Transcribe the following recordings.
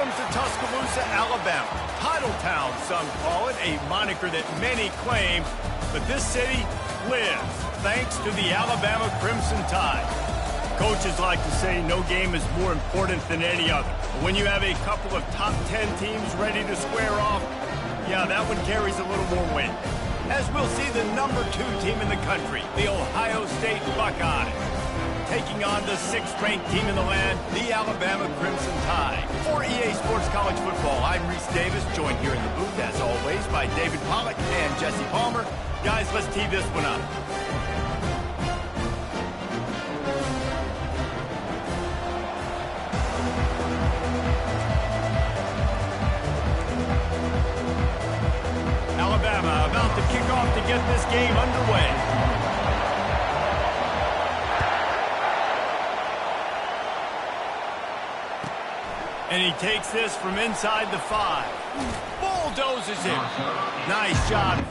Welcome to Tuscaloosa, Alabama. Titletown, some call it, a moniker that many claim, but this city lives thanks to the Alabama Crimson Tide. Coaches like to say no game is more important than any other. But when you have a couple of top 10 teams ready to square off, yeah, that one carries a little more weight. As we'll see the number 2 team in the country, the Ohio State Buckeyes, taking on the 6th-ranked team in the land, the Alabama Crimson Tide. For EA Sports College Football, I'm Reese Davis, joined here in the booth, as always, by David Pollack and Jesse Palmer. Guys, let's tee this one up. Alabama about to kick off to get this game underway. And he takes this from inside the 5. Bulldozes it. Nice job.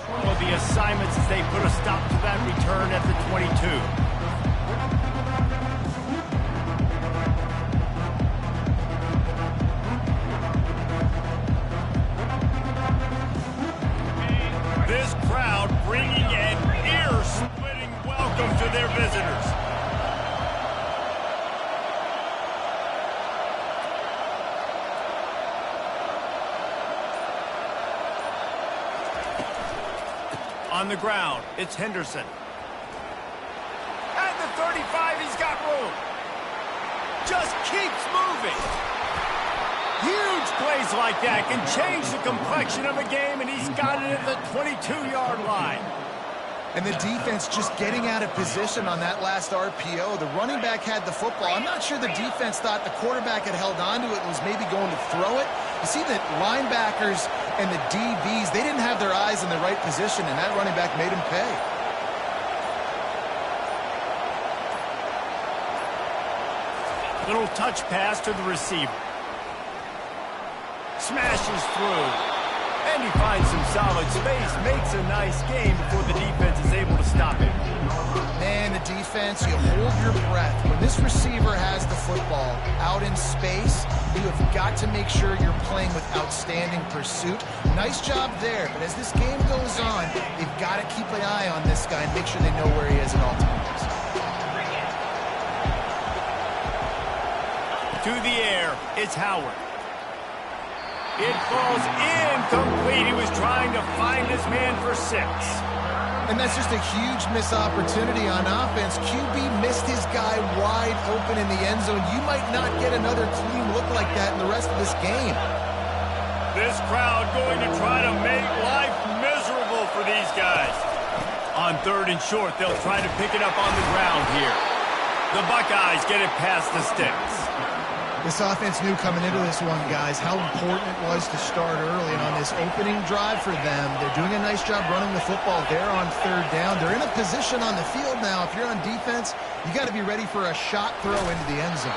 Well, the assignments as they put a stop to that return at the 22. This crowd bringing an ear-splitting welcome to their visitors. On the ground, it's Henderson. At the 35, he's got room. Just keeps moving. Huge plays like that can change the complexion of a game, and he's got it at the 22-yard line. And the defense just getting out of position on that last RPO. The running back had the football. I'm not sure the defense thought the quarterback had held on to it and was maybe going to throw it. You see the linebackers and the DBs, they didn't have their eyes in the right position, and that running back made him pay. Little touch pass to the receiver. Smashes through. And he finds some solid space, makes a nice game before the defense is able to stop him. Man, the defense, you hold your breath. When this receiver has the football out in space, you have got to make sure you're playing with outstanding pursuit. Nice job there, but as this game goes on, they've got to keep an eye on this guy and make sure they know where he is at all times. To the air, it's Howard. It falls incomplete. He was trying to find his man for 6. And that's just a huge missed opportunity on offense. QB missed his guy wide open in the end zone. You might not get another clean look like that in the rest of this game. This crowd going to try to make life miserable for these guys. On 3rd and short, they'll try to pick it up on the ground here. The Buckeyes get it past the sticks. This offense knew coming into this one, guys, how important it was to start early. And on this opening drive for them, they're doing a nice job running the football there on 3rd down. They're in a position on the field now. If you're on defense, you got to be ready for a shot throw into the end zone.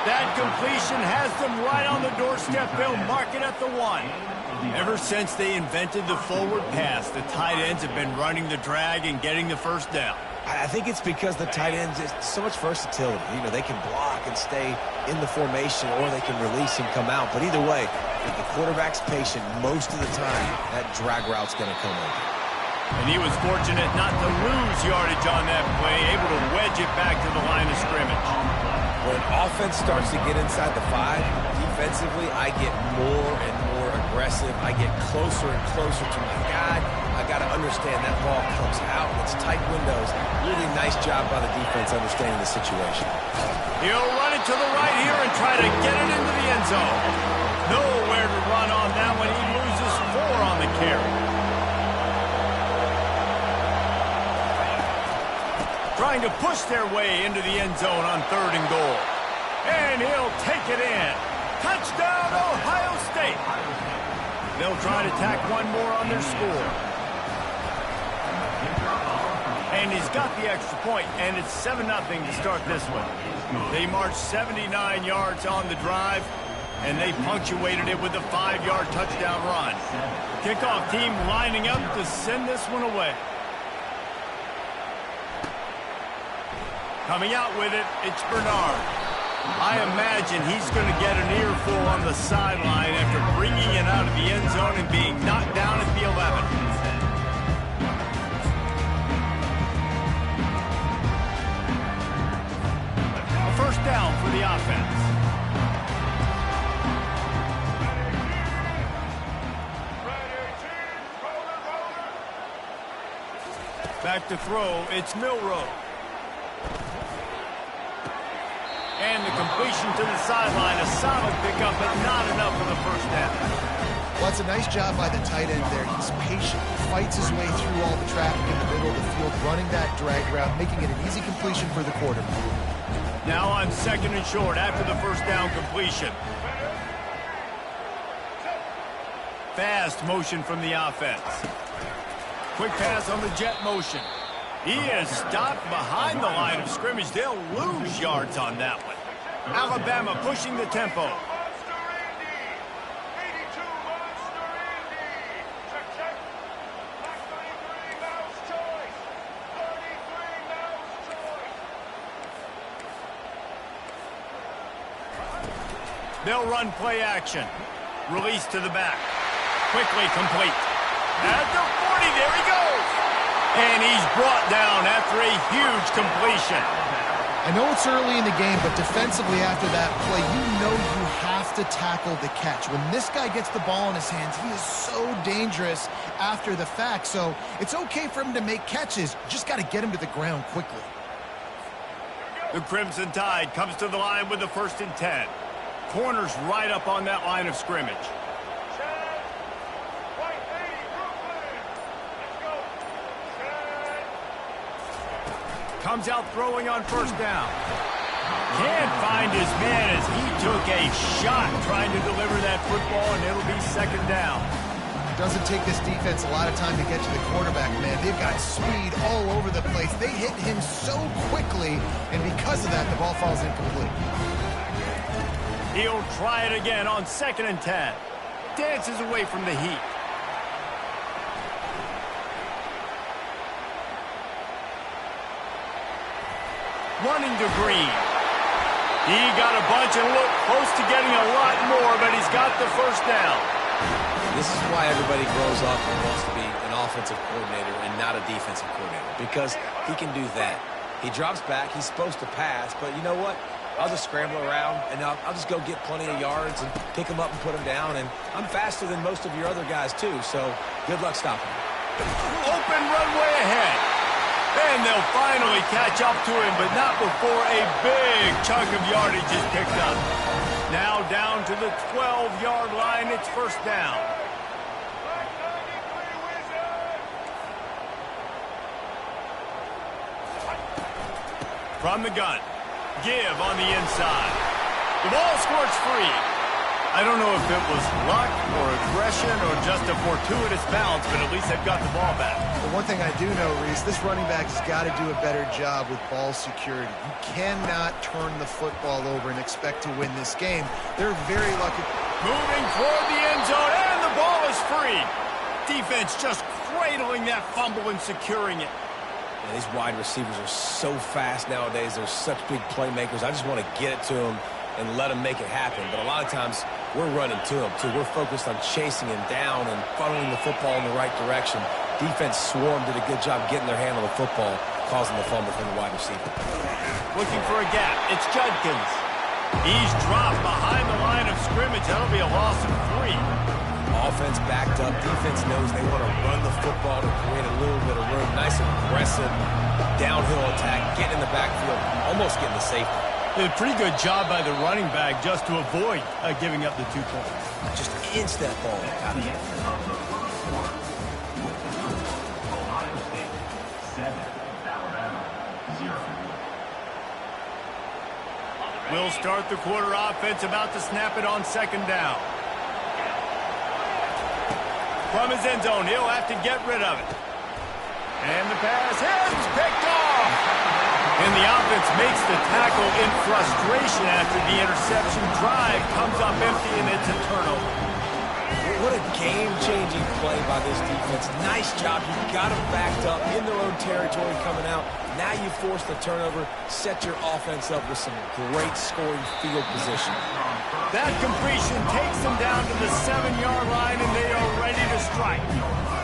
That completion has them right on the doorstep. They'll mark it at the 1. Ever since they invented the forward pass, the tight ends have been running the drag and getting the first down. I think it's because the tight ends is so much versatility. You know, they can block and stay in the formation, or they can release and come out. But either way, if the quarterback's patient most of the time, that drag route's going to come in. And he was fortunate not to lose yardage on that play, able to wedge it back to the line of scrimmage. When offense starts to get inside the 5, defensively, I get more and more aggressive. I get closer and closer to my guy. I got to understand that ball comes out. It's tight windows. Really nice job by the defense understanding the situation. He'll run it to the right here and try to get it into the end zone. Nowhere to run on that one. He loses 4 on the carry. Trying to push their way into the end zone on 3rd and goal. And he'll take it in. Touchdown, Ohio State. They'll try to tack one more on their score. And he's got the extra point, and it's 7-0 to start this one. They marched 79 yards on the drive, and they punctuated it with a 5-yard touchdown run. Kickoff team lining up to send this one away. Coming out with it, it's Bernard. I imagine he's going to get an earful on the sideline after bringing it out of the end zone and being knocked down at the 11. A first down for the offense. Back to throw, it's Milroe. And the completion to the sideline, a solid pickup, but not enough for the first down. Well, it's a nice job by the tight end there. He's patient, fights his way through all the traffic in the middle of the field, running that drag route, making it an easy completion for the quarterback. Now on 2nd and short after the first down completion. Fast motion from the offense. Quick pass on the jet motion. He is stopped behind the line of scrimmage. They'll lose yards on that one. Alabama pushing the tempo. They'll run play action. Release to the back. Quickly complete. At the 40, there he goes. And he's brought down after a huge completion. I know it's early in the game, but defensively after that play, you know you have to tackle the catch. When this guy gets the ball in his hands, he is so dangerous after the fact. So it's okay for him to make catches. Just got to get him to the ground quickly. The Crimson Tide comes to the line with the 1st and 10. Corners right up on that line of scrimmage. Comes out throwing on 1st down. Can't find his man as he took a shot trying to deliver that football, and it'll be 2nd down. Doesn't take this defense a lot of time to get to the quarterback, man. They've got speed all over the place. They hit him so quickly, and because of that, the ball falls incomplete. He'll try it again on 2nd and 10. Dances away from the heat. Running to Green. He got a bunch and looked close to getting a lot more, but he's got the 1st down. This is why everybody grows up and wants to be an offensive coordinator and not a defensive coordinator, because he can do that. He drops back. He's supposed to pass, but you know what? I'll just scramble around, and I'll just go get plenty of yards and pick them up and put them down, and I'm faster than most of your other guys, too, so good luck stopping me. Open runway ahead. And they'll finally catch up to him, but not before a big chunk of yardage is picked up. Now down to the 12-yard line, it's 1st down. From the gun. Give on the inside. The ball squirts free. I don't know if it was luck or aggression or just a fortuitous bounce, but at least they've got the ball back. But one thing I do know, Reese, this running back has got to do a better job with ball security. You cannot turn the football over and expect to win this game. They're very lucky. Moving toward the end zone, and the ball is free. Defense just cradling that fumble and securing it. And these wide receivers are so fast nowadays. They're such big playmakers. I just want to get it to them and let them make it happen. But a lot of times, we're running to him, too. We're focused on chasing him down and funneling the football in the right direction. Defense swarmed, did a good job getting their hand on the football, causing the fumble from the wide receiver. Looking for a gap. It's Judkins. He's dropped behind the line of scrimmage. That'll be a loss of 3. Offense backed up. Defense knows they want to run the football to create a little bit of room. Nice aggressive downhill attack. Get in the backfield. Almost getting the safety. Did a pretty good job by the running back just to avoid giving up the 2 points. Just inch that ball out of here. We'll start the quarter offense, about to snap it on 2nd down. From his end zone, he'll have to get rid of it. And the pass is picked off. And the offense makes the tackle in frustration after the interception. Drive comes up empty, and it's a turnover. What a game-changing play by this defense. Nice job. You got them backed up in their own territory coming out. Now you force the turnover, set your offense up with some great scoring field position. That completion takes them down to the 7-yard line, and they are ready to strike.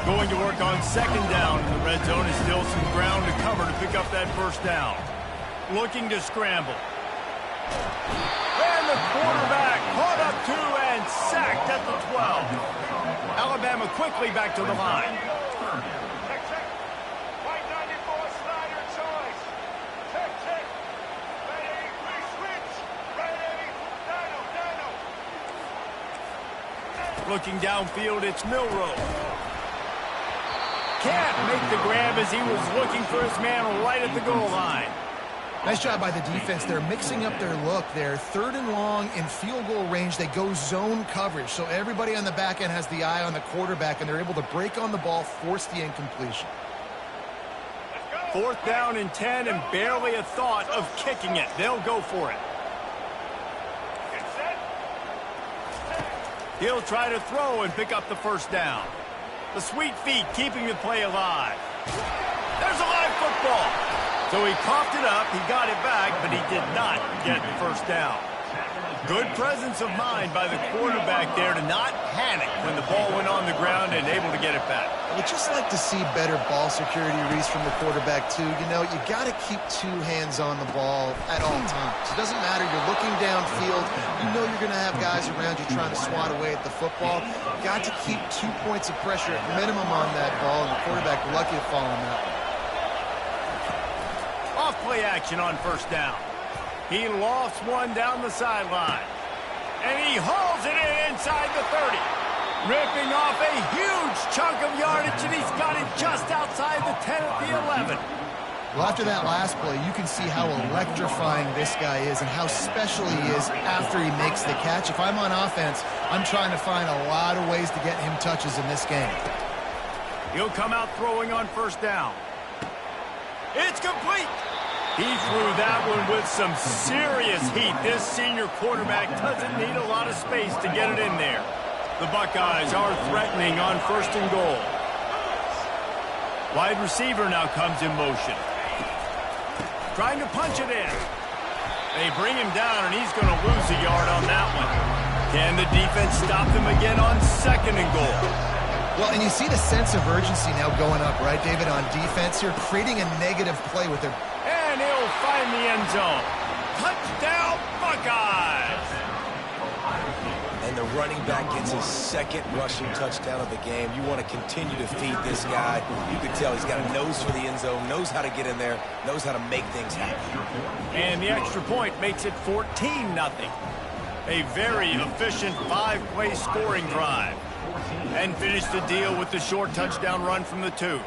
Going to work on 2nd down, and the red zone is still some ground to cover to pick up that 1st down. Looking to scramble. And the quarterback caught up 2 and sacked at the 12. Alabama quickly back to the line. Looking downfield, it's Milroe. Can't make the grab as he was looking for his man right at the goal line. Nice job by the defense. They're mixing up their look. They're 3rd and long in field goal range. They go zone coverage, so everybody on the back end has the eye on the quarterback, and they're able to break on the ball, force the incompletion. 4th down and 10, and barely a thought of kicking it. They'll go for it. He'll try to throw and pick up the 1st down. The sweet feet keeping the play alive. There's a live football. So he coughed it up, he got it back, but he did not get the 1st down. Good presence of mind by the quarterback there to not panic when the ball went on the ground and able to get it back. I would just like to see better ball security, Reese, from the quarterback, too. You know, you got to keep 2 hands on the ball at all times. It doesn't matter. You're looking downfield. You know you're going to have guys around you trying to swat away at the football. You got to keep 2 points of pressure at minimum on that ball, and the quarterback lucky to fall on that one. Off play action on 1st down. He lofts one down the sideline. And he hauls it in inside the 30. Ripping off a huge chunk of yardage, and he's got it just outside the 10 at the 11. Well, after that last play, you can see how electrifying this guy is and how special he is after he makes the catch. If I'm on offense, I'm trying to find a lot of ways to get him touches in this game. He'll come out throwing on 1st down. It's complete. He threw that one with some serious heat. This senior quarterback doesn't need a lot of space to get it in there. The Buckeyes are threatening on 1st and goal. Wide receiver now comes in motion. Trying to punch it in. They bring him down, and he's going to lose a yard on that one. Can the defense stop them again on 2nd and goal? Well, and you see the sense of urgency now going up, right, David, on defense here, creating a negative play with their... And he'll find the end zone. Touchdown, Buckeyes! And the running back gets his 2nd rushing touchdown of the game. You want to continue to feed this guy. You can tell he's got a nose for the end zone, knows how to get in there, knows how to make things happen. And the extra point makes it 14-0. A very efficient 5-play scoring drive. And finish the deal with the short touchdown run from the 2.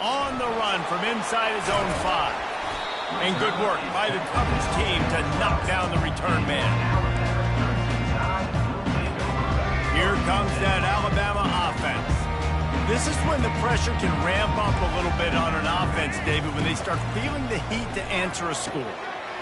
On the run from inside his own 5. And good work by the coverage team to knock down the return man. Here comes that Alabama offense. This is when the pressure can ramp up a little bit on an offense, David, when they start feeling the heat to answer a score.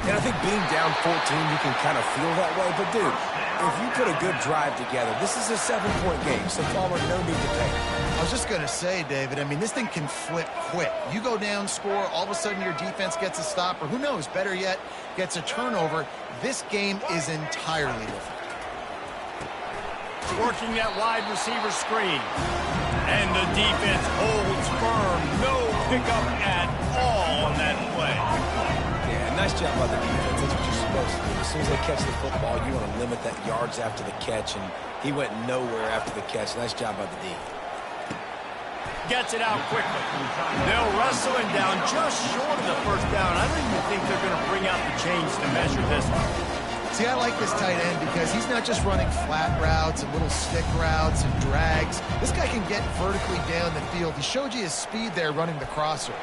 And I think being down 14, you can kind of feel that way. But, dude, if you put a good drive together, this is a 7-point game, so Palmer, no need to panic. I was just going to say, David, I mean, this thing can flip quick. You go down, score, all of a sudden your defense gets a stop, or who knows, better yet, gets a turnover. This game is entirely different. Working that wide receiver screen. And the defense holds firm. No pickup at all on that play. Yeah, Nice job by the defense. That's what you're supposed to do. As soon as they catch the football, you want to limit that yards after the catch, and he went nowhere after the catch. Nice job by the D. Gets it out quickly. They'll wrestle him down just short of the first down. I don't even think they're going to bring out the chains to measure this one. See, I like this tight end because he's not just running flat routes and little stick routes and drags. This guy can get vertically down the field. He showed you his speed there running the crosser.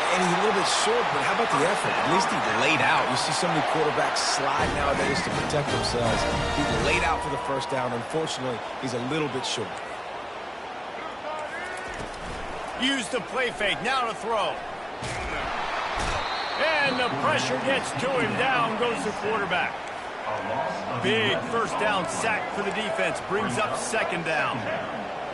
And he's a little bit short, but how about the effort? At least he laid out. You see so many quarterbacks slide nowadays to protect themselves. He laid out for the first down. Unfortunately, he's a little bit short. Use the play fake, now to throw. And the pressure gets to him, down goes the quarterback. Big first down sack for the defense, brings up second down.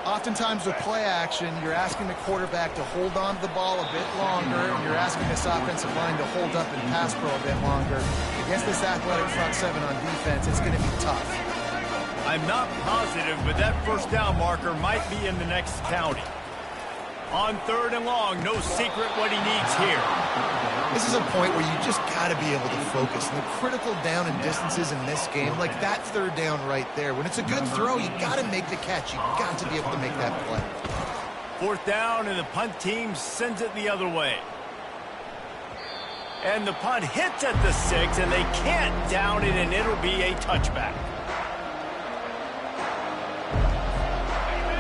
Oftentimes with play action, you're asking the quarterback to hold on to the ball a bit longer, and you're asking this offensive line to hold up and pass pro a bit longer. Against this athletic front seven on defense, it's going to be tough. I'm not positive, but that first down marker might be in the next county. On third and long, no secret what he needs here. This is a point where you just got to be able to focus. And the critical down and distances in this game, like that third down right there, when it's a good throw, you got to make the catch. You got to be able to make that play. Fourth down, and the punt team sends it the other way. And the punt hits at the 6, and they can't down it, and it'll be a touchback.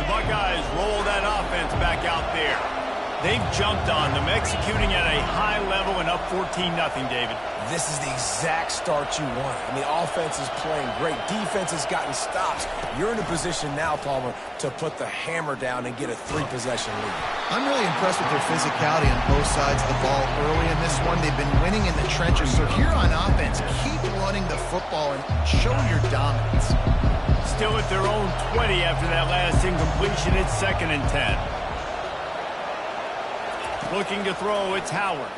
Buckeyes roll that offense back out there. They've jumped on them, executing at a high level and up 14-0, David. This is the exact start you want. I mean, offense is playing great. Defense has gotten stops. You're in a position now, Palmer, to put the hammer down and get a 3-possession lead. I'm really impressed with their physicality on both sides of the ball early in this one. They've been winning in the trenches. So here on offense, keep running the football and show your dominance. Still at their own 20 after that last incompletion. It's 2nd and 10. Looking to throw, it's Howard.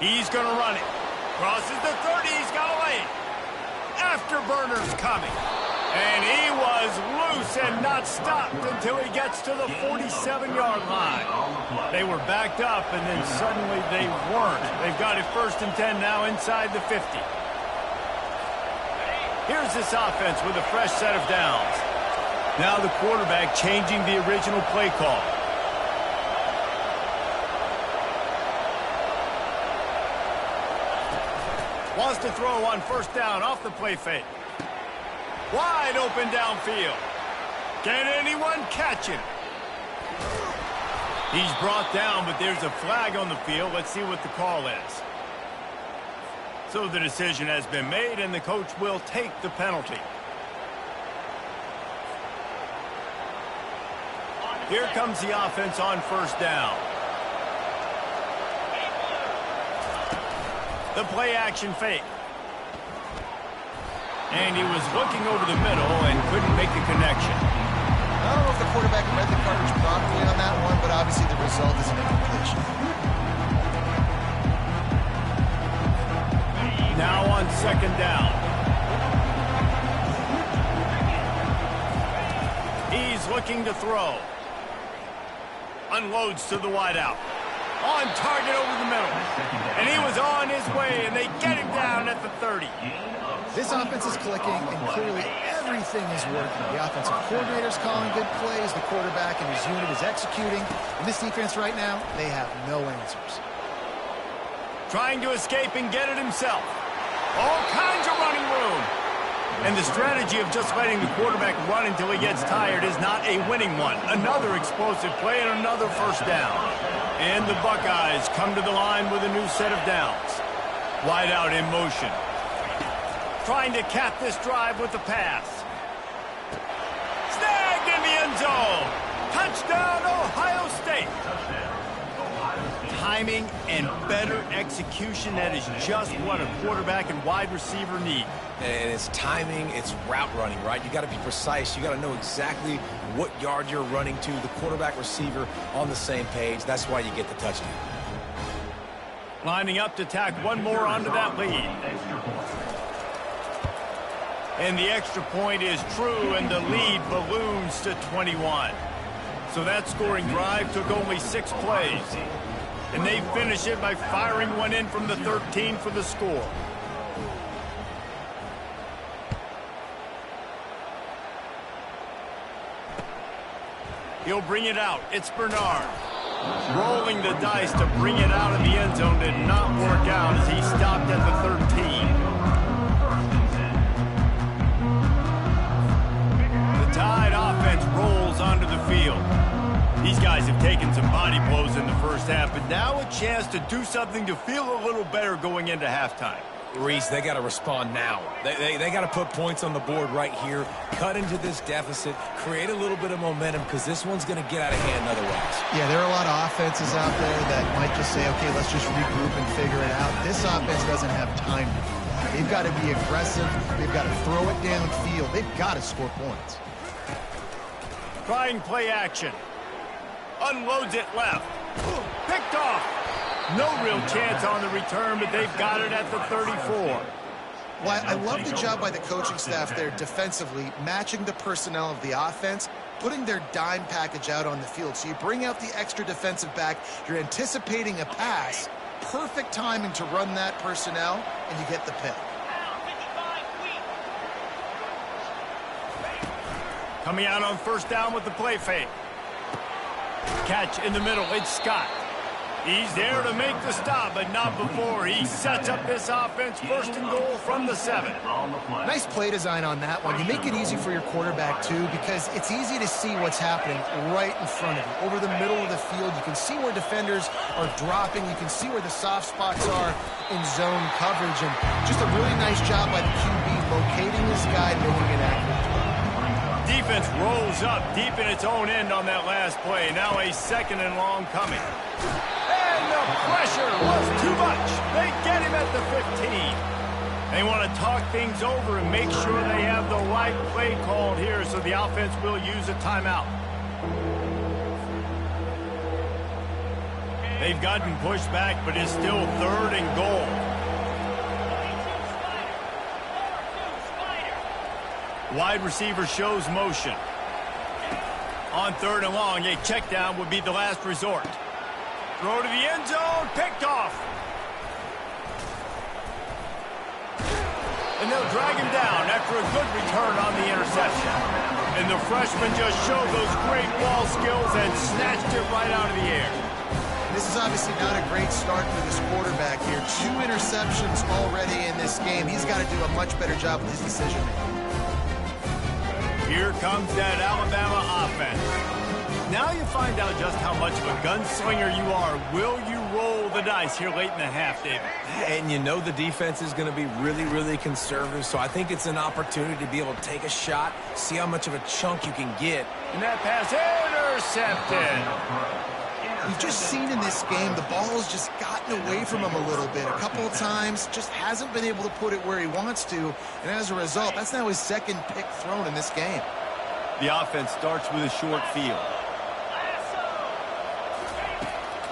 He's going to run it. Crosses the 30, he's got a lane. Afterburner's coming. And he was loose and not stopped until he gets to the 47-yard line. They were backed up, and then suddenly they weren't. They've got it 1st and 10 now inside the 50. Here's this offense with a fresh set of downs. Now the quarterback changing the original play call. Wants to throw on first down off the play fake. Wide open downfield. Can anyone catch him? He's brought down, but there's a flag on the field. Let's see what the call is. So the decision has been made, and the coach will take the penalty. Here comes the offense on first down. The play action fake. And he was looking over the middle and couldn't make the connection. I don't know if the quarterback read the coverage properly on that one, but obviously the result is an incompletion. Now on second down. He's looking to throw. Unloads to the wideout. On target over the middle. And he was on his way, and they get him down at the 30. This offense is clicking, and clearly everything is working. The offensive coordinator's calling good plays. The quarterback and his unit is executing. And this defense right now, they have no answers. Trying to escape and get it himself. All kinds of running room. And the strategy of just letting the quarterback run until he gets tired is not a winning one. Another explosive play and another first down. And the Buckeyes come to the line with a new set of downs. Wide out in motion. Trying to cap this drive with the pass. Snagged in the end zone. Touchdown, Ohio State. Timing and better execution, that is just what a quarterback and wide receiver need. And it's timing, it's route running, right? You got to be precise. You got to know exactly what yard you're running to. The quarterback receiver on the same page. That's why you get the touchdown. Lining up to tack one more onto that lead. And the extra point is true, and the lead balloons to 21. So that scoring drive took only 6 plays. And they finish it by firing one in from the 13 for the score. He'll bring it out. It's Bernard. Rolling the dice to bring it out of the end zone did not work out as he stopped at the 13. The Tide offense rolls onto the field. These guys have taken some body blows in the first half, but now a chance to do something to feel a little better going into halftime. Reese, they got to respond now. They got to put points on the board right here, cut into this deficit, create a little bit of momentum, because this one's going to get out of hand otherwise. Yeah, there are a lot of offenses out there that might just say, okay, let's just regroup and figure it out. This offense doesn't have time to do that. They've got to be aggressive. They've got to throw it downfield. They've got to score points. Trying play action. Unloads it left. Picked off. No real chance on the return, but they've got it at the 34. Well, I love the job by the coaching staff there defensively, matching the personnel of the offense, putting their dime package out on the field. So you bring out the extra defensive back, you're anticipating a pass, perfect timing to run that personnel, and you get the pick. Coming out on first down with the play fake. Catch in the middle, it's Scott. He's there to make the stop, but not before he sets up this offense first and goal from the 7. Nice play design on that one. You make it easy for your quarterback, too, because it's easy to see what's happening right in front of you. Over the middle of the field, you can see where defenders are dropping. You can see where the soft spots are in zone coverage. And just a really nice job by the QB locating this guy, making it accurate. Defense rolls up deep in its own end on that last play. Now a 2nd and long coming. And the pressure was too much. They get him at the 15. They want to talk things over and make sure they have the right play called here, so the offense will use a timeout. They've gotten pushed back, but it's still 3rd and goal. Wide receiver shows motion. On 3rd and long, a check down would be the last resort. Throw to the end zone, picked off. And they'll drag him down after a good return on the interception. And the freshman just showed those great ball skills and snatched it right out of the air. This is obviously not a great start for this quarterback here. 2 interceptions already in this game. He's got to do a much better job with his decision-making. Here comes that Alabama offense. Now you find out just how much of a gunslinger you are. Will you roll the dice here late in the half, David? And you know the defense is going to be really, really conservative, so I think it's an opportunity to be able to take a shot, see how much of a chunk you can get. And that pass intercepted. We've just seen in this game the ball has just gotten away from him a little bit. A couple of times, just hasn't been able to put it where he wants to. And as a result, that's now his 2nd pick thrown in this game. The offense starts with a short field.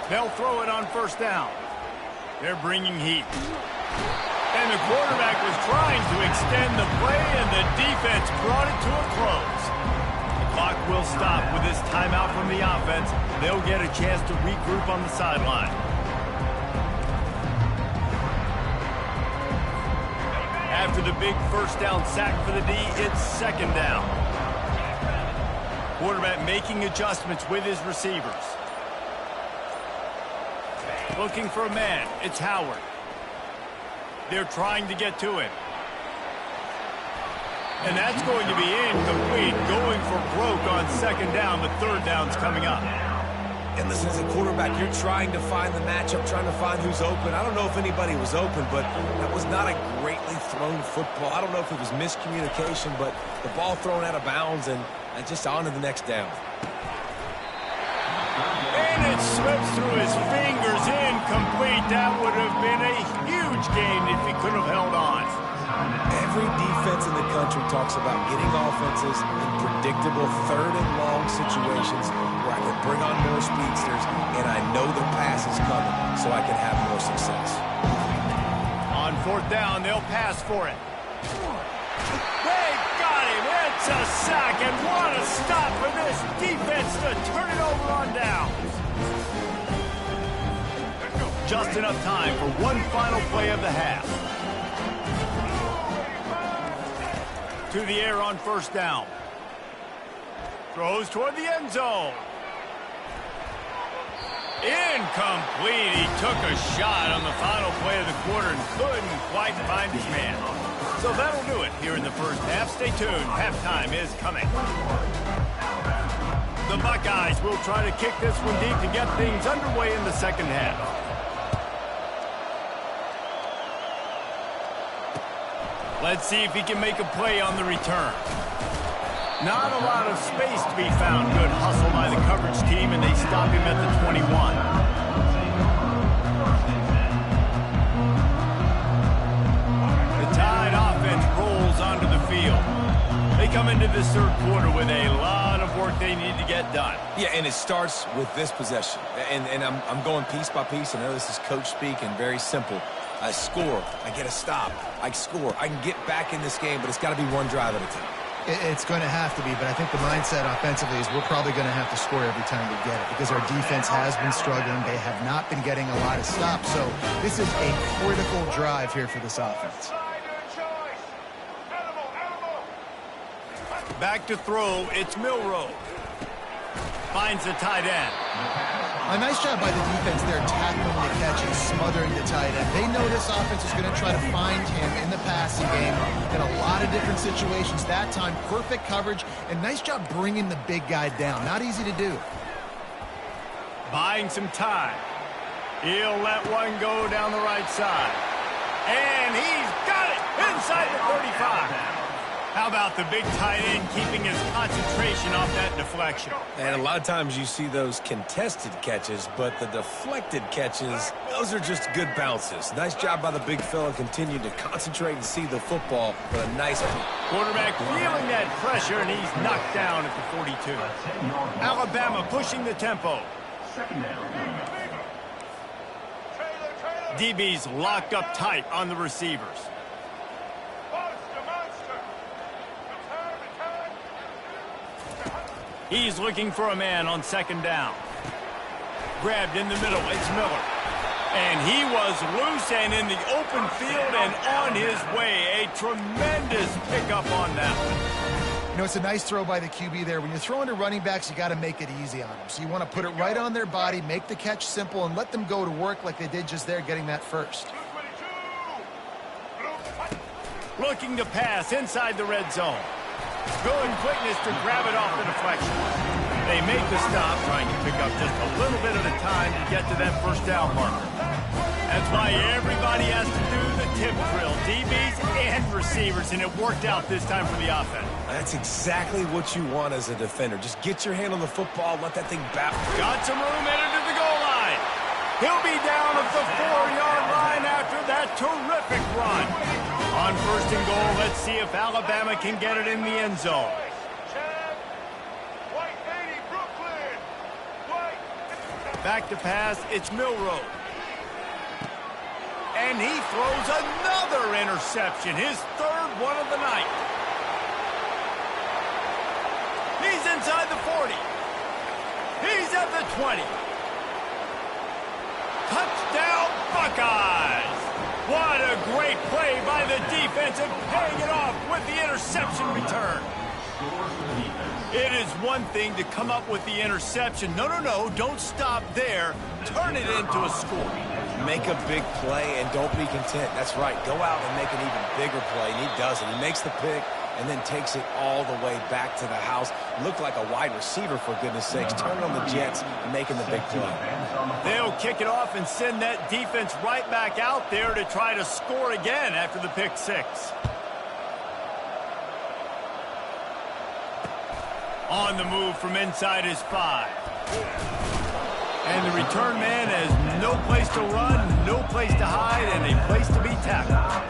They'll throw it on first down. They're bringing heat. And the quarterback was trying to extend the play, and the defense brought it to a close. The clock will stop with this timeout from the offense. They'll get a chance to regroup on the sideline. After the big first down sack for the D, it's 2nd down. Quarterback making adjustments with his receivers. Looking for a man. It's Howard. They're trying to get to him. And that's going to be incomplete. Going for broke on 2nd down, but 3rd down's coming up. And listen, as a quarterback, you're trying to find the matchup, trying to find who's open. I don't know if anybody was open, but that was not a greatly thrown football. I don't know if it was miscommunication, but the ball thrown out of bounds and just on to the next down. And it slips through his fingers, incomplete. That would have been a huge gain if he could have held on. Every defense in the country talks about getting offenses in predictable 3rd and long situations where I can bring on more speedsters and I know the pass is coming so I can have more success. On 4th down, they'll pass for it. They got him. It's a sack, and what a stop for this defense to turn it over on down. Just enough time for one final play of the half. To the air on first down. Throws toward the end zone. Incomplete. He took a shot on the final play of the quarter and couldn't quite find his man. So that'll do it here in the first half. Stay tuned. Halftime is coming. The Buckeyes will try to kick this one deep to get things underway in the second half. Let's see if he can make a play on the return. Not a lot of space to be found. Good hustle by the coverage team, and they stop him at the 21. The Tide offense rolls onto the field. They come into this third quarter with a lot of work they need to get done. Yeah, and it starts with this possession. And I'm going piece by piece. I know this is coach speak and very simple. I score. I get a stop. I score. I can get back in this game, but it's got to be one drive at a time. It's going to have to be, but I think the mindset offensively is we're probably going to have to score every time we get it because our defense has been struggling. They have not been getting a lot of stops, so this is a critical drive here for this offense. Back to throw, it's Milroe. Finds the tight end. A nice job by the defense there tackling the catch and smothering the tight end. They know this offense is going to try to find him in the passing game in a lot of different situations. That time, perfect coverage, and nice job bringing the big guy down. Not easy to do. Buying some time. He'll let one go down the right side. And he's got it inside the 35. How about the big tight end keeping his concentration off that deflection? And a lot of times you see those contested catches, but the deflected catches, those are just good bounces. Nice job by the big fella, continue to concentrate and see the football with a nice one. Quarterback feeling that pressure, and he's knocked down at the 42. Alabama pushing the tempo. DB's locked up tight on the receivers. He's looking for a man on second down. Grabbed in the middle, it's Miller. And he was loose and in the open field and on his way. A tremendous pickup on that one. You know, it's a nice throw by the QB there. When you're throwing to running backs, you got to make it easy on them. So you want to put it right on their body, make the catch simple, and let them go to work like they did just there, getting that first. Looking to pass inside the red zone. Good quickness to grab it off the deflection. They make the stop, trying to pick up just a little bit at a time to get to that first down marker. That's why everybody has to do the tip drill, DBs and receivers, and it worked out this time for the offense. That's exactly what you want as a defender. Just get your hand on the football, let that thing bounce. Got some room headed to the goal line. He'll be down at the 4-yard line after that terrific run. On first and goal, let's see if Alabama can get it in the end zone. Back to pass, it's Milroe. And he throws another interception, his third one of the night. He's inside the 40. He's at the 20. Touchdown, Buckeyes! What a great play by the defense and paying it off with the interception return. It is one thing to come up with the interception. No, don't stop there. Turn it into a score. Make a big play and don't be content. That's right. Go out and make an even bigger play, and he does it. He makes the pick and then takes it all the way back to the house. Looked like a wide receiver, for goodness sakes. Turning on the Jets, making the big play. They'll kick it off and send that defense right back out there to try to score again after the pick six. On the move from inside his 5. And the return man has no place to run, no place to hide, and a place to be tackled.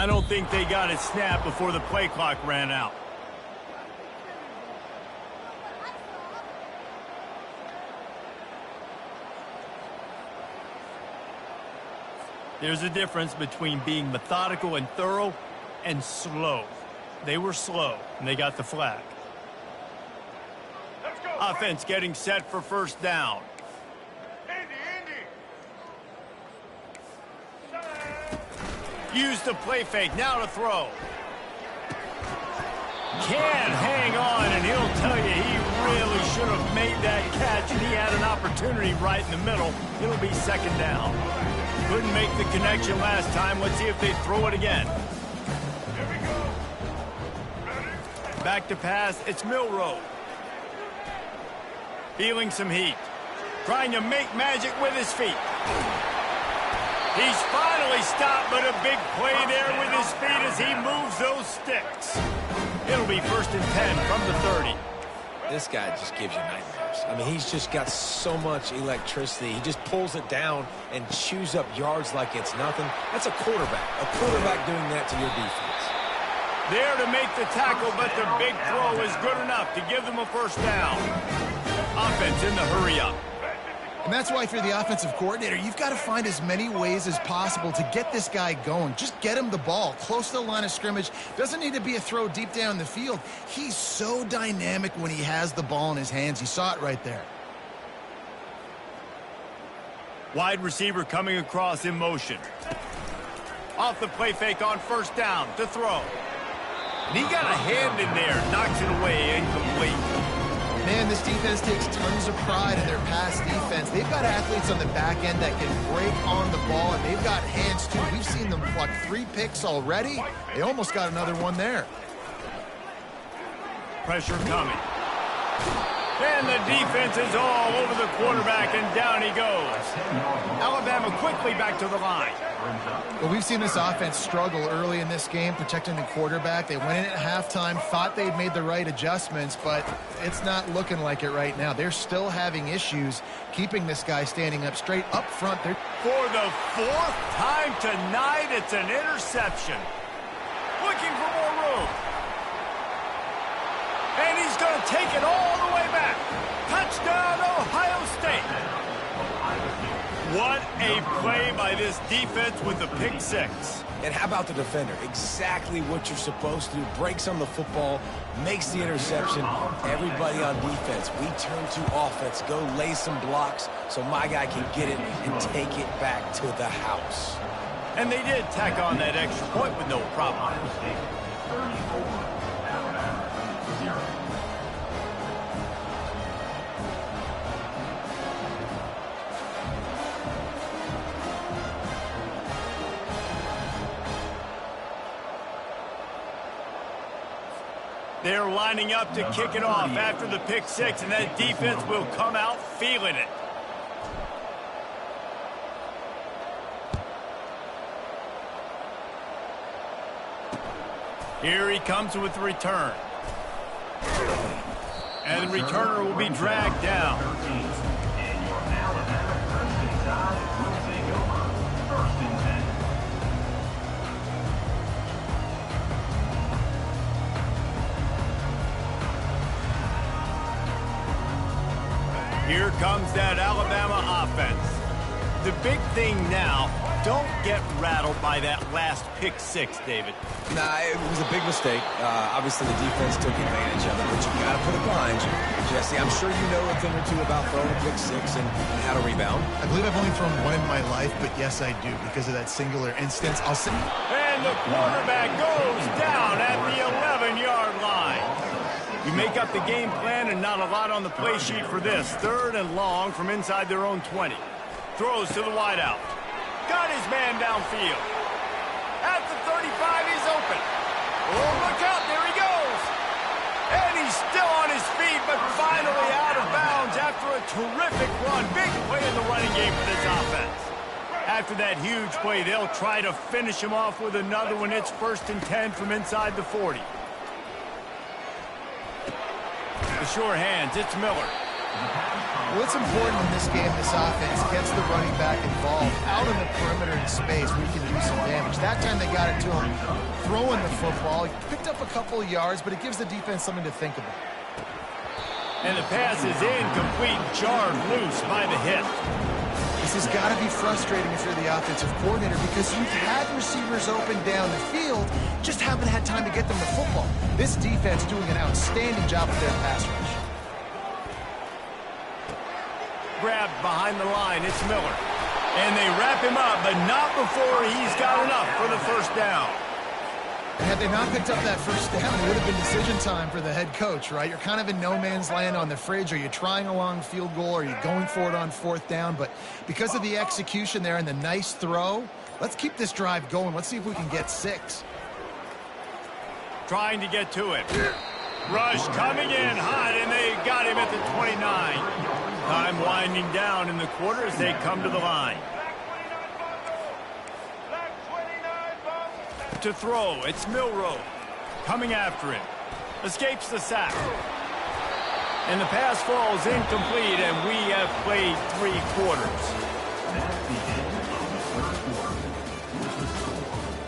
I don't think they got it snapped before the play clock ran out. There's a difference between being methodical and thorough and slow. They were slow, and they got the flag. Offense getting set for first down. Use the play fake, now to throw. Can't hang on, and he'll tell you he really should have made that catch, and he had an opportunity right in the middle. It'll be second down. Couldn't make the connection last time. Let's see if they throw it again. Back to pass, it's Milroe. Feeling some heat. Trying to make magic with his feet. He's finally stopped, but a big play there with his feet as he moves those sticks. It'll be 1st and 10 from the 30. This guy just gives you nightmares. I mean, he's just got so much electricity. He just pulls it down and chews up yards like it's nothing. That's a quarterback. A quarterback doing that to your defense. There to make the tackle, but the big throw is good enough to give them a first down. Offense in the hurry-up. And that's why if you're the offensive coordinator, you've got to find as many ways as possible to get this guy going. Just get him the ball close to the line of scrimmage. Doesn't need to be a throw deep down the field. He's so dynamic when he has the ball in his hands. You saw it right there. Wide receiver coming across in motion. Off the play fake on first down to throw. And he got a hand in there, knocks it away, incomplete. Man, this defense takes tons of pride in their pass defense. They've got athletes on the back end that can break on the ball, and they've got hands, too. We've seen them pluck 3 picks already. They almost got another one there. Pressure coming. And the defense is all over the quarterback, and down he goes. Alabama quickly back to the line. Well, we've seen this offense struggle early in this game, protecting the quarterback. They went in at halftime, thought they'd made the right adjustments, but it's not looking like it right now. They're still having issues keeping this guy standing up straight up front. For the 4th time tonight, it's an interception. Looking for more room. And he's going to take it all the way back. Touchdown, Ohio State. What a play by this defense with the pick 6. And how about the defender? Exactly what you're supposed to do. Breaks on the football, makes the interception. Everybody on defense, we turn to offense. Go lay some blocks so my guy can get it and take it back to the house. And they did tack on that extra point with no problem. They're lining up to kick it off after the pick 6, and that defense will come out feeling it. Here he comes with the return. And the returner will be dragged down. Here comes that Alabama offense. The big thing now, don't get rattled by that last pick 6, David. Nah, it was a big mistake. Obviously, the defense took advantage of it, but you got to put it behind you. Jesse, I'm sure you know a thing or two about throwing a pick 6 and how to rebound. I believe I've only thrown one in my life, but yes, I do, because of that singular instance. And the quarterback goes down at the 11-yard line. You make up the game plan and not a lot on the play sheet for this. 3rd and long from inside their own 20. Throws to the wideout. Got his man downfield. At the 35, he's open. Oh, look out, there he goes. And he's still on his feet, but finally out of bounds after a terrific run. Big play in the running game for this offense. After that huge play, they'll try to finish him off with another one. It's 1st and 10 from inside the 40. The sure hands, it's Miller. What's important in this game, this offense gets the running back involved out on the perimeter in space where he can do some damage. That time they got it to him throwing the football. He picked up a couple of yards, but it gives the defense something to think about. And the pass is incomplete, jarred loose by the hip. This has got to be frustrating if you're the offensive coordinator because you've had receivers open down the field, just haven't had time to get them the football. This defense doing an outstanding job with their pass rush. Grabbed behind the line, it's Miller. And they wrap him up, but not before he's got enough for the first down. Had they not picked up that first down, it would have been decision time for the head coach, right? You're kind of in no man's land on the fridge. Are you trying a long field goal? Are you going for it on fourth down? But because of the execution there and the nice throw, let's keep this drive going. Let's see if we can get 6. Trying to get to it. Rush coming in hot, and they got him at the 29. Time winding down in the quarter as they come to the line. To throw, it's Milroe. Coming after him. Escapes the sack. And the pass falls incomplete, and we have played 3 quarters.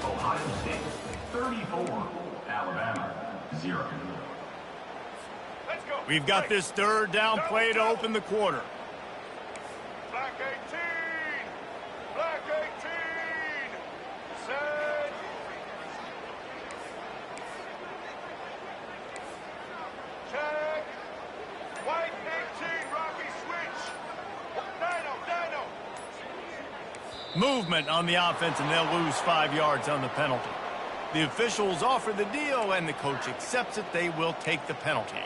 Ohio State 34, Alabama 0. We've got this third down play to open the quarter. Black 18. Black 18. Set. Check. White 18. Rocky switch. Dino. Movement on the offense, and they'll lose 5 yards on the penalty. The officials offer the deal, and the coach accepts it. They will take the penalty.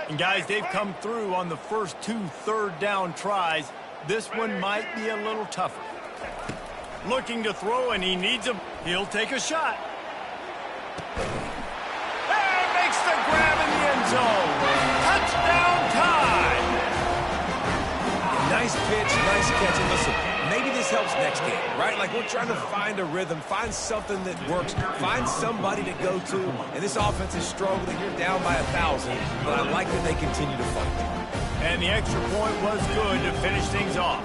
And guys, they've come through on the first 2 third-down tries. This one might be a little tougher. Looking to throw, and he needs him. He'll take a shot. And makes the grab in the end zone. Touchdown time. Nice pitch, nice catch. And listen, maybe this helps next game, right? Like we're trying to find a rhythm, find something that works, find somebody to go to. And this offense is struggling. You're down by 1,000, but I like that they continue to fight. And the extra point was good to finish things off.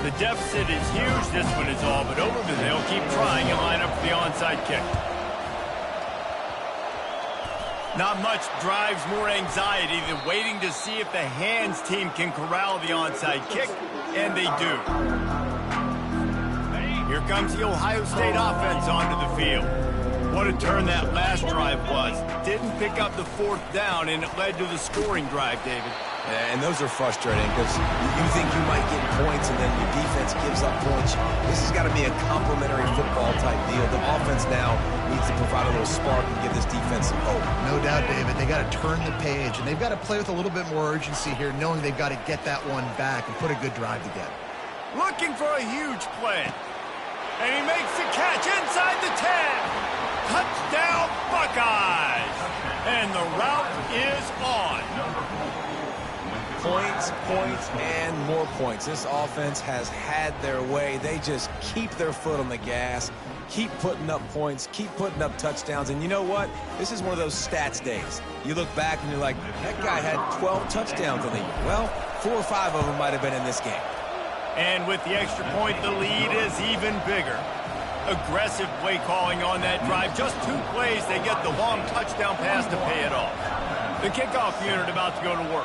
The deficit is huge. This one is all but over, but they'll keep trying and line up for the onside kick. Not much drives more anxiety than waiting to see if the hands team can corral the onside kick, and they do. Here comes the Ohio State offense onto the field. What a turn that last drive was. Didn't pick up the 4th down, and it led to the scoring drive, David. And those are frustrating because you think you might get points and then your defense gives up points. This has got to be a complementary football type deal. The offense now needs to provide a little spark and give this defense some hope. No doubt, David. They got to turn the page, and they've got to play with a little bit more urgency here, knowing they've got to get that one back and put a good drive together. Looking for a huge play. And he makes the catch inside the 10. Touchdown, Buckeyes. And the route is on. Points, points, and more points. This offense has had their way. They just keep their foot on the gas, keep putting up points, keep putting up touchdowns. And you know what? This is one of those stats days. You look back and you're like, that guy had 12 touchdowns on the year. Well, 4 or 5 of them might have been in this game. And with the extra point, the lead is even bigger. Aggressive play calling on that drive. Just 2 plays, they get the long touchdown pass to pay it off. The kickoff unit about to go to work.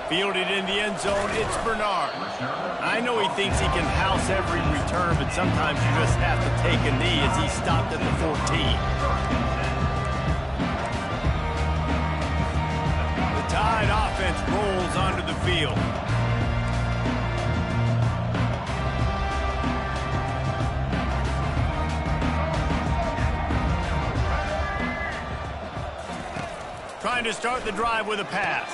Fielded in the end zone, it's Bernard. I know he thinks he can house every return, but sometimes you just have to take a knee as he stopped at the 14. The Tide offense rolls onto the field. Trying to start the drive with a pass.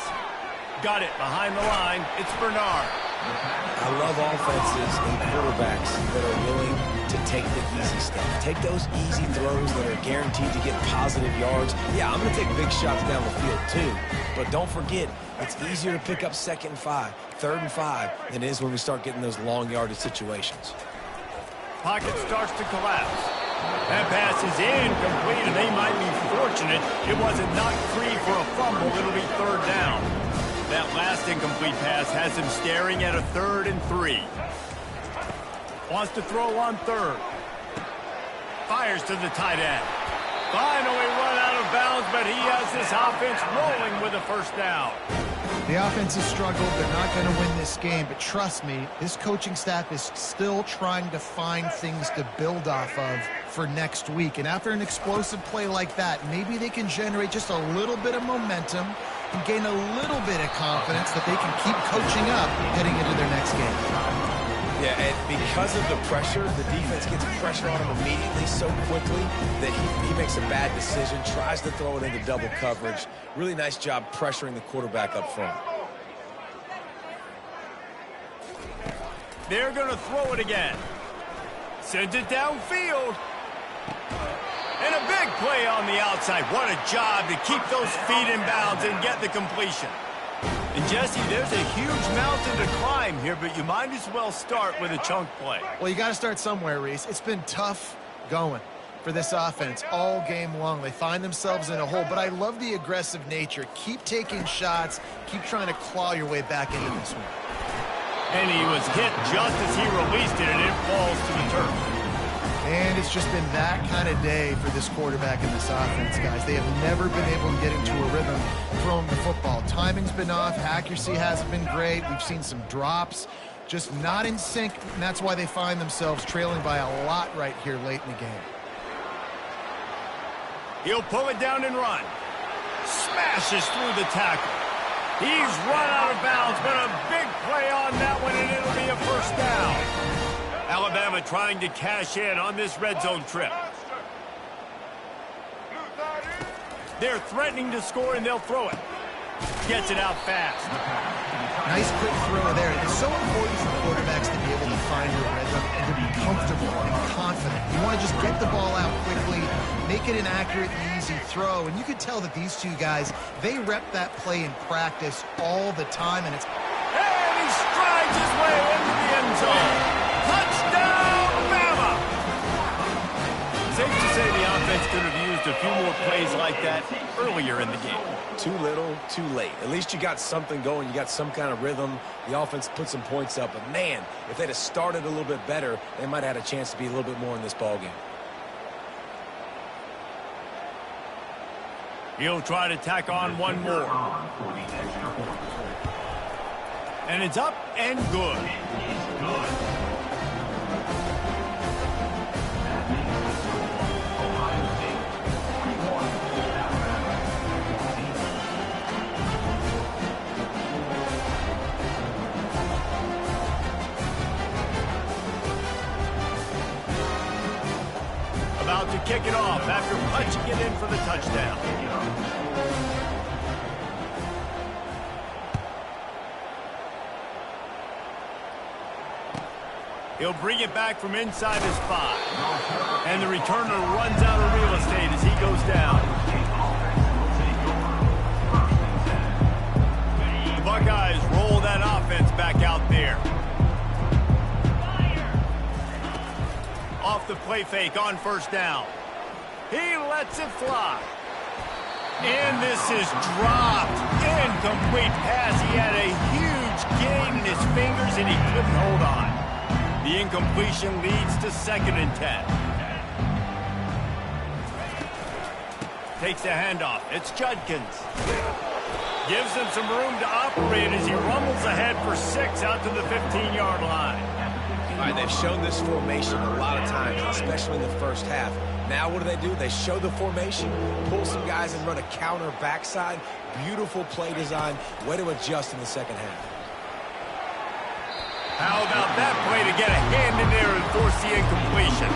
Got it behind the line. It's Bernard. I love offenses and quarterbacks that are willing to take the easy stuff. Take those easy throws that are guaranteed to get positive yards. Yeah, I'm going to take big shots down the field too, but don't forget, it's easier to pick up 2nd and 5, 3rd and 5 than it is when we start getting those long yardage situations. Pocket starts to collapse. That pass is incomplete, and they might be fortunate it wasn't knocked free for a fumble. It'll be 3rd down. That last incomplete pass has him staring at a 3rd and 3. Wants to throw on 3rd. Fires to the tight end. Finally run out of bounds, but he has this offense rolling with a 1st down. The offense has struggled. They're not going to win this game, but trust me, this coaching staff is still trying to find things to build off of for next week. And after an explosive play like that, maybe they can generate just a little bit of momentum and gain a little bit of confidence that they can keep coaching up heading into their next game. Yeah, and because of the pressure, the defense gets pressure on him immediately so quickly that he makes a bad decision, tries to throw it into double coverage. Really nice job pressuring the quarterback up front. They're going to throw it again. Sends it downfield. And a big play on the outside. What a job to keep those feet in bounds and get the completion. And, Jesse, there's a huge mountain to climb here, but you might as well start with a chunk play. Well, you got to start somewhere, Reese. It's been tough going for this offense all game long. They find themselves in a hole, but I love the aggressive nature. Keep taking shots. Keep trying to claw your way back into this one. And he was hit just as he released it, and it falls to the turf. And it's just been that kind of day for this quarterback and this offense, guys. They have never been able to get into a rhythm throwing the football. Timing's been off. Accuracy hasn't been great. We've seen some drops. Just not in sync, and that's why they find themselves trailing by a lot right here late in the game. He'll pull it down and run. Smashes through the tackle. He's run out of bounds, but a big play on that one, and it'll be a 1st down. Alabama trying to cash in on this red zone trip. They're threatening to score, and they'll throw it. Gets it out fast. Nice quick throw there. It's so important for quarterbacks to be able to find a rhythm and to be comfortable and confident. You want to just get the ball out quickly, make it an accurate and easy throw. And you can tell that these two guys, they rep that play in practice all the time. And he strides his way into the end zone. Touchdown, Bama! Safe to say the offense could have used a few more plays like that earlier in the game. Too little, too late. At least you got something going. You got some kind of rhythm. The offense put some points up. But, man, if they'd have started a little bit better, they might have had a chance to be a little bit more in this ballgame. He'll try to tack on one more. And it's up and good. About to kick it off after punching it in for the touchdown. He'll bring it back from inside his 5. And the returner runs out of real estate as he goes down. The Buckeyes roll that offense back out there. Off the play fake on 1st down. He lets it fly. And this is dropped. Incomplete pass. He had a huge gain in his fingers and he couldn't hold on. The incompletion leads to 2nd and 10. Takes the handoff. It's Judkins. Gives him some room to operate as he rumbles ahead for 6 out to the 15-yard line. All right, they've shown this formation a lot of times, especially in the first half. Now what do? They show the formation, pull some guys and run a counter backside. Beautiful play design. Way to adjust in the second half. How about that play to get a hand in there and force the incompletion?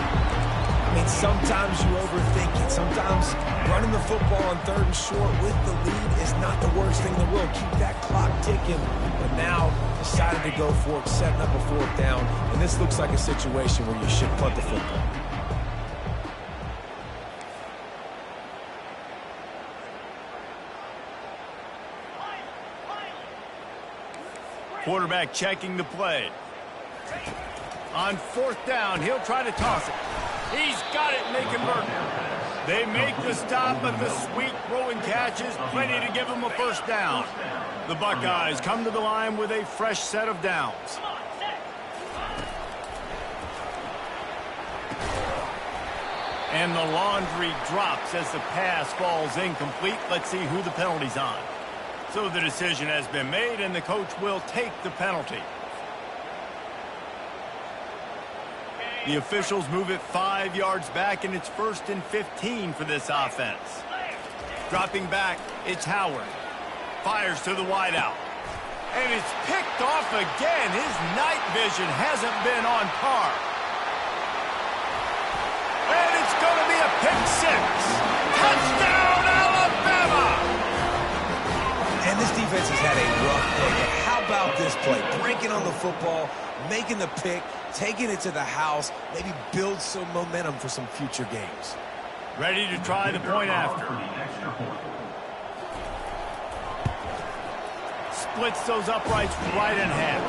mean, sometimes you overthink it. Sometimes running the football on 3rd and short with the lead is not the worst thing in the world. Keep that clock ticking. But now decided to go for it, setting up a 4th down. And this looks like a situation where you should punt the football. Quarterback checking the play. On 4th down, he'll try to toss it. He's got it, making Burton. They make the stop, but the sweet throw and catch is plenty to give him a 1st down. The Buckeyes come to the line with a fresh set of downs. And the laundry drops as the pass falls incomplete. Let's see who the penalty's on. So the decision has been made, and the coach will take the penalty. The officials move it 5 yards back, and it's 1st and 15 for this offense. Dropping back, it's Howard. Fires to the wideout. And it's picked off again. His night vision hasn't been on par. And it's going to be a pick 6. Touchdown, Alabama! And this defense has had a rough day. But how about this play? Breaking on the football, making the pick, taking it to the house, maybe build some momentum for some future games. Ready to try the point after. Splits those uprights right in half.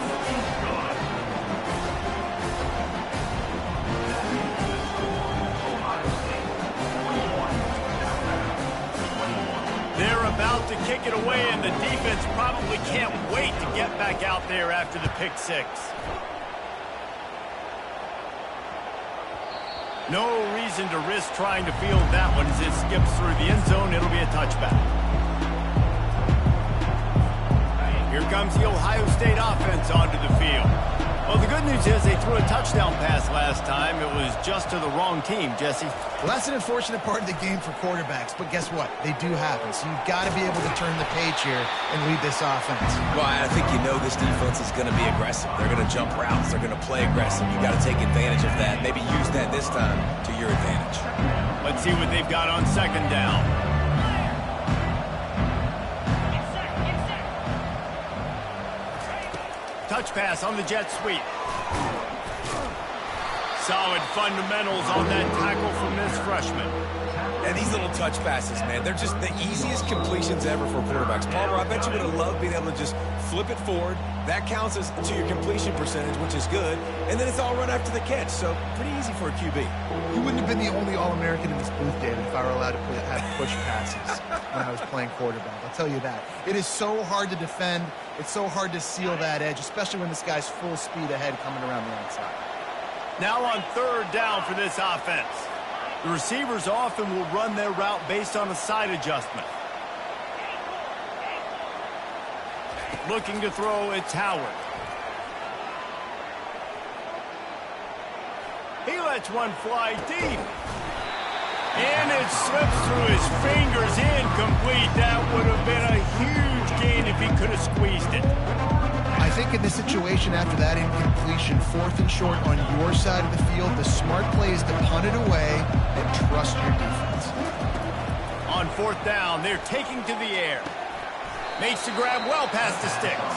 They're about to kick it away, and the defense probably can't wait to get back out there after the pick 6. No reason to risk trying to field that one as it skips through the end zone. It'll be a touchback. Here comes the Ohio State offense onto the field. Well, the good news is they threw a touchdown pass last time. It was just to the wrong team, Jesse. Well, that's an unfortunate part of the game for quarterbacks, but guess what? They do happen. So you've got to be able to turn the page here and lead this offense. Well, I think you know this defense is going to be aggressive. They're going to jump routes. They're going to play aggressive. You've got to take advantage of that. Maybe use that this time to your advantage. Let's see what they've got on 2nd down. Touch pass on the jet sweep. Solid fundamentals on that tackle from this freshman. And these little touch passes, man, they're just the easiest completions ever for quarterbacks. Palmer, I bet you would have loved being able to just flip it forward. That counts as to your completion percentage, which is good. And then it's all run after the catch, so pretty easy for a QB. You wouldn't have been the only All-American in this booth, David, if I were allowed to have push passes when I was playing quarterback. I'll tell you that. It is so hard to defend. It's so hard to seal that edge, especially when this guy's full speed ahead coming around the outside. Now on 3rd down for this offense. The receivers often will run their route based on a side adjustment. Looking to throw, it's Howard. He lets one fly deep. And it slips through his fingers, incomplete. That would have been a huge gain if he could have squeezed it. I think in this situation, after that incompletion, 4th and short on your side of the field, the smart play is to punt it away and trust your defense. On 4th down, they're taking to the air. Makes the grab well past the sticks.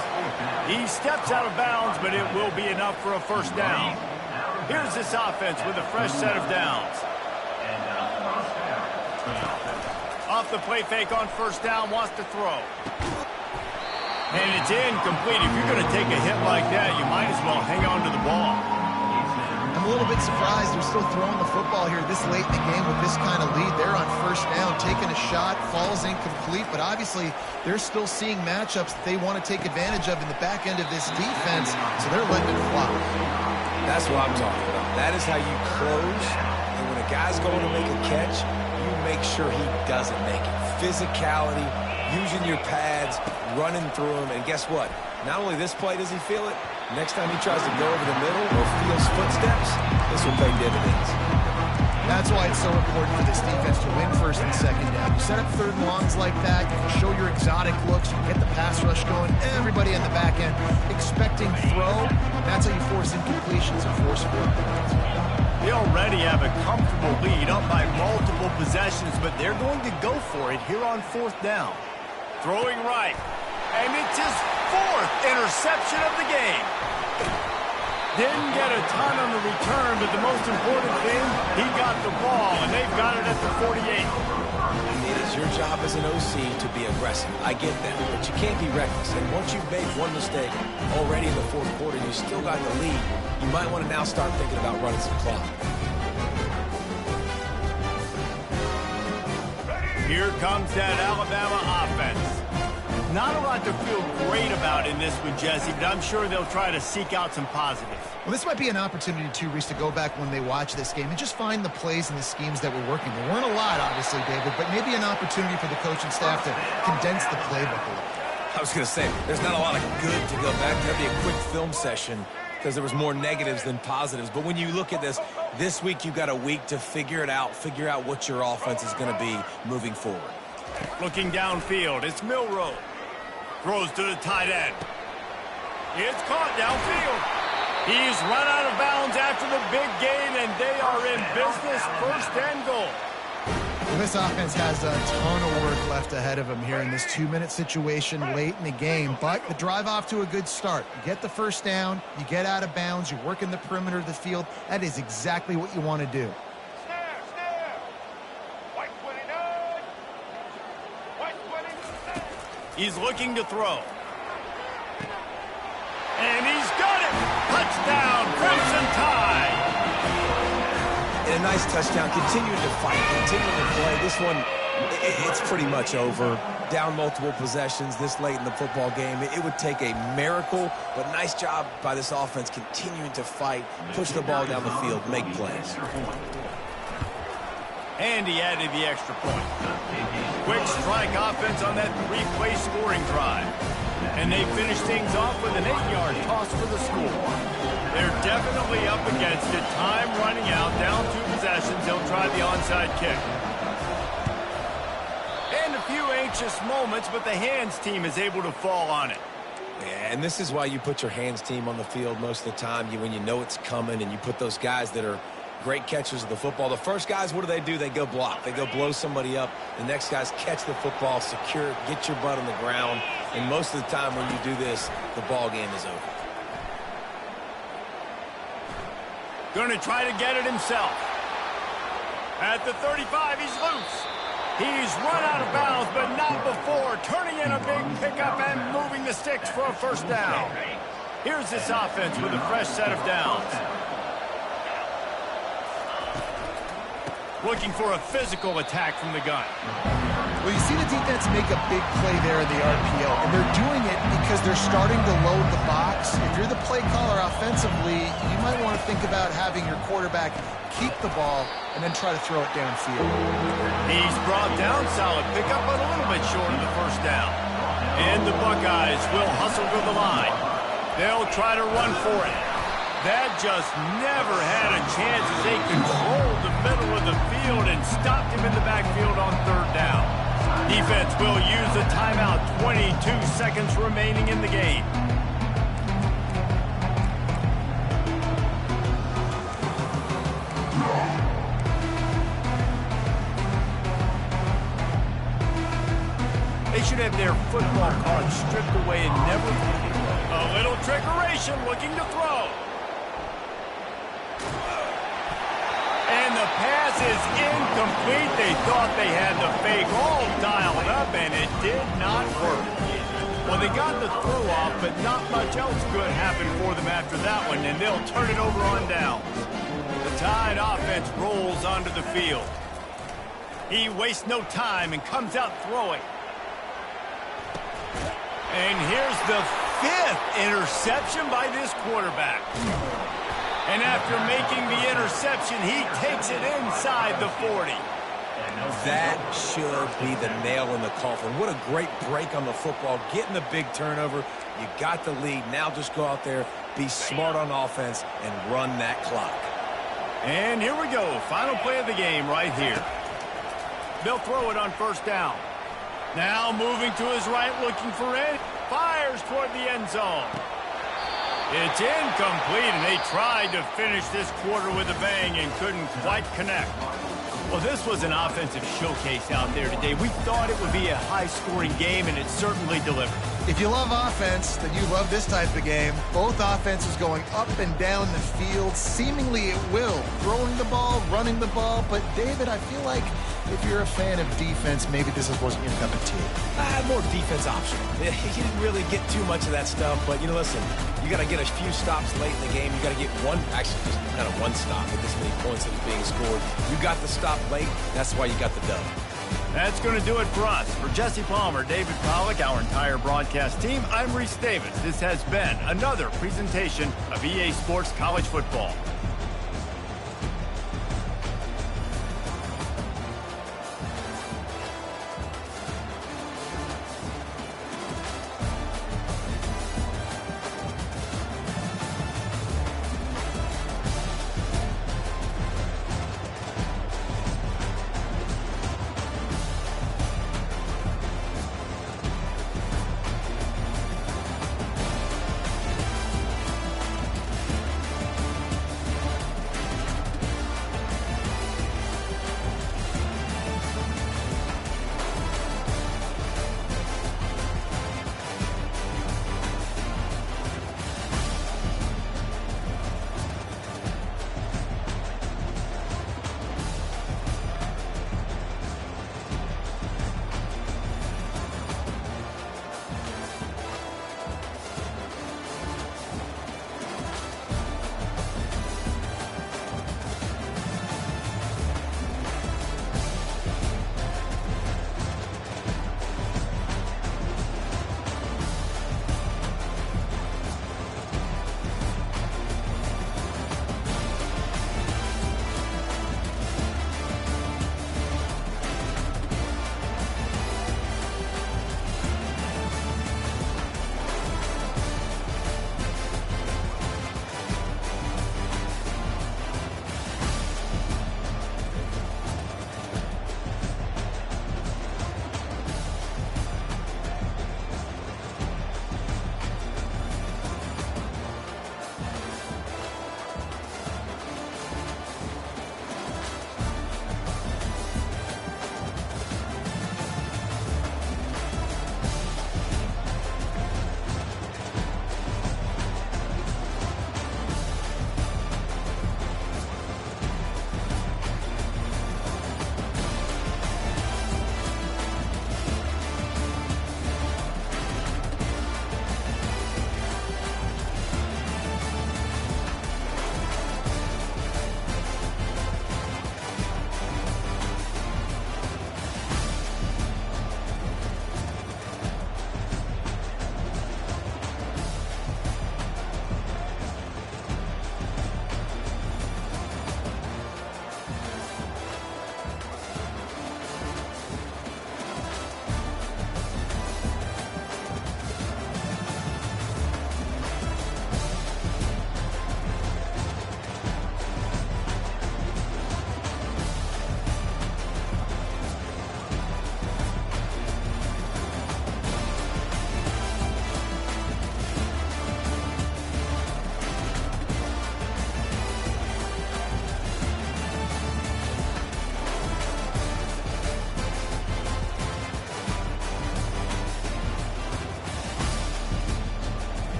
He steps out of bounds, but it will be enough for a 1st down. Here's this offense with a fresh set of downs. Off the play fake on 1st down, wants to throw. And it's incomplete. If you're going to take a hit like that, you might as well hang on to the ball. I'm a little bit surprised they're still throwing the football here this late in the game with this kind of lead. They're on 1st down, taking a shot, falls incomplete, but obviously they're still seeing matchups that they want to take advantage of in the back end of this defense, so they're letting it fly. That's what I'm talking about. That is how you close, and when a guy's going to make a catch, you make sure he doesn't make it. Physicality, using your pads, running through them, and guess what? Not only this play does he feel it, next time he tries to go over the middle or feels footsteps, this will pay dividends. That's why it's so important for this defense to win 1st and 2nd down. You set up 3rd and longs like that, you can show your exotic looks, you can get the pass rush going, everybody on the back end expecting throw. That's how you force incompletions and force 4 points. They already have a comfortable lead up by multiple possessions, but they're going to go for it here on 4th down. Throwing right. And it's his 4th interception of the game. Didn't get a ton on the return, but the most important thing, he got the ball, and they've got it at the 48. It is your job as an OC to be aggressive. I get that, but you can't be reckless. And once you've made one mistake already in the 4th quarter, you still got the lead. You might want to now start thinking about running some clock. Here comes that Alabama offense. Not a lot to feel great about in this one, Jesse, but I'm sure they'll try to seek out some positives. Well, this might be an opportunity, too, Reese, to go back when they watch this game and just find the plays and the schemes that were working. There weren't a lot, obviously, David, but maybe an opportunity for the coaching staff to condense the playbook a little. I was going to say, there's not a lot of good to go back. That'd be a quick film session because there was more negatives than positives. But when you look at this week you've got a week to figure it out, figure out what your offense is going to be moving forward. Looking downfield, it's Milroe. Throws to the tight end. It's caught downfield. He's run out of bounds after the big gain, and they are in business, 1st and goal. Well, this offense has a ton of work left ahead of them here in this 2-minute situation late in the game, but the drive off to a good start. You get the 1st down, you get out of bounds, you work in the perimeter of the field. That is exactly what you want to do. Snap. White 29. White 29. He's looking to throw. And he's got it! Touchdown, Crimson Tide! And a nice touchdown, continuing to fight, continuing to play. This one, it's pretty much over. Down multiple possessions this late in the football game. It would take a miracle, but nice job by this offense continuing to fight, push the ball down the field, make plays. And he added the extra point. Quick strike offense on that 3-play scoring drive. And they finish things off with an 8-yard toss for the score. They're definitely up against it. Time running out, down 2 possessions. They'll try the onside kick. And a few anxious moments, but the hands team is able to fall on it. Yeah, and this is why you put your hands team on the field most of the time. When you know it's coming, and you put those guys that are great catchers of the football. The first guys, what do? They go block. They go blow somebody up. The next guys catch the football, secure it, get your butt on the ground. And most of the time when you do this, the ball game is over. Going to try to get it himself. At the 35, he's loose. He's run out of bounds, but not before turning in a big pickup and moving the sticks for a 1st down. Here's this offense with a fresh set of downs. Looking for a physical attack from the gun. Well, you see the defense make a big play there in the RPO, and they're doing it because they're starting to load the box. If you're the play caller offensively, you might want to think about having your quarterback keep the ball and then try to throw it downfield. He's brought down, solid pickup, but a little bit short of the 1st down. And the Buckeyes will hustle to the line. They'll try to run for it. That just never had a chance as they controlled the middle of the field and stopped him in the backfield on 3rd down. Defense will use the timeout. 22 seconds remaining in the game. They should have their football cards stripped away and never... A little trickeration, looking to throw. And the pass is incomplete. They thought they had the fake all dialed up, and it did not work. Well, they got the throw off, but not much else good happened for them after that one, and they'll turn it over on downs. The Tide offense rolls onto the field. He wastes no time and comes out throwing. And here's the 5th interception by this quarterback. And after making the interception, he takes it inside the 40. That should be the nail in the coffin. What a great break on the football. Getting the big turnover. You got the lead. Now just go out there, be smart on offense, and run that clock. And here we go. Final play of the game right here. They'll throw it on 1st down. Now moving to his right, looking for it. Fires toward the end zone. It's incomplete, and they tried to finish this quarter with a bang and couldn't quite connect. Well, this was an offensive showcase out there today. We thought it would be a high-scoring game, and it certainly delivered. If you love offense, then you love this type of game. Both offenses going up and down the field, seemingly at will. Throwing the ball, running the ball. But, David, I feel like if you're a fan of defense, maybe this wasn't your cup of tea. More defense optional. He didn't really get too much of that stuff, but, listen, you got to get a few stops late in the game. You got to get just kind of one stop with this many points that was being scored. You got the stop late. That's why you got the dub. That's going to do it for us. For Jesse Palmer, David Pollack, our entire broadcast team, I'm Reese Davis. This has been another presentation of EA Sports College Football.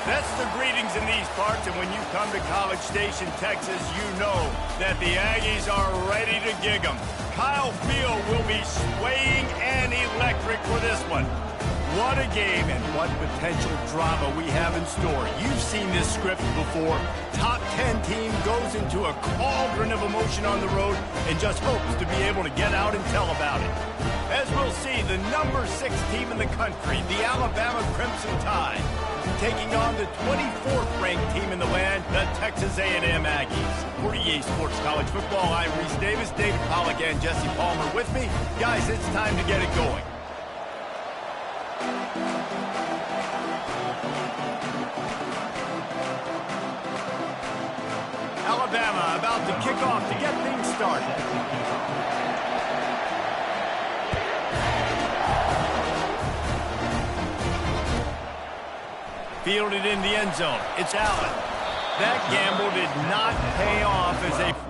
That's the greetings in these parts, and when you come to College Station, Texas, you know that the Aggies are ready to gig 'em. Kyle Field will be swaying and electric for this one. What a game and what potential drama we have in store. You've seen this script before. Top 10 team goes into a cauldron of emotion on the road and just hopes to be able to get out and tell about it. As we'll see, the number 6 team in the country, the Alabama Crimson Tide, taking on the 24th ranked team in the land, the Texas A&M Aggies. For EA Sports College Football, I'm Reese Davis, David Pollack, and Jesse Palmer with me. Guys, it's time to get it going. Alabama about to kick off to get things started. Fielded in the end zone. It's Allen. That gamble did not pay off as a...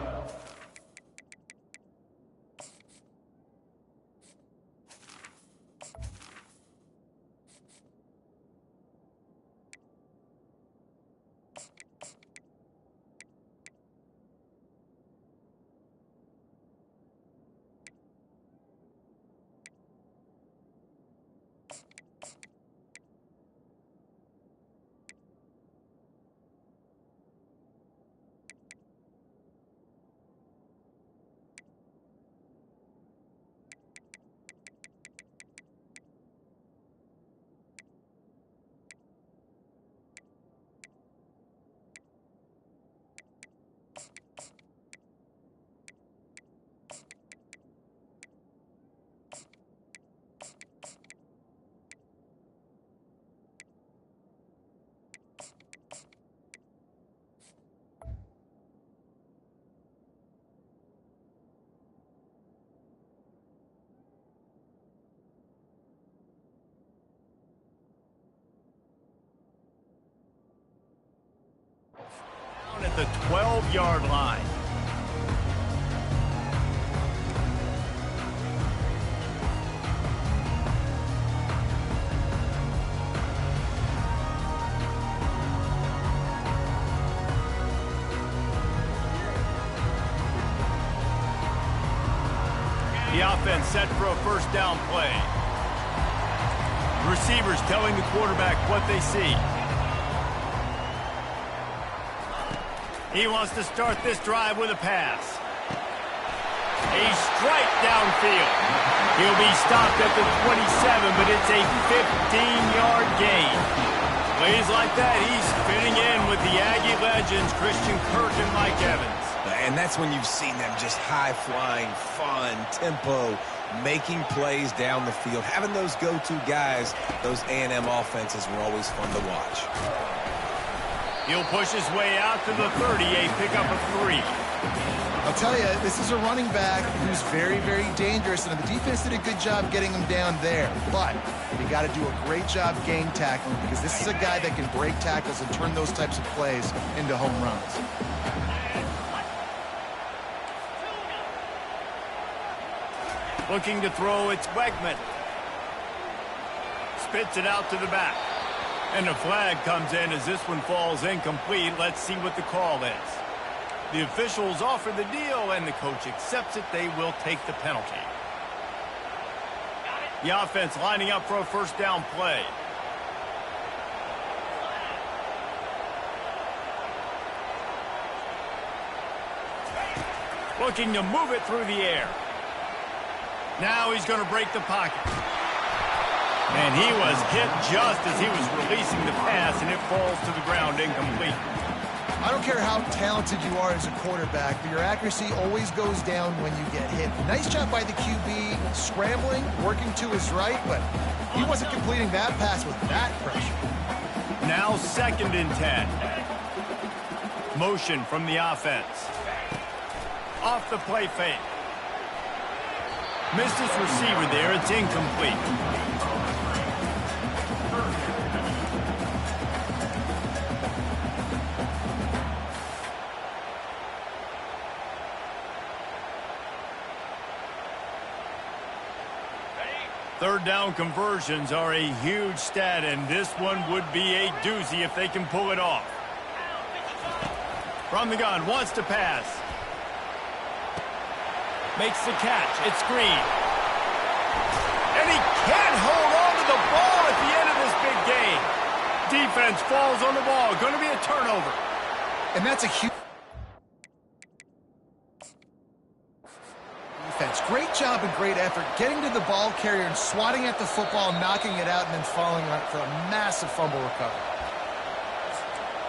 at the 12-yard line. The offense set for a first down play. Receivers telling the quarterback what they see. He wants to start this drive with a pass. A strike downfield. He'll be stopped at the 27, but it's a 15-yard gain. Plays like that, he's fitting in with the Aggie legends, Christian Kirk and Mike Evans. And that's when you've seen them just high-flying, fun, tempo, making plays down the field. Having those go-to guys, those A&M offenses were always fun to watch. He'll push his way out to the 30, a pickup of 3. I'll tell you, this is a running back who's very, very dangerous, and the defense did a good job getting him down there. But you got to do a great job game tackling, because this is a guy that can break tackles and turn those types of plays into home runs. Looking to throw, it's Wegman. Spits it out to the back. And a flag comes in as this one falls incomplete. Let's see what the call is. The officials offer the deal, and the coach accepts it. They will take the penalty. The offense lining up for a first down play. Looking to move it through the air. Now he's going to break the pocket. And he was hit just as he was releasing the pass, and it falls to the ground incomplete. I don't care how talented you are as a quarterback, but your accuracy always goes down when you get hit. Nice job by the QB, scrambling, working to his right, but he wasn't completing that pass with that pressure. Now 2nd and 10. Motion from the offense. Off the play fake. Missed his receiver there. It's incomplete. Third down conversions are a huge stat, and this one would be a doozy if they can pull it off. From the gun, wants to pass. Makes the catch. It's Green. And he can't hold on to the ball at the end of this big game. Defense falls on the ball. Going to be a turnover. And that's a huge defense. Great job and great effort getting to the ball carrier and swatting at the football, knocking it out, and then falling on it for a massive fumble recovery.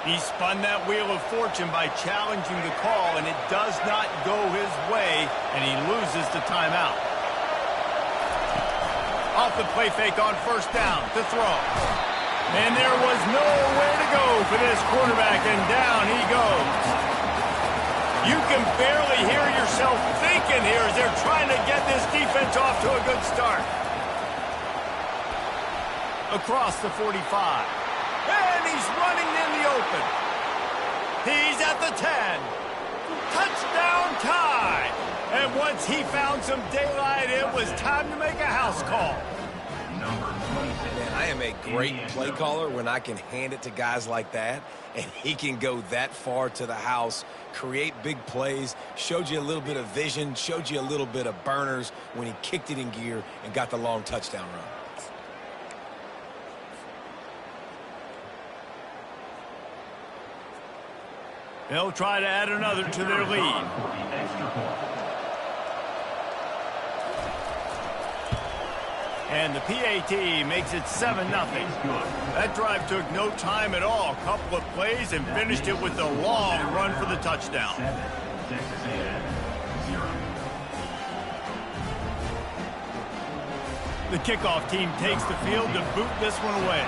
He spun that wheel of fortune by challenging the call, and it does not go his way, and he loses the timeout. Off the play fake on first down to throw. And there was nowhere to go for this quarterback, and down he goes. You can barely hear yourself thinking here as they're trying to get this defense off to a good start. Across the 45. And he's running in the open. He's at the 10. Touchdown tie. And once he found some daylight, it was time to make a house call. Man, I am a great play caller when I can hand it to guys like that, and he can go that far to the house, create big plays, showed you a little bit of vision, showed you a little bit of burners when he kicked it in gear and got the long touchdown run. They'll try to add another to their lead. And the PAT makes it 7-0. That drive took no time at all. A couple of plays and finished it with a long run for the touchdown. The kickoff team takes the field to boot this one away.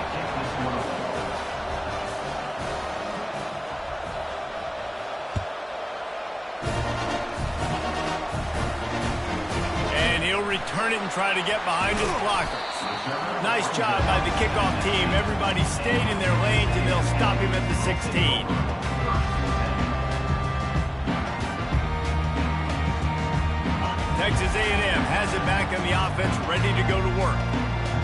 Return it and try to get behind his blockers. Nice job by the kickoff team. Everybody stayed in their lanes, and they'll stop him at the 16. Texas A&M has it back on the offense, ready to go to work.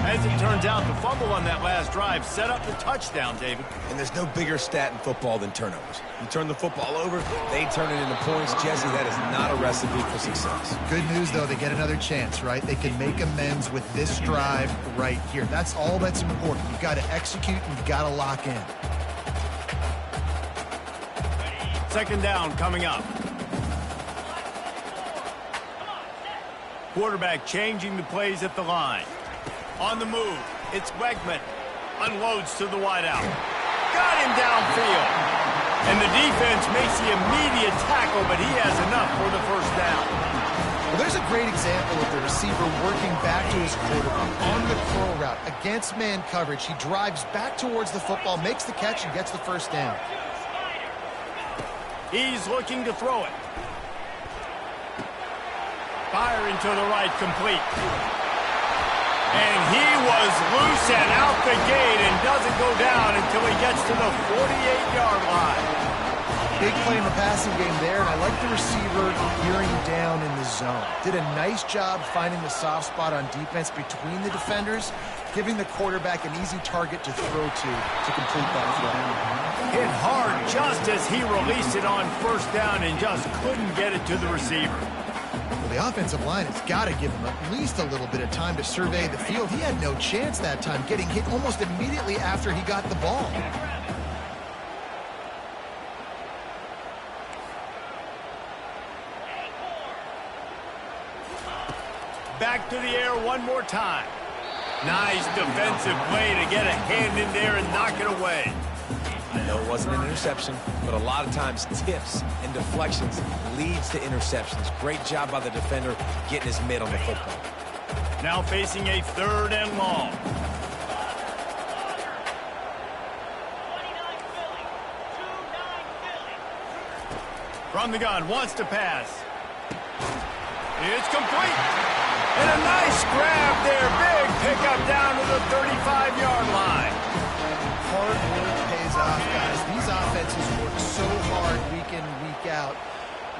As it turns out, the fumble on that last drive set up the touchdown, David. And there's no bigger stat in football than turnovers. You turn the football over, they turn it into points. Jesse, that is not a recipe for success. Good news, though, they get another chance, right? They can make amends with this drive right here. That's all that's important. You've got to execute and you've got to lock in. Second down coming up. Quarterback changing the plays at the line. On the move, it's Wegman. Unloads to the wideout. Got him downfield. And the defense makes the immediate tackle, but he has enough for the first down. Well, there's a great example of the receiver working back to his quarterback on the curl route against man coverage. He drives back towards the football, makes the catch, and gets the first down. He's looking to throw it. Firing to the right, complete. And he was loose and out the gate and doesn't go down until he gets to the 48-yard line. Big play in the passing game there, and I like the receiver gearing down in the zone. Did a nice job finding the soft spot on defense between the defenders, giving the quarterback an easy target to throw to complete that throw. Hit hard just as he released it on first down and just couldn't get it to the receiver. Well, the offensive line has got to give him at least a little bit of time to survey the field. He had no chance that time, getting hit almost immediately after he got the ball. Back to the air one more time. Nice defensive play to get a hand in there and knock it away. I know it wasn't an interception, but a lot of times tips and deflections leads to interceptions. Great job by the defender getting his mitt on the football. Now facing a third and long. From the gun, wants to pass. It's complete. And a nice grab there. Big pickup down to the 35-yard line. Hard work pays off, guys. These offenses work so hard week in, week out.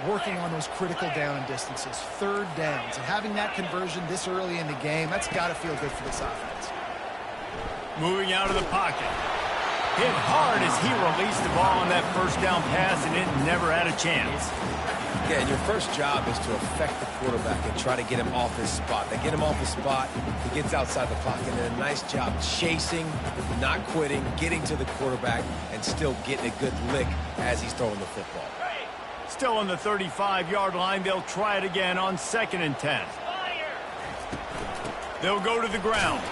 working on those critical down distances, third downs, and having that conversion this early in the game, that's got to feel good for this offense. Moving out of the pocket. Hit hard as he released the ball on that first down pass, and it never had a chance. Yeah, and your first job is to affect the quarterback and try to get him off his spot. They get him off his spot, he gets outside the pocket, and a nice job chasing, not quitting, getting to the quarterback, and still getting a good lick as he's throwing the football. Still on the 35-yard line, they'll try it again on 2nd and 10. They'll go to the ground.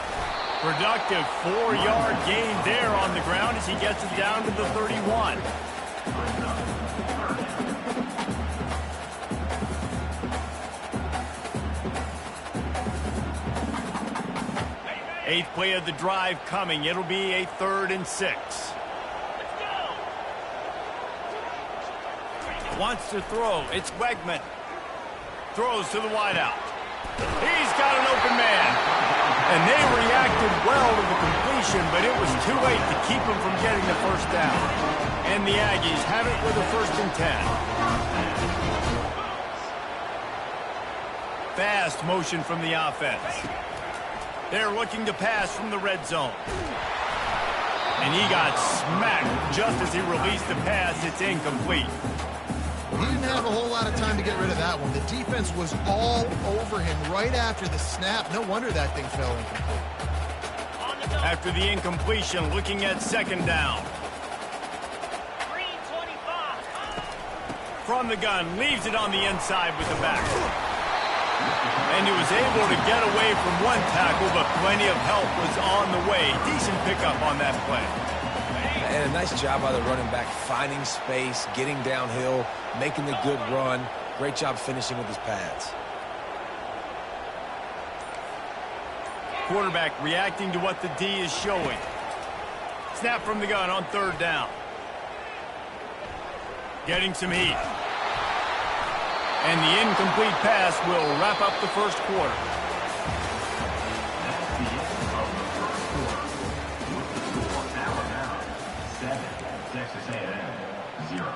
Productive 4-yard gain there on the ground as he gets it down to the 31. Eighth play of the drive coming. It'll be a 3rd and 6. Wants to throw. It's Wegman. Throws to the wideout. He's got an open man. And they reacted well to the completion, but it was too late to keep him from getting the first down. And the Aggies have it with a 1st and 10. Fast motion from the offense. They're looking to pass from the red zone. And he got smacked just as he released the pass. It's incomplete. He didn't have a whole lot of time to get rid of that one. The defense was all over him right after the snap. No wonder that thing fell incomplete. After the incompletion, looking at 2nd down. From the gun, leaves it on the inside with the back. And he was able to get away from one tackle, but plenty of help was on the way. Decent pickup on that play. And a nice job by the running back, finding space, getting downhill, making the good run. Great job finishing with his pads. Quarterback reacting to what the D is showing. Snap from the gun on 3rd down. Getting some heat. And the incomplete pass will wrap up the first quarter. That's the end of the first quarter. With the score, Alabama 7, Texas A&M 0.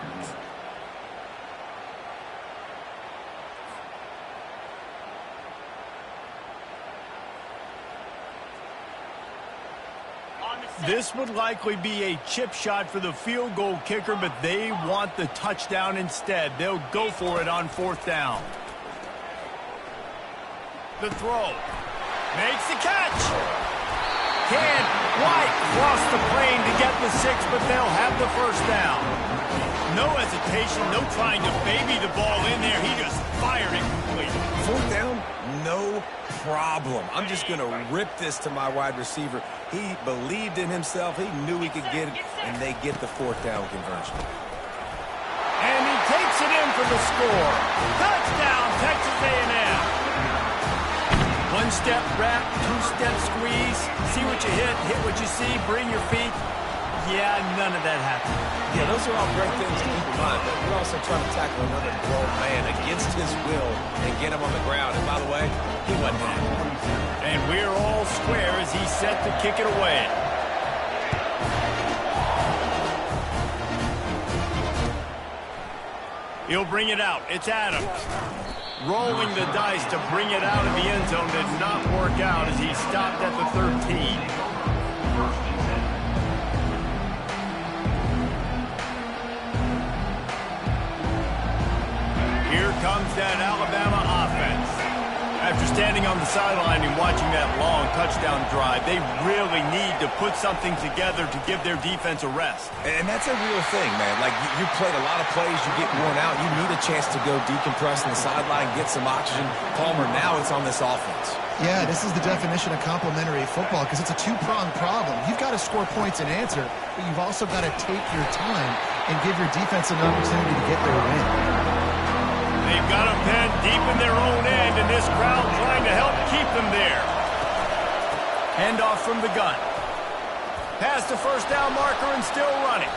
This would likely be a chip shot for the field goal kicker, but they want the touchdown instead. They'll go for it on 4th down. The throw. Makes the catch. Can't quite cross the plane to get the 6, but they'll have the first down. No hesitation, no trying to baby the ball in there. He just fired it complete. 4th down, no problem. I'm just going to rip this to my wide receiver. He believed in himself. He knew he could get it, and they get the 4th down conversion. And he takes it in for the score. Touchdown, Texas A&M. One-step wrap, two-step squeeze. See what you hit what you see, bring your feet. Yeah, none of that happened. Yeah, those are all great things to keep in mind, but we're also trying to tackle another grown man against his will and get him on the ground. And by the way, he wasn't happy. And we're all square as he's set to kick it away. He'll bring it out. It's Adams. Rolling the dice to bring it out of the end zone did not work out as he stopped at the 13. Here comes that Alabama offense. After standing on the sideline and watching that long touchdown drive, they really need to put something together to give their defense a rest. And that's a real thing, man. Like, you played a lot of plays, you get worn out, you need a chance to go decompress on the sideline, get some oxygen. Palmer, now it's on this offense. Yeah, this is the definition of complementary football because it's a two-pronged problem. You've got to score points and answer, but you've also got to take your time and give your defense an opportunity to get their win. They've got them pinned deep in their own end, and this crowd trying to help keep them there. Handoff from the gun. Past the first down marker and still running.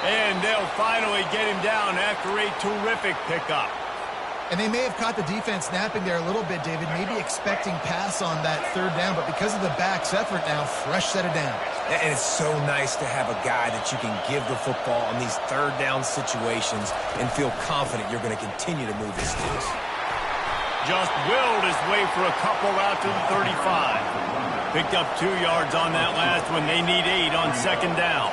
And they'll finally get him down after a terrific pickup. And they may have caught the defense napping there a little bit, David, maybe expecting pass on that third down, but because of the back's effort now, fresh set of downs. And it's so nice to have a guy that you can give the football on these third down situations and feel confident you're going to continue to move his sticks. Just willed his way for a couple out to the 35. Picked up 2 yards on that last one. They need 8 on second down.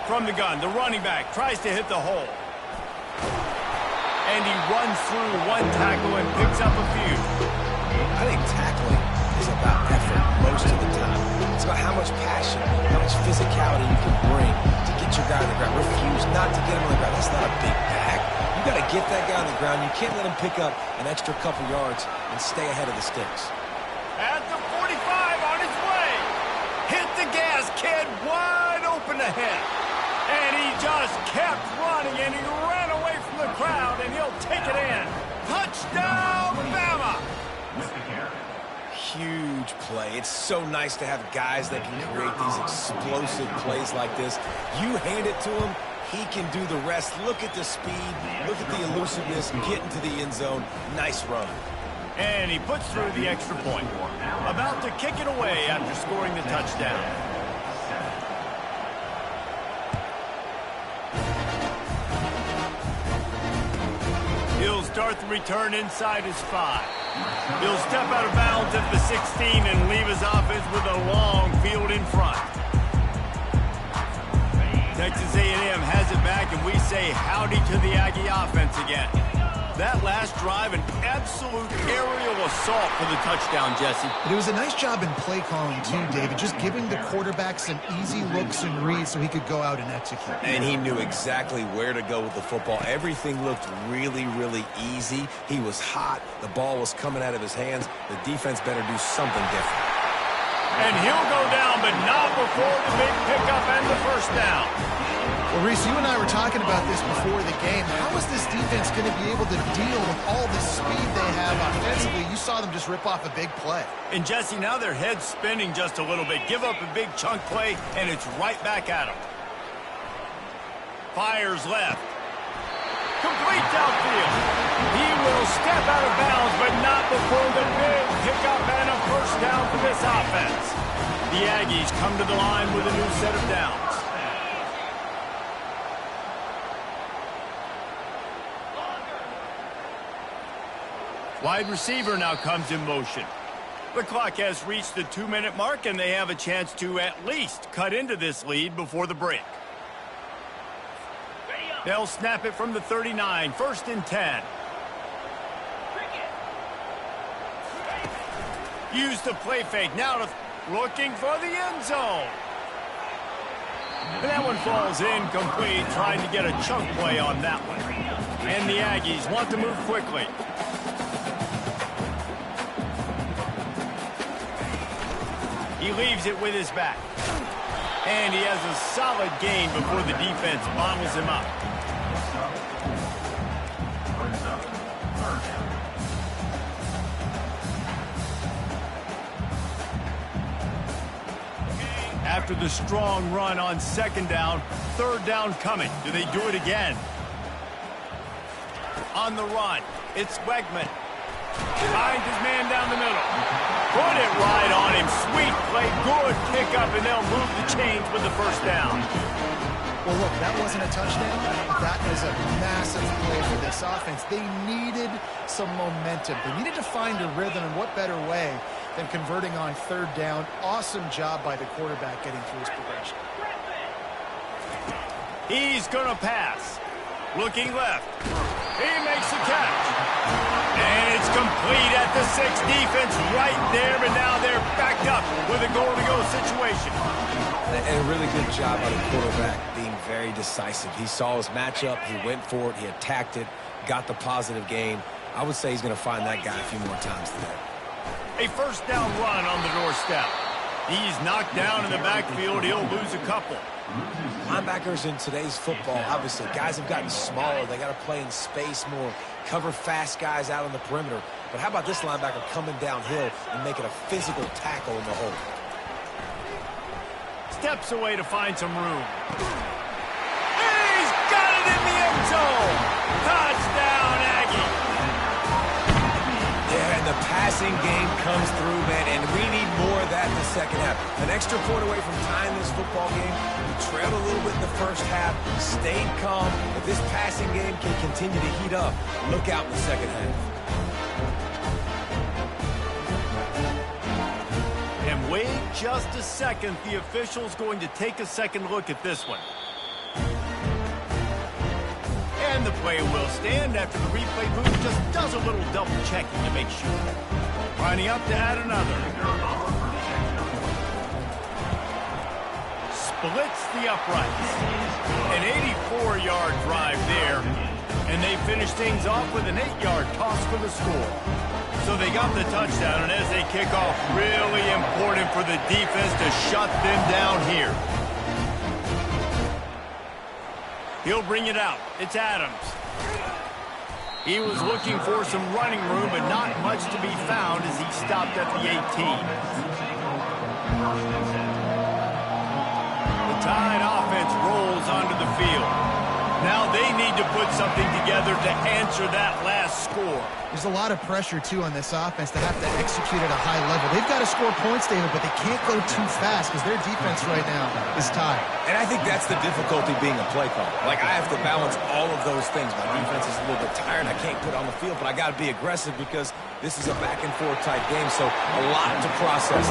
From the gun, the running back tries to hit the hole. And he runs through one tackle and picks up a few. I think tackling is about effort most of the time. It's about how much passion, how much physicality you can bring to get your guy on the ground. Refuse not to get him on the ground. That's not a big bag. You got to get that guy on the ground. You can't let him pick up an extra couple yards and stay ahead of the sticks. At the 45 on his way. Hit the gas, kid. Wide open ahead. And he just kept running, and he ran away from the crowd, and he'll take it in. Touchdown, Bama! Huge play. It's so nice to have guys that can create these explosive plays like this. You hand it to him, he can do the rest. Look at the speed. Look at the elusiveness. Get into the end zone. Nice run. And he puts through the extra point. About to kick it away after scoring the touchdown. He'll start the return inside his 5. He'll step out of bounds at the 16 and leave his offense with a long field in front. Texas A&M has it back, and we say howdy to the Aggie offense again. That last drive, an absolute aerial assault for the touchdown, Jesse. But it was a nice job in play calling, too, David, just giving the quarterback some easy looks and reads so he could go out and execute. And he knew exactly where to go with the football. Everything looked really, really easy. He was hot. The ball was coming out of his hands. The defense better do something different. And he'll go down, but not before the big pickup and the first down. Well, Reese, you and I were talking about this before the game. How is this defense going to be able to deal with all the speed they have offensively? You saw them just rip off a big play. And, Jesse, now their head's spinning just a little bit. Give up a big chunk play, and it's right back at them. Fires left. Complete downfield. He will step out of bounds, but not before the big pickup and a first down for this offense. The Aggies come to the line with a new set of downs. Wide receiver now comes in motion. The clock has reached the 2-minute mark, and they have a chance to at least cut into this lead before the break. They'll snap it from the 39, 1st and 10. Use the play fake, now looking for the end zone. And that one falls incomplete, trying to get a chunk play on that one. And the Aggies want to move quickly. He leaves it with his back. And he has a solid gain before the defense bottles him up. After the strong run on second down, third down coming. Do they do it again? On the run, it's Wegman. Finds his man down the middle. Put it right on him. Sweet play, good pickup, and they'll move the chains with the first down. Well, look, that wasn't a touchdown. That was a massive play for this offense. They needed some momentum. They needed to find a rhythm, and what better way than converting on third down. Awesome job by the quarterback getting through his progression. He's going to pass. Looking left. He makes the catch. And it's complete at the 6. Defense right there, but now they're backed up with a goal-to-go situation. And a really good job by the quarterback being very decisive. He saw his matchup. He went for it. He attacked it. Got the positive gain. I would say he's going to find that guy a few more times today. A first down run on the doorstep. He's knocked down in the backfield. He'll lose a couple. Linebackers in today's football, obviously, guys have gotten smaller. They got to play in space more, cover fast guys out on the perimeter. But how about this linebacker coming downhill and making a physical tackle in the hole? Steps away to find some room. passing game comes through, man, and we need more of that in the second half. An extra point away from tying this football game. We trailed a little bit in the first half, stayed calm. If this passing game can continue to heat up, look out in the second half. And wait just a second. The official's going to take a second look at this one. And the play will stand after the replay booth just does a little double checking to make sure. Lining up to add another. Splits the uprights. An 84-yard drive there. And they finish things off with an 8-yard toss for the score. So they got the touchdown, and as they kick off, really important for the defense to shut them down here. He'll bring it out. It's Adams. He was looking for some running room, but not much to be found as he stopped at the 18. The Tide offense rolls onto the field. Now they need to put something together to answer that last score. There's a lot of pressure, too, on this offense to have to execute at a high level. They've got to score points, David, but they can't go too fast because their defense right now is tired. And I think that's the difficulty being a play caller. Like, I have to balance all of those things. My defense is a little bit tired. I can't put on the field, but I got to be aggressive because this is a back-and-forth type game, so a lot to process.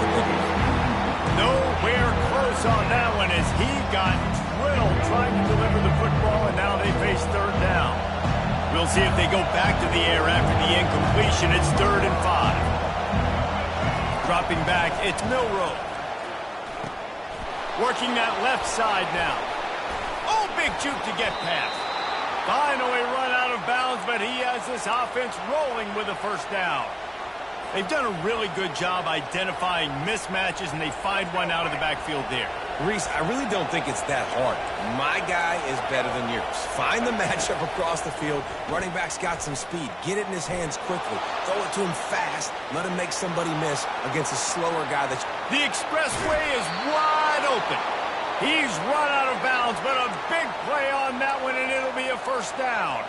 Nowhere close on that one as he got drilled trying to deliver the football, and now they face third down. We'll see if they go back to the air after the incompletion. It's 3rd and 5. Dropping back, it's Milroe. Working that left side now. Oh, big juke to get past. Finally run out of bounds, but he has this offense rolling with a first down. They've done a really good job identifying mismatches, and they find one out of the backfield there. Reese, I really don't think it's that hard. My guy is better than yours. Find the matchup across the field. Running back's got some speed. Get it in his hands quickly. Throw it to him fast. Let him make somebody miss against a slower guy. The expressway is wide open. He's run out of bounds, but a big play on that one, and it'll be a first down.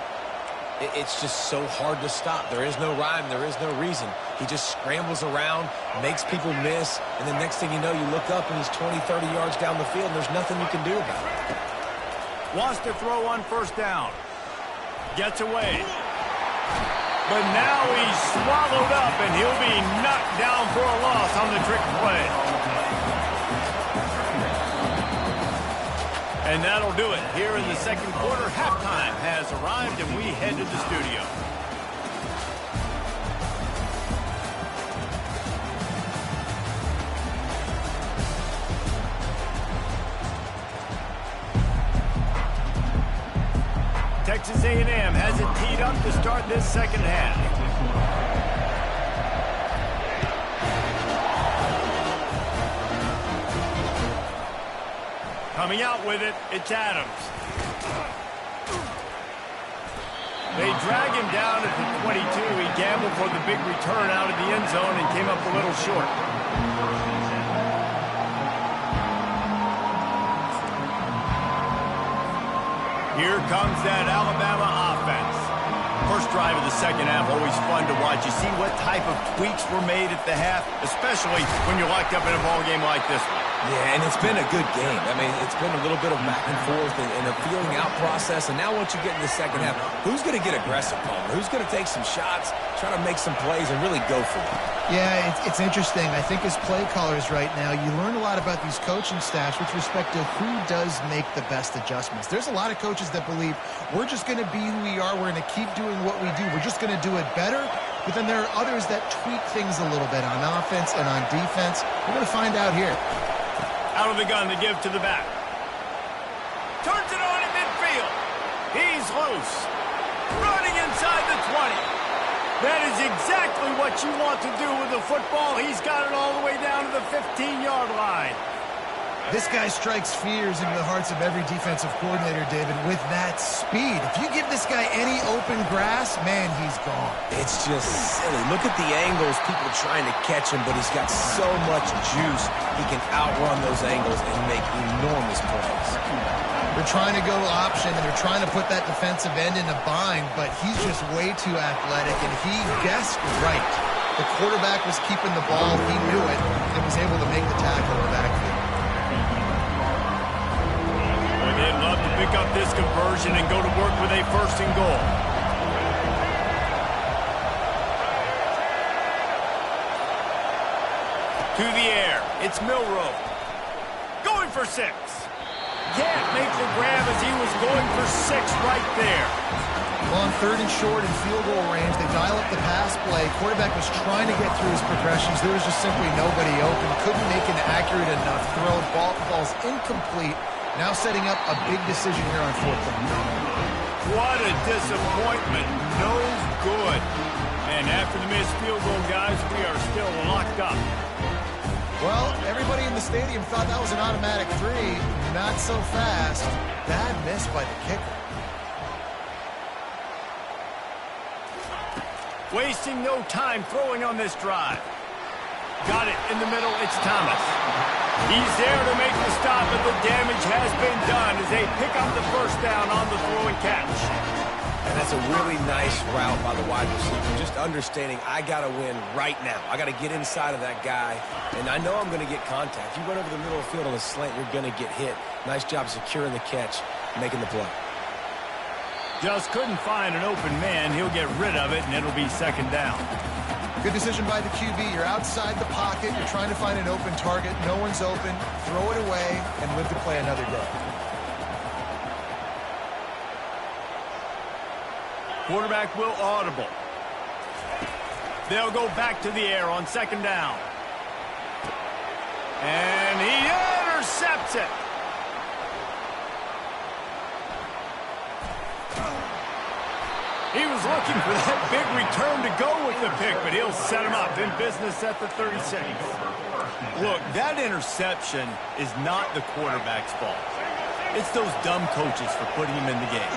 It's just so hard to stop. There is no rhyme. There is no reason. He just scrambles around, makes people miss, and the next thing you know, you look up and he's 20, 30 yards down the field, and there's nothing you can do about it. Wants to throw on first down. Gets away. But now he's swallowed up, and he'll be knocked down for a loss on the trick play. And that'll do it. Here in the second quarter, halftime has arrived, and we head to the studio. Texas A&M has it teed up to start this second half. Coming out with it, it's Adams. They drag him down at the 22. He gambled for the big return out of the end zone and came up a little short. Here comes that Alabama offense. First drive of the second half, always fun to watch. You see what type of tweaks were made at the half, especially when you're locked up in a ball game like this one. Yeah, and it's been a good game. I mean, it's been a little bit of back and forth and a feeling out process. And now once you get in the second half, who's going to get aggressive, Palmer? Who's going to take some shots, try to make some plays, and really go for it? Yeah, it's interesting. I think as play callers right now, you learn a lot about these coaching staffs with respect to who does make the best adjustments. There's a lot of coaches that believe we're just going to be who we are. We're going to keep doing what we do. We're just going to do it better. But then there are others that tweak things a little bit on offense and on defense. We're going to find out here. Out of the gun to give to the back. Turns it on in midfield. He's loose. Running inside the 20. That is exactly what you want to do with the football. He's got it all the way down to the 15-yard line. This guy strikes fears into the hearts of every defensive coordinator, David, with that speed. If you give this guy any open grass, man, he's gone. It's just silly. Look at the angles, people trying to catch him, but he's got so much juice. He can outrun those angles and make enormous plays. They're trying to go option, and they're trying to put that defensive end in a bind, but he's just way too athletic, and he guessed right. The quarterback was keeping the ball. He knew it and was able to make the tackle in the backfield. Well, they'd love to pick up this conversion and go to work with a 1st and goal. To the air. It's Milroe. Going for 6. Can't make the grab as he was going for 6 right there. Well, on 3rd and short and field goal range, they dial up the pass play. Quarterback was trying to get through his progressions. There was just simply nobody open. Couldn't make an accurate enough throw. Ball's incomplete. Now setting up a big decision here on 4th down. What a disappointment. No good. And after the missed field goal, guys, we are still locked up. Well, everybody in the stadium thought that was an automatic 3. Not so fast. Bad miss by the kicker. Wasting no time throwing on this drive. Got it in the middle. It's Thomas. He's there to make the stop, but the damage has been done as they pick up the 1st down on the throw and catch. And that's a really nice route by the wide receiver. Just understanding I got to win right now. I got to get inside of that guy, and I know I'm going to get contact. You run over the middle of the field on a slant, you're going to get hit. Nice job securing the catch, making the play. Just couldn't find an open man. He'll get rid of it, and it'll be 2nd down. Good decision by the QB. You're outside the pocket. You're trying to find an open target. No one's open. Throw it away and live to play another day. Quarterback will audible. They'll go back to the air on 2nd down. And he intercepts it. He was looking for that big return to go with the pick, but he'll set him up in business at the 36. Look, that interception is not the quarterback's fault. It's those dumb coaches for putting him in the game.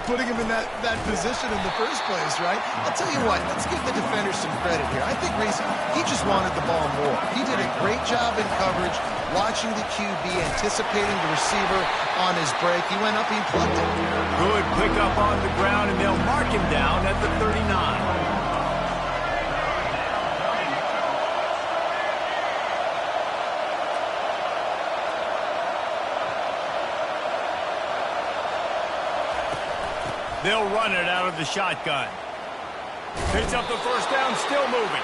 Putting him in that position in the first place, right? I'll tell you what, let's give the defender some credit here. I think Reese, he just wanted the ball more. He did a great job in coverage, watching the QB, anticipating the receiver on his break. He went up, he plucked it. Good pickup on the ground, and they'll mark him down at the 39. They'll run it out of the shotgun. Picks up the 1st down, still moving.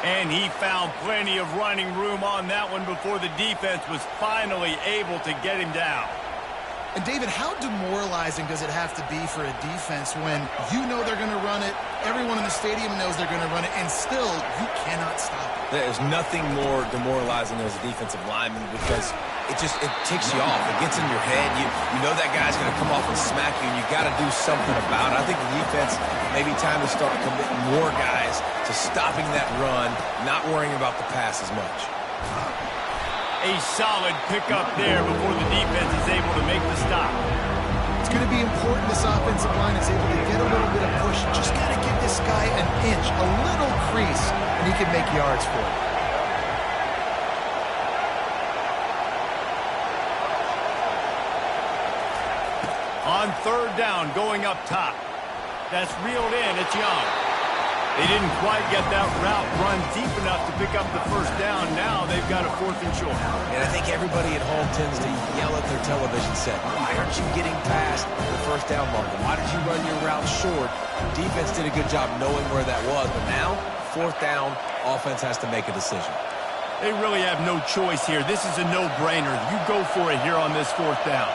And he found plenty of running room on that one before the defense was finally able to get him down. And, David, how demoralizing does it have to be for a defense when you know they're going to run it, everyone in the stadium knows they're going to run it, and still you cannot stop it? There's nothing more demoralizing as a defensive lineman because it ticks you off. It gets in your head. You know that guy's going to come off and smack you, and you got to do something about it. I think the defense maybe time to start committing more guys to stopping that run, not worrying about the pass as much. A solid pickup there before the defense is able to make the stop. It's going to be important this offensive line is able to get a little bit of push. Just got to give this guy an inch, a little crease, and he can make yards for it. On 3rd down, going up top. That's reeled in. It's Young. They didn't quite get that route run deep enough to pick up the 1st down. Now they've got a 4th and short. And I think everybody at home tends to yell at their television set. Why aren't you getting past the 1st down marker? Why did you run your route short? Defense did a good job knowing where that was. But now, 4th down, offense has to make a decision. They really have no choice here. This is a no-brainer. You go for it here on this 4th down.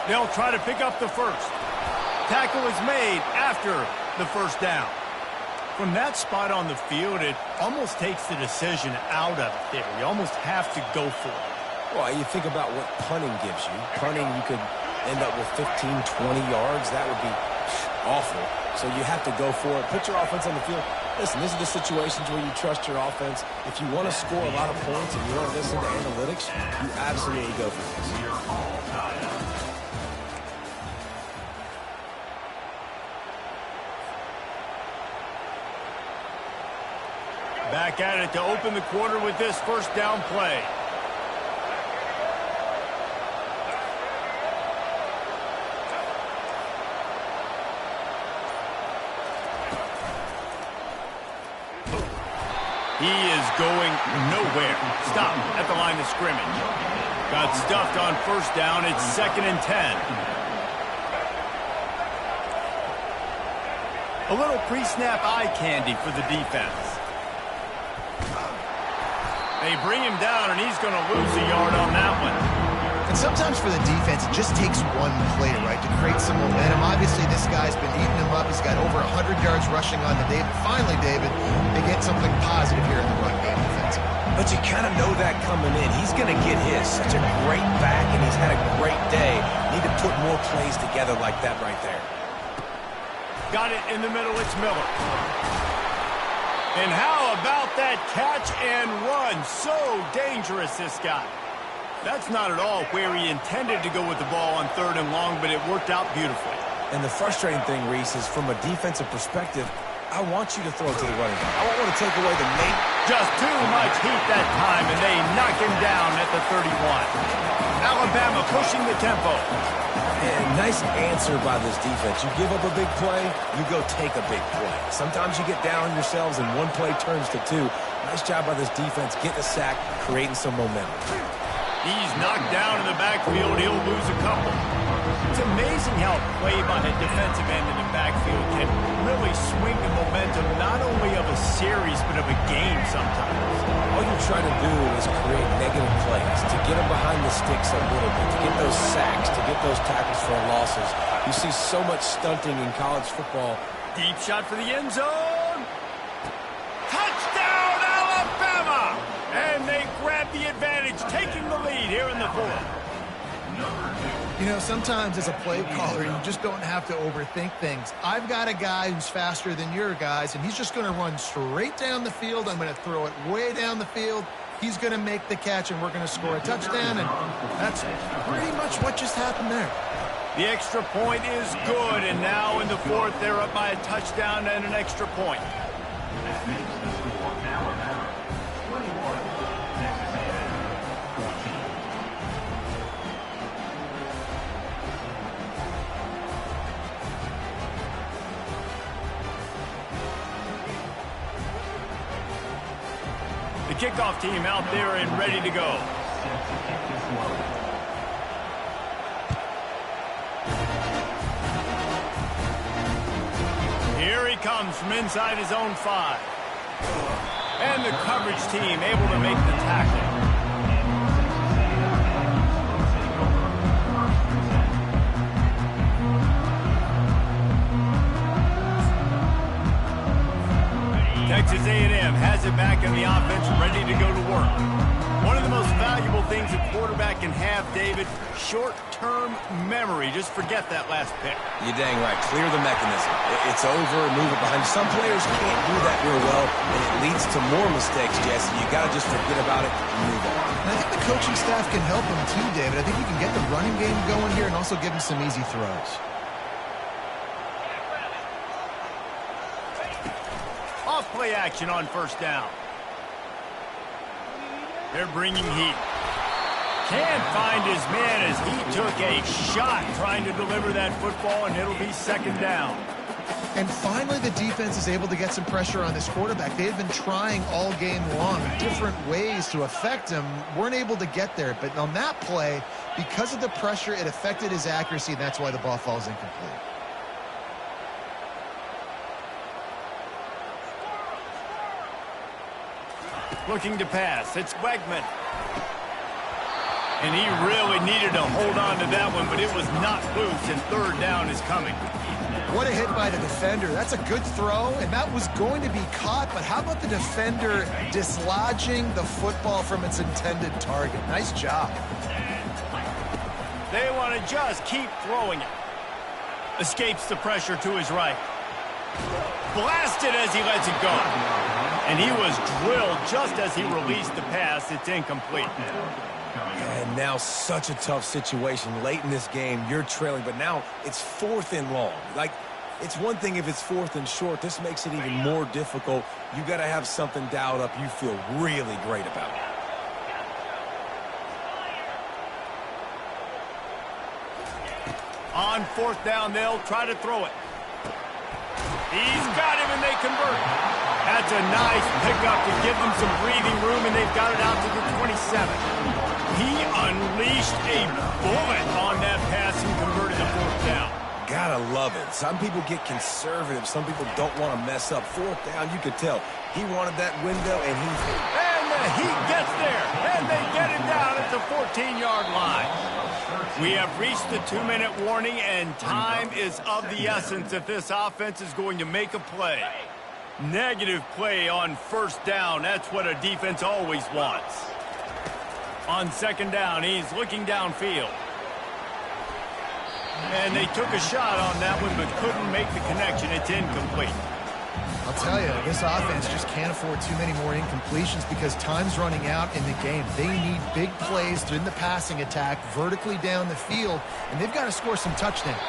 They'll try to pick up the 1st. Tackle is made after the 1st down. From that spot on the field, it almost takes the decision out of it there. You almost have to go for it. Well, you think about what punting gives you. Punting, you could end up with 15, 20 yards. That would be awful. So you have to go for it. Put your offense on the field. Listen, these are the situations where you trust your offense. If you want to score a lot of points and you want to listen to analytics, you absolutely go for this. Back at it to open the quarter with this 1st down play. He is going nowhere. Stop at the line of scrimmage. Got stuffed on first down. It's 2nd and 10. A little pre-snap eye candy for the defense. They bring him down, and he's going to lose a yard on that one. And sometimes for the defense, it just takes one play, right, to create some momentum. Obviously, this guy's been eating him up. He's got over 100 yards rushing on the day. But finally, David, they get something positive here in the run game defensively. But you kind of know that coming in. He's going to get his. Such a great back, and he's had a great day. Need to put more plays together like that right there. Got it in the middle. It's Miller. And how about that catch and run? So dangerous, this guy. That's not at all where he intended to go with the ball on 3rd and long, but it worked out beautifully. And the frustrating thing, Reese, is from a defensive perspective, I want you to throw it to the running back. I don't want to take away the main. Just too much heat that time, and they knock him down at the 31. Alabama pushing the tempo. And nice answer by this defense. You give up a big play, you go take a big play. Sometimes you get down on yourselves and one play turns to two. Nice job by this defense getting a sack, creating some momentum. He's knocked down in the backfield. He'll lose a couple. It's amazing how play by a defensive end in the backfield can really swing the momentum not only of a series but of a game sometimes. All you're trying to do is create negative plays, to get them behind the sticks a little bit, to get those sacks, to get those tackles for losses. You see so much stunting in college football. Deep shot for the end zone. Touchdown, Alabama! And they grab the advantage, taking the lead here in the 4th. You know, sometimes as a play caller, you just don't have to overthink things. I've got a guy who's faster than your guys, and he's just going to run straight down the field. I'm going to throw it way down the field. He's going to make the catch, and we're going to score a touchdown, and that's pretty much what just happened there. The extra point is good, and now in the 4th, they're up by a touchdown and an extra point. That makes the score Alabama 21, Texas A&M 14. The kickoff team out there and ready to go. Set to kick this one. Here he comes from inside his own 5. And the coverage team able to make the tackle. Texas A&M has it back in the offense, ready to go to work. One of the most valuable things a quarterback can have, David, short-term memory. Just forget that last pick. You're dang right. Clear the mechanism. It's over. Move it behind you. Some players can't do that real well, and it leads to more mistakes, Jesse. You got to just forget about it and move on. And I think the coaching staff can help him too, David. I think you can get the running game going here and also give him some easy throws. Off play action on first down. They're bringing heat. Can't find his man as he took a shot trying to deliver that football, and it'll be 2nd down. And finally, the defense is able to get some pressure on this quarterback. They had been trying all game long different ways to affect him. Weren't able to get there. But on that play, because of the pressure, it affected his accuracy, and that's why the ball falls incomplete. Looking to pass. It's Wegman. And he really needed to hold on to that one, but it was not loose, and 3rd down is coming. What a hit by the defender. That's a good throw, and that was going to be caught, but how about the defender dislodging the football from its intended target? Nice job. They want to just keep throwing it. Escapes the pressure to his right. Blasted as he lets it go. And he was drilled just as he released the pass. It's incomplete. And now such a tough situation. Late in this game, you're trailing, but now it's 4th and long. Like, it's one thing if it's 4th and short. This makes it even more difficult. You got to have something dialed up you feel really great about. On 4th down, they'll try to throw it. He's got him, and they convert. That's a nice pickup to give them some breathing room, and they've got it out to the 27. He unleashed a bullet on that pass and converted the fourth down. Gotta love it. Some people get conservative. Some people don't want to mess up. Fourth down, you could tell. He wanted that window, and he's... And the Heat gets there, and they get him down at the 14-yard line. We have reached the 2-minute warning, and time is of the essence if this offense is going to make a play. Negative play on first down. That's what a defense always wants. On second down, he's looking downfield. And they took a shot on that one, but couldn't make the connection. It's incomplete. I'll tell you, this offense just can't afford too many more incompletions because time's running out in the game. They need big plays in the passing attack, vertically down the field, and they've got to score some touchdowns.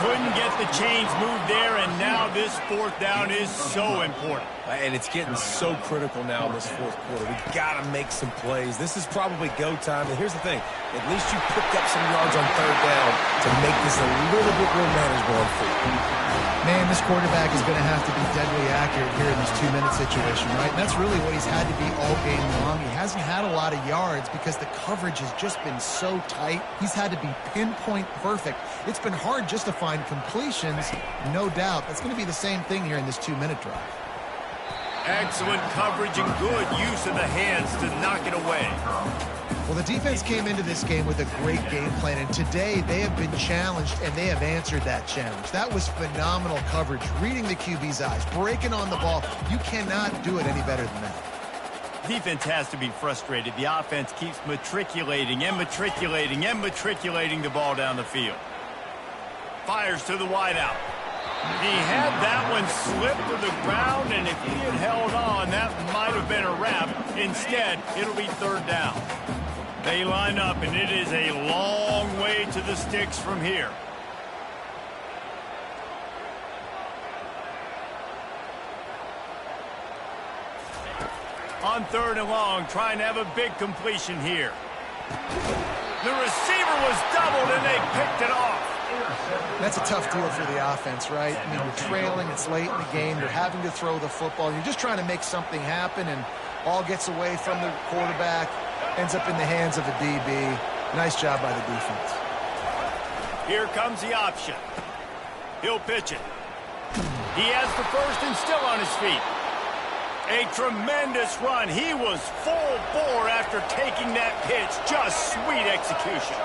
Couldn't get the chains moved there, and now this fourth down is so important. And it's getting so critical now in this fourth quarter. We've got to make some plays. This is probably go time. And here's the thing. At least you picked up some yards on third down to make this a little bit more manageable on fourth. Man, this quarterback is going to have to be deadly accurate here in this 2-minute situation, right? And that's really what he's had to be all game long. He hasn't had a lot of yards because the coverage has just been so tight. He's had to be pinpoint perfect. It's been hard just to find completions, no doubt. That's going to be the same thing here in this 2-minute drive. Excellent coverage and good use of the hands to knock it away. Well, the defense came into this game with a great game plan, and today they have been challenged, and they have answered that challenge. That was phenomenal coverage, reading the QB's eyes, breaking on the ball. You cannot do it any better than that. Defense has to be frustrated. The offense keeps matriculating and matriculating and matriculating the ball down the field. Fires to the wideout. He had that one slip to the ground, and if he had held on, that might have been a wrap. Instead, it'll be third down. They line up, and it is a long way to the sticks from here. On third and long, trying to have a big completion here. The receiver was doubled, and they picked it off. That's a tough deal for the offense, right? I mean, you're trailing, it's late in the game, you're having to throw the football, you're just trying to make something happen, and ball gets away from the quarterback, ends up in the hands of a DB. Nice job by the defense. Here comes the option. He'll pitch it. He has the first and still on his feet. A tremendous run. He was full bore after taking that pitch. Just sweet execution.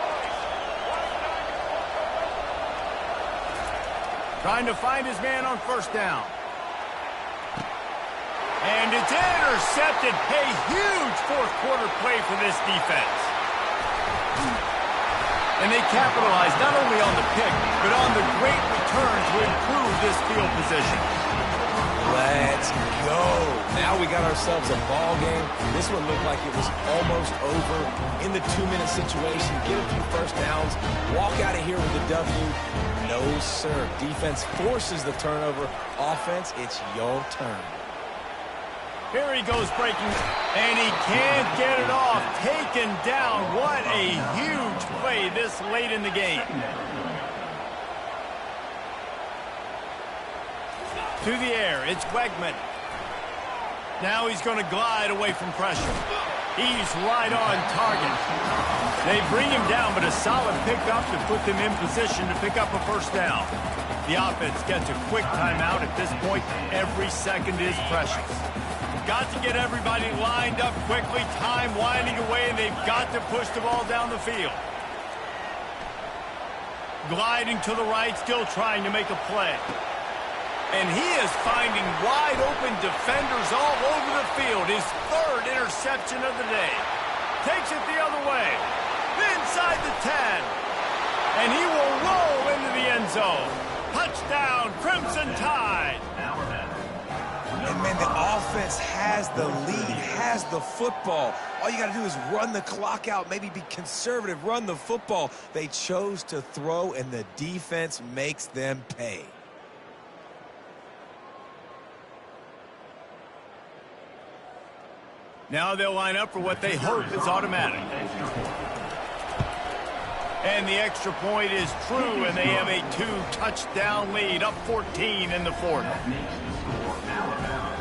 Trying to find his man on first down. And it's intercepted. A huge fourth quarter play for this defense. And they capitalized not only on the pick, but on the great return to improve this field position. Let's go. Now we got ourselves a ball game. This one looked like it was almost over in the 2-minute situation. Get a few first downs. Walk out of here with a W. No, sir. Defense forces the turnover. Offense, it's your turn. Here he goes breaking, and he can't get it off. Taken down. What a huge play this late in the game. To the air, it's Wegman. Now he's going to glide away from pressure. He's right on target. They bring him down, but a solid pickup to put them in position to pick up a first down. The offense gets a quick timeout at this point. Every second is precious. Got to get everybody lined up quickly. Time winding away, and they've got to push the ball down the field. Gliding to the right, still trying to make a play. And he is finding wide-open defenders all over the field. His third interception of the day. Takes it the other way. Inside the 10. And he will roll into the end zone. Touchdown, Crimson Tide. And, man, the offense has the lead, has the football. All you got to do is run the clock out, maybe be conservative, run the football. They chose to throw, and the defense makes them pay. Now they'll line up for what they hope is automatic. And the extra point is true, and they have a 2-touchdown lead, up 14 in the fourth. That makes the score Alabama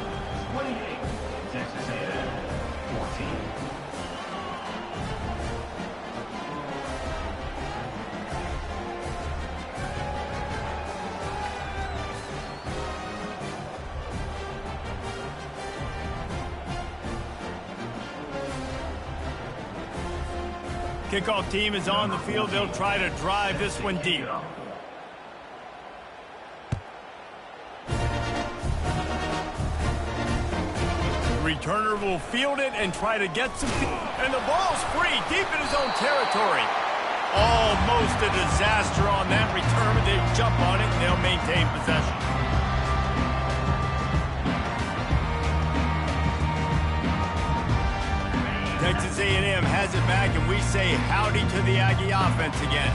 Kickoff team is on the field. They'll try to drive this one deep. Returner will field it and try to get some... And the ball's free, deep in his own territory. Almost a disaster on that return, but they jump on it and they'll maintain possession. Texas A&M has it back, and we say howdy to the Aggie offense again.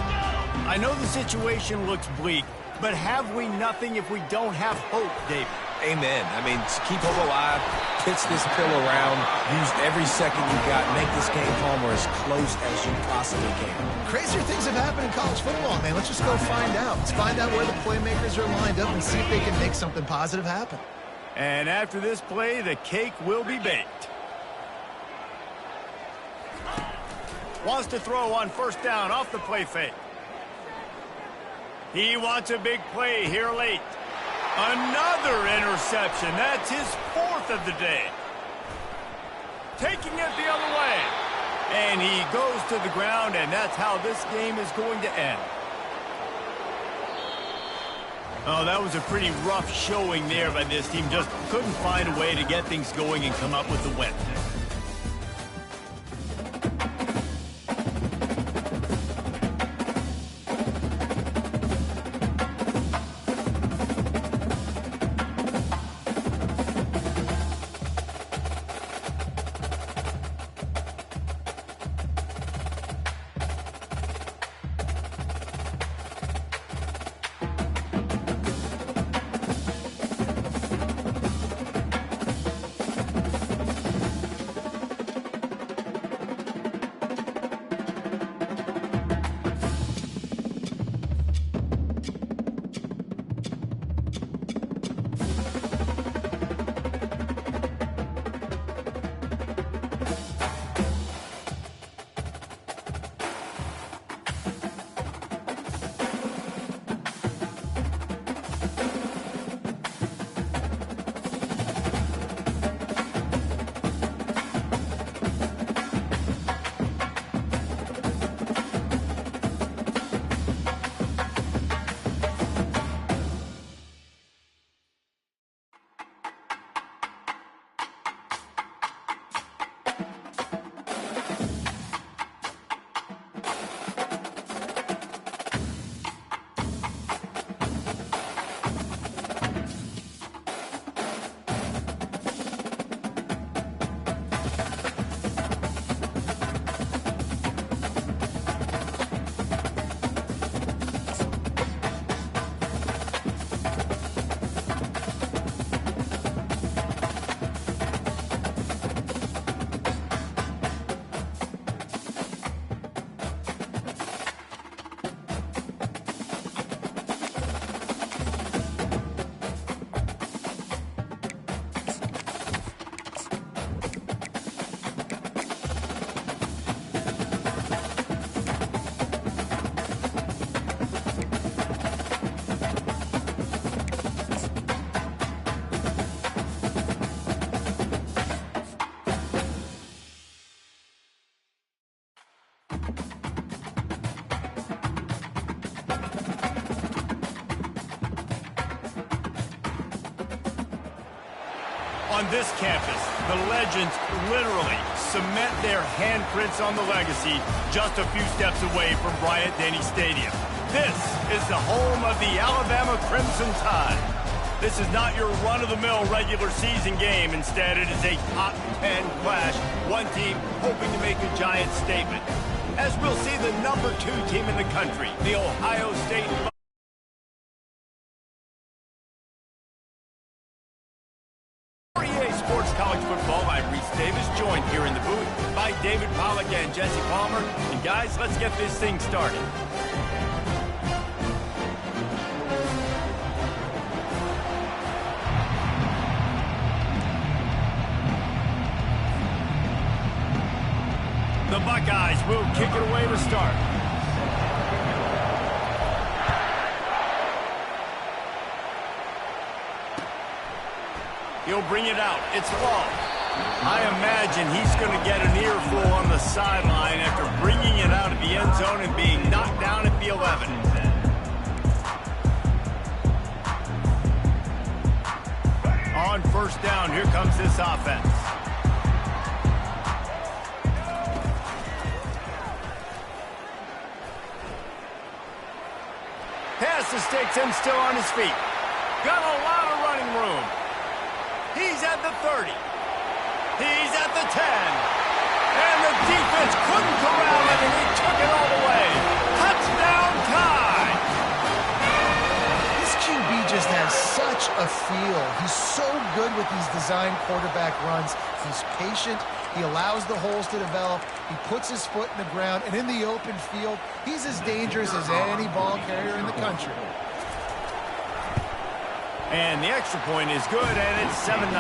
I know the situation looks bleak, but have we nothing if we don't have hope, David? Amen. I mean, to keep hope alive, pitch this pill around, use every second you got, make this game home or as close as you possibly can. Crazier things have happened in college football, man. Let's just go find out. Let's find out where the playmakers are lined up and see if they can make something positive happen. And after this play, the cake will be baked. Wants to throw on first down off the play fake. He wants a big play here late. Another interception. That's his fourth of the day. Taking it the other way. And he goes to the ground, and that's how this game is going to end. Oh, that was a pretty rough showing there by this team. Just couldn't find a way to get things going and come up with the win. On this campus, the legends literally cement their handprints on the legacy just a few steps away from Bryant-Denny Stadium. This is the home of the Alabama Crimson Tide. This is not your run-of-the-mill regular season game. Instead, it is a top 10 clash. One team hoping to make a giant statement. As we'll see the number 2 team in the country, the Ohio State Sports College Football. I'm Reese Davis, joined here in the booth by David Pollack and Jesse Palmer. And guys, let's get this thing started. The Buckeyes will kick it away to start. He'll bring it out. It's long. I imagine he's going to get an earful on the sideline after bringing it out of the end zone and being knocked down at the 11. On first down, here comes this offense. Pass the sticks and still on his feet. Got a lot of running room. He's at the 30. He's at the 10. And the defense couldn't corral him, and he took it all the way. Touchdown Tide! This QB just has such a feel. He's so good with these design quarterback runs. He's patient. He allows the holes to develop. He puts his foot in the ground. And in the open field, he's as dangerous as any ball carrier in the country. And the extra point is good, and it's 7-0.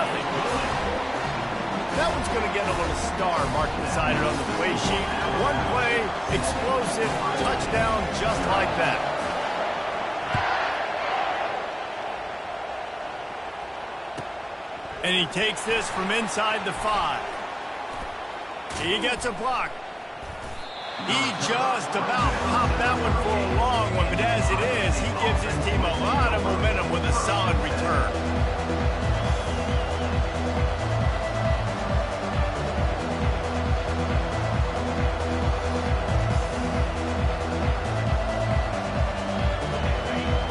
That one's going to get a little star marked beside it on the play sheet. One play, explosive, touchdown just like that. And he takes this from inside the 5. He gets a block. He just about popped that one for a long one, but as it is, he gives his team a lot of momentum with a solid return.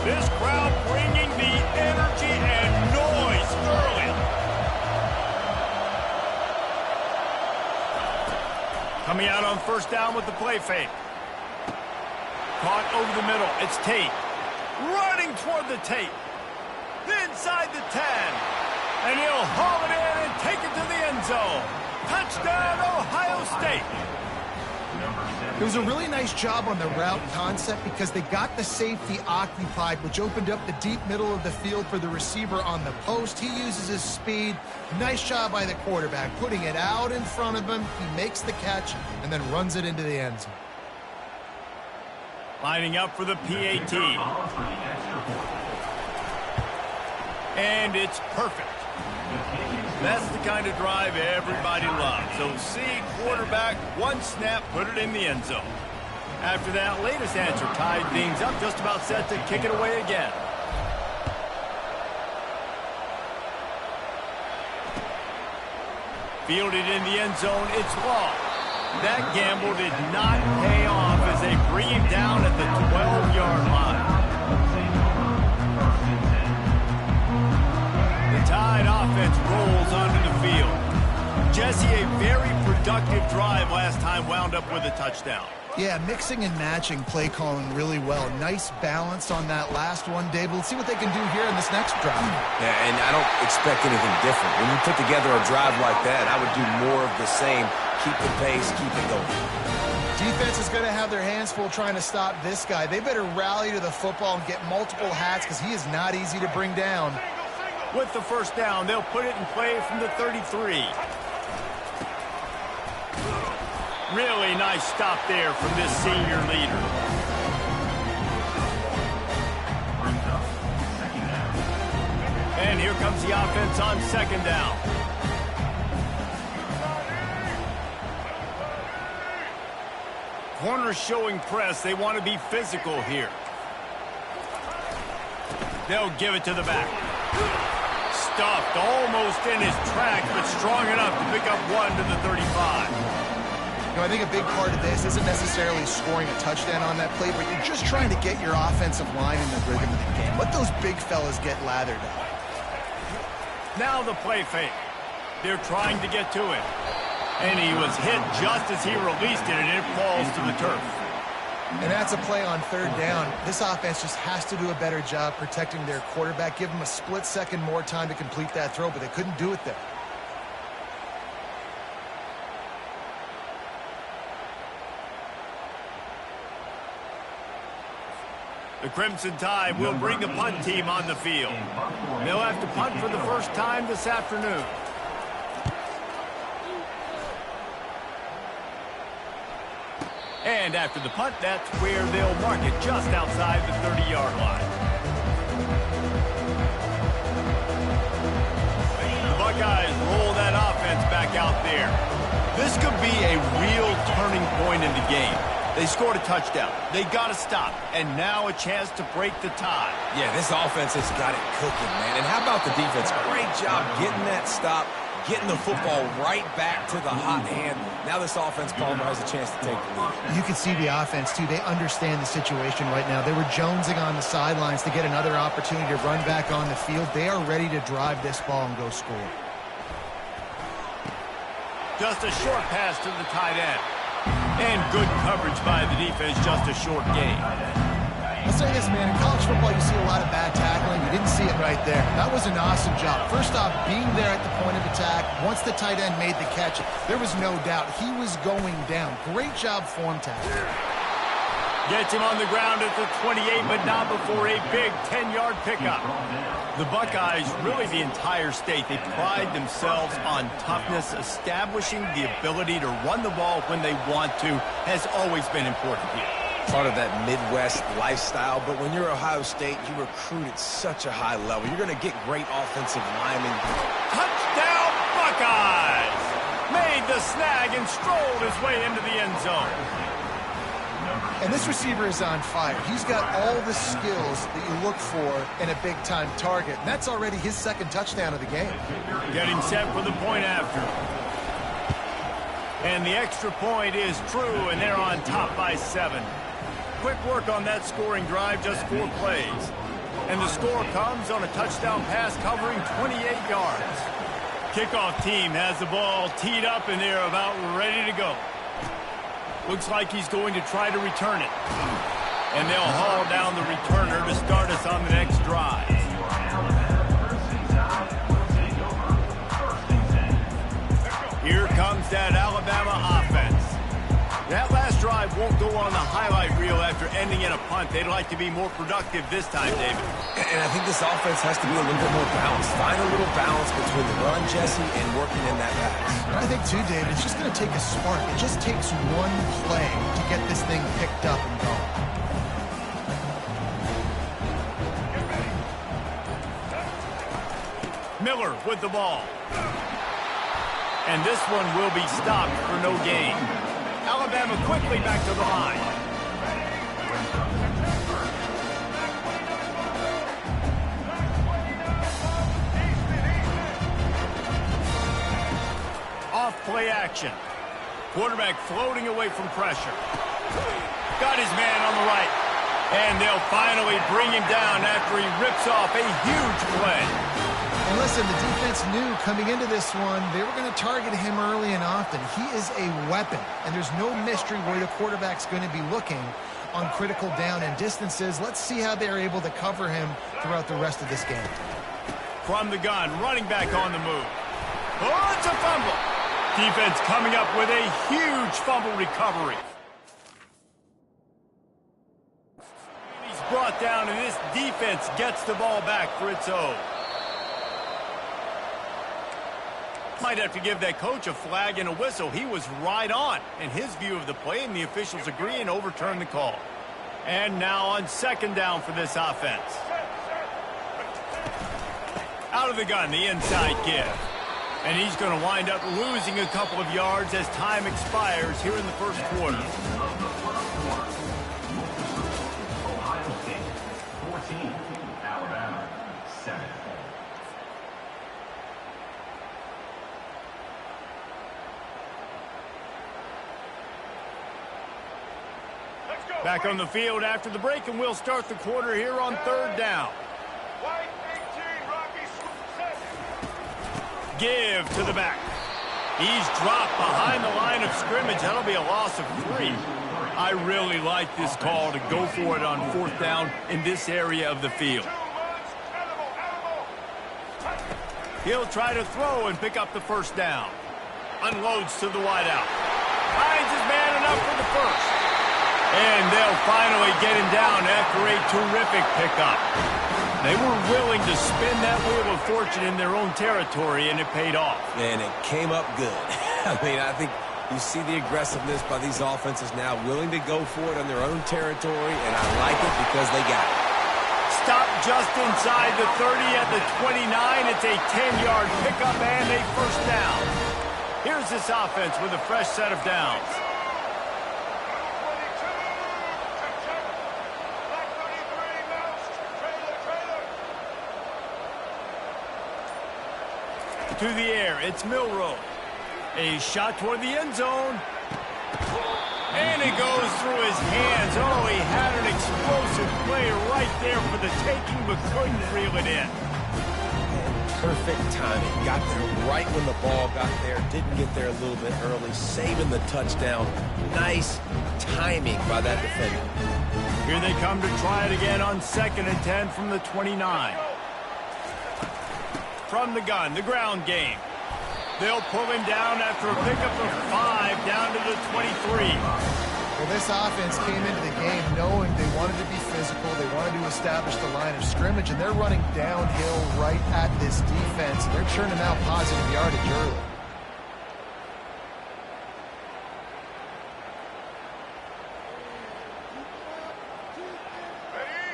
This crowd bringing the energy and noise early. Coming out on first down with the play fake. Caught over the middle. It's Tate. Running toward the Tate. Inside the 10. And he'll haul it in and take it to the end zone. Touchdown, Ohio State. It was a really nice job on the route concept because they got the safety occupied, which opened up the deep middle of the field for the receiver on the post. He uses his speed. Nice job by the quarterback, putting it out in front of him. He makes the catch and then runs it into the end zone. Lining up for the PAT. And it's perfect. That's the kind of drive everybody loves. So see quarterback, one snap, put it in the end zone. After that latest answer tied things up, just about set to kick it away again. Fielded in the end zone, it's long. That gamble did not pay off as they bring him down at the 12-yard line. The Tide offense rolls onto the field. Jesse, a very productive drive last time wound up with a touchdown. Yeah, mixing and matching play calling really well. Nice balance on that last one, Dave. Let's see what they can do here in this next drive. Yeah, and I don't expect anything different. When you put together a drive like that, I would do more of the same. Keep the pace, keep it going. Defense is going to have their hands full trying to stop this guy. They better rally to the football and get multiple hats because he is not easy to bring down. With the first down, they'll put it in play from the 33. Really nice stop there from this senior leader. And here comes the offense on second down. Corners showing press. They want to be physical here. They'll give it to the back. Stuffed almost in his tracks, but strong enough to pick up one to the 35. You know, I think a big part of this isn't necessarily scoring a touchdown on that play, but you're just trying to get your offensive line in the rhythm of the game. Let those big fellas get lathered up. Now the play fake. They're trying to get to it. And he was hit just as he released it, and it falls to the turf. And that's a play on third down. This offense just has to do a better job protecting their quarterback. Give them a split second more time to complete that throw, but they couldn't do it there. The Crimson Tide will bring the punt team on the field. They'll have to punt for the first time this afternoon. And after the punt, that's where they'll mark it, just outside the 30-yard line. The Buckeyes roll that offense back back out there. This could be a real turning point in the game. They scored a touchdown. They got to stop. And now a chance to break the tie. Yeah, this offense has got it cooking, man. And how about the defense? Great job getting that stop, getting the football right back to the hot hand. Now this offense, Palmer, has a chance to take the lead. You can see the offense, too. They understand the situation right now. They were jonesing on the sidelines to get another opportunity to run back on the field. They are ready to drive this ball and go score. Just a short pass to the tight end. And good coverage by the defense, just a short gain. I'll say this, man. In college football, you see a lot of bad tackling. You didn't see it right there. That was an awesome job. First off, being there at the point of attack. Once the tight end made the catch, there was no doubt he was going down. Great job form tackling. Gets him on the ground at the 28, but not before a big 10-yard pickup. The Buckeyes, really the entire state, they pride themselves on toughness. Establishing the ability to run the ball when they want to has always been important here. Part of that Midwest lifestyle, but when you're Ohio State, you recruit at such a high level. You're going to get great offensive linemen. Touchdown, Buckeyes! Made the snag and strolled his way into the end zone. And this receiver is on fire. He's got all the skills that you look for in a big-time target. And that's already his second touchdown of the game. Getting set for the point after. And the extra point is true, and they're on top by 7. Quick work on that scoring drive, just 4 plays. And the score comes on a touchdown pass covering 28 yards. Kickoff team has the ball teed up, and they're about ready to go. Looks like he's going to try to return it. And they'll haul down the returner to start us on the next drive. Here comes that Alabama offense. That last drive won't go on the highlight reel after ending in a punt. They'd like to be more productive this time, David. And I think this offense has to be a little bit more balanced. Find a little balance between the run, Jesse, and working in that pass. I think, too, David, it's just going to take a spark. It just takes one play to get this thing picked up and going. Miller with the ball. And this one will be stopped for no gain. Alabama quickly back to the line. Off play action. Quarterback floating away from pressure. Got his man on the right. And they'll finally bring him down after he rips off a huge play. And listen, the defense knew coming into this one, they were going to target him early and often. He is a weapon, and there's no mystery where the quarterback's going to be looking on critical down and distances. Let's see how they're able to cover him throughout the rest of this game. From the gun, running back on the move. Oh, it's a fumble. Defense coming up with a huge fumble recovery. He's brought down, and this defense gets the ball back for its own. Might have to give that coach a flag and a whistle. He was right on in his view of the play, and the officials agree and overturn the call. And now on second down for this offense. Out of the gun, the inside give. And he's going to wind up losing a couple of yards as time expires here in the first quarter. Ohio State 14, Alabama 7. Back on the field after the break, and we'll start the quarter here on third down. White 18, Rocky set. Give to the back. He's dropped behind the line of scrimmage. That'll be a loss of 3. I really like this call to go for it on fourth down in this area of the field. He'll try to throw and pick up the first down. Unloads to the wideout. Finds his man enough for the first. And they'll finally get him down after a terrific pickup. They were willing to spin that wheel of fortune in their own territory, and it paid off. And it came up good. I mean, I think you see the aggressiveness by these offenses now, willing to go for it on their own territory, and I like it because they got it. Stop just inside the 30 at the 29. It's a 10-yard pickup and a first down. Here's this offense with a fresh set of downs. To the air, it's Milroe. A shot toward the end zone. And it goes through his hands. Oh, he had an explosive play right there for the taking, but couldn't reel it in. Perfect timing. Got there right when the ball got there. Didn't get there a little bit early. Saving the touchdown. Nice timing by that defender. Here they come to try it again on 2nd and 10 from the 29. From the gun, the ground game. They'll pull him down after a pickup of 5 down to the 23. Well, this offense came into the game knowing they wanted to be physical, they wanted to establish the line of scrimmage, and they're running downhill right at this defense. They're churning out positive yardage early.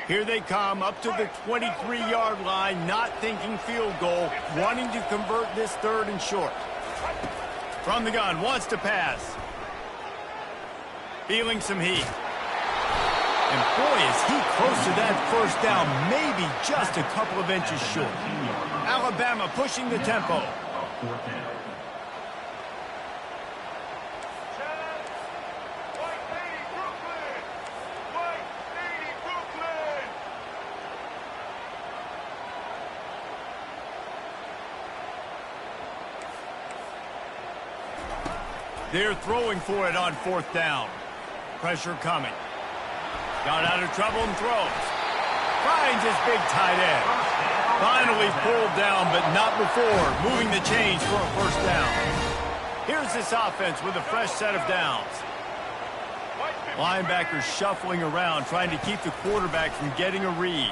Here they come up to the 23-yard line, not thinking field goal, wanting to convert this 3rd and short. From the gun, wants to pass. Feeling some heat. And boy, is he close to that first down, maybe just a couple of inches short. Alabama pushing the tempo. They're throwing for it on 4th down. Pressure coming. Got out of trouble and throws. Finds his big tight end. Finally pulled down, but not before moving the chains for a 1st down. Here's this offense with a fresh set of downs. Linebackers shuffling around, trying to keep the quarterback from getting a read.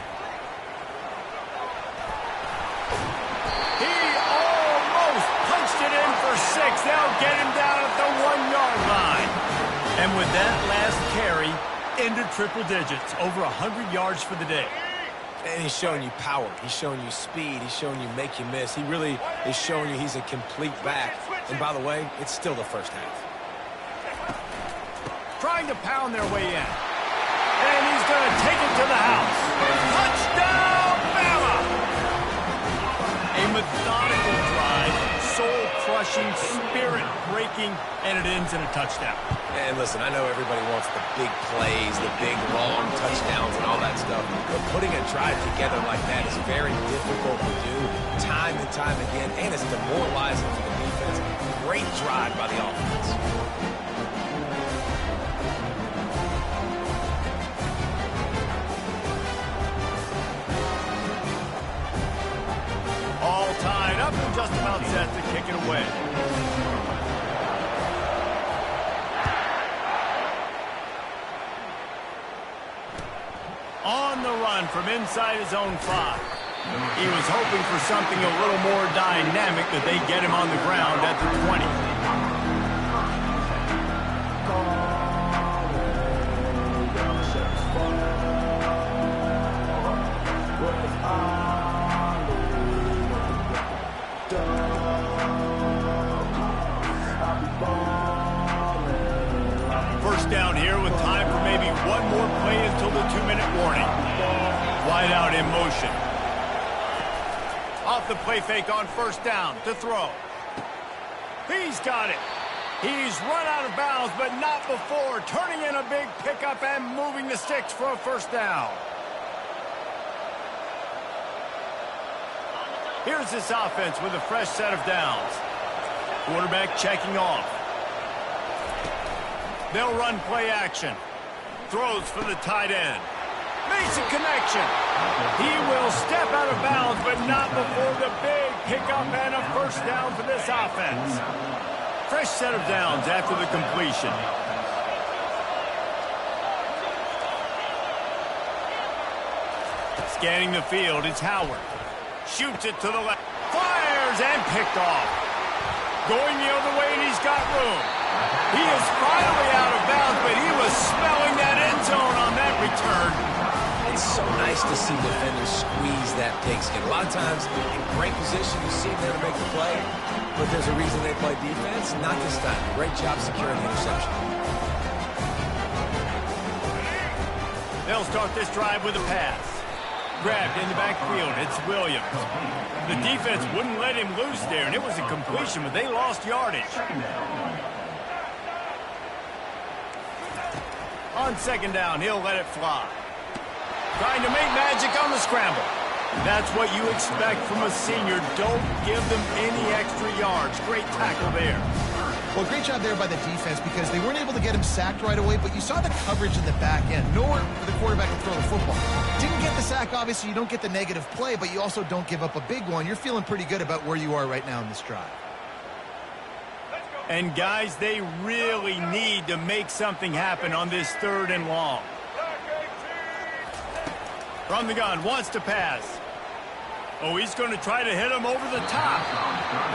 He almost punched it in for 6. They'll get him down at the 1-yard line. And with that last carry, into triple digits, over 100 yards for the day. And he's showing you power. He's showing you speed. He's showing you make you miss. He really is showing you he's a complete back. And by the way, it's still the first half. Trying to pound their way in. And he's going to take it to the house. Touchdown, Bama! A methodical drive, soul-crushing, spirit-breaking, and it ends in a touchdown. And listen, I know everybody wants the big plays, the big, long touchdowns and all that stuff, but putting a drive together like that is very difficult to do time and time again, and it's demoralizing for the defense. Great drive by the offense. All tied up and just about set to kick it away. On the run from inside his own 5. He was hoping for something a little more dynamic, that they get him on the ground at the 20. First down here with time for maybe one more play until the 2-minute warning. Wide out in motion. Off the play fake on 1st down to throw. He's got it. He's run out of bounds, but not before turning in a big pickup and moving the sticks for a 1st down. Here's this offense with a fresh set of downs. Quarterback checking off. They'll run play action. Throws for the tight end. Makes a connection. He will step out of bounds, but not before the big pickup and a 1st down for this offense. Fresh set of downs after the completion. Scanning the field, it's Howard. Shoots it to the left. Fires and picked off. Going the other way, and he's got room. He is finally out of bounds, but he was smelling that end zone on that return. It's so nice nice to see defenders squeeze that pigskin. A lot of times, in great position, you see them there to make the play, but there's a reason they play defense. Not this time. Great job securing the interception. They'll start this drive with a pass. Grabbed in the backfield. It's Williams. The defense wouldn't let him loose there, and it was a completion, but they lost yardage. On second down, he'll let it fly. Trying to make magic on the scramble. That's what you expect from a senior. Don't give them any extra yards. Great tackle there. Well, great job there by the defense because they weren't able to get him sacked right away, but you saw the coverage in the back end. Nowhere for the quarterback to throw the football. Didn't get the sack, obviously. You don't get the negative play, but you also don't give up a big one. You're feeling pretty good about where you are right now in this drive. And, guys, they really need to make something happen on this 3rd and long. From the gun, wants to pass. Oh, he's going to try to hit him over the top.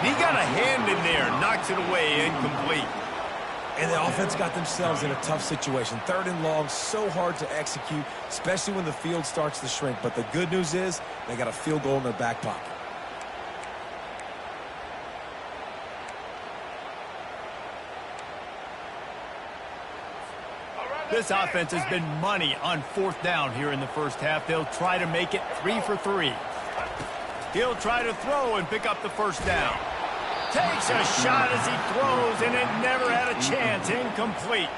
He got a hand in there, knocks it away, incomplete. And the offense got themselves in a tough situation. 3rd and long, so hard to execute, especially when the field starts to shrink. But the good news is they got a field goal in their back pocket. This offense has been money on 4th down here in the first half. They'll try to make it 3 for 3. He'll try to throw and pick up the first down. Takes a shot as he throws, and it never had a chance. Incomplete.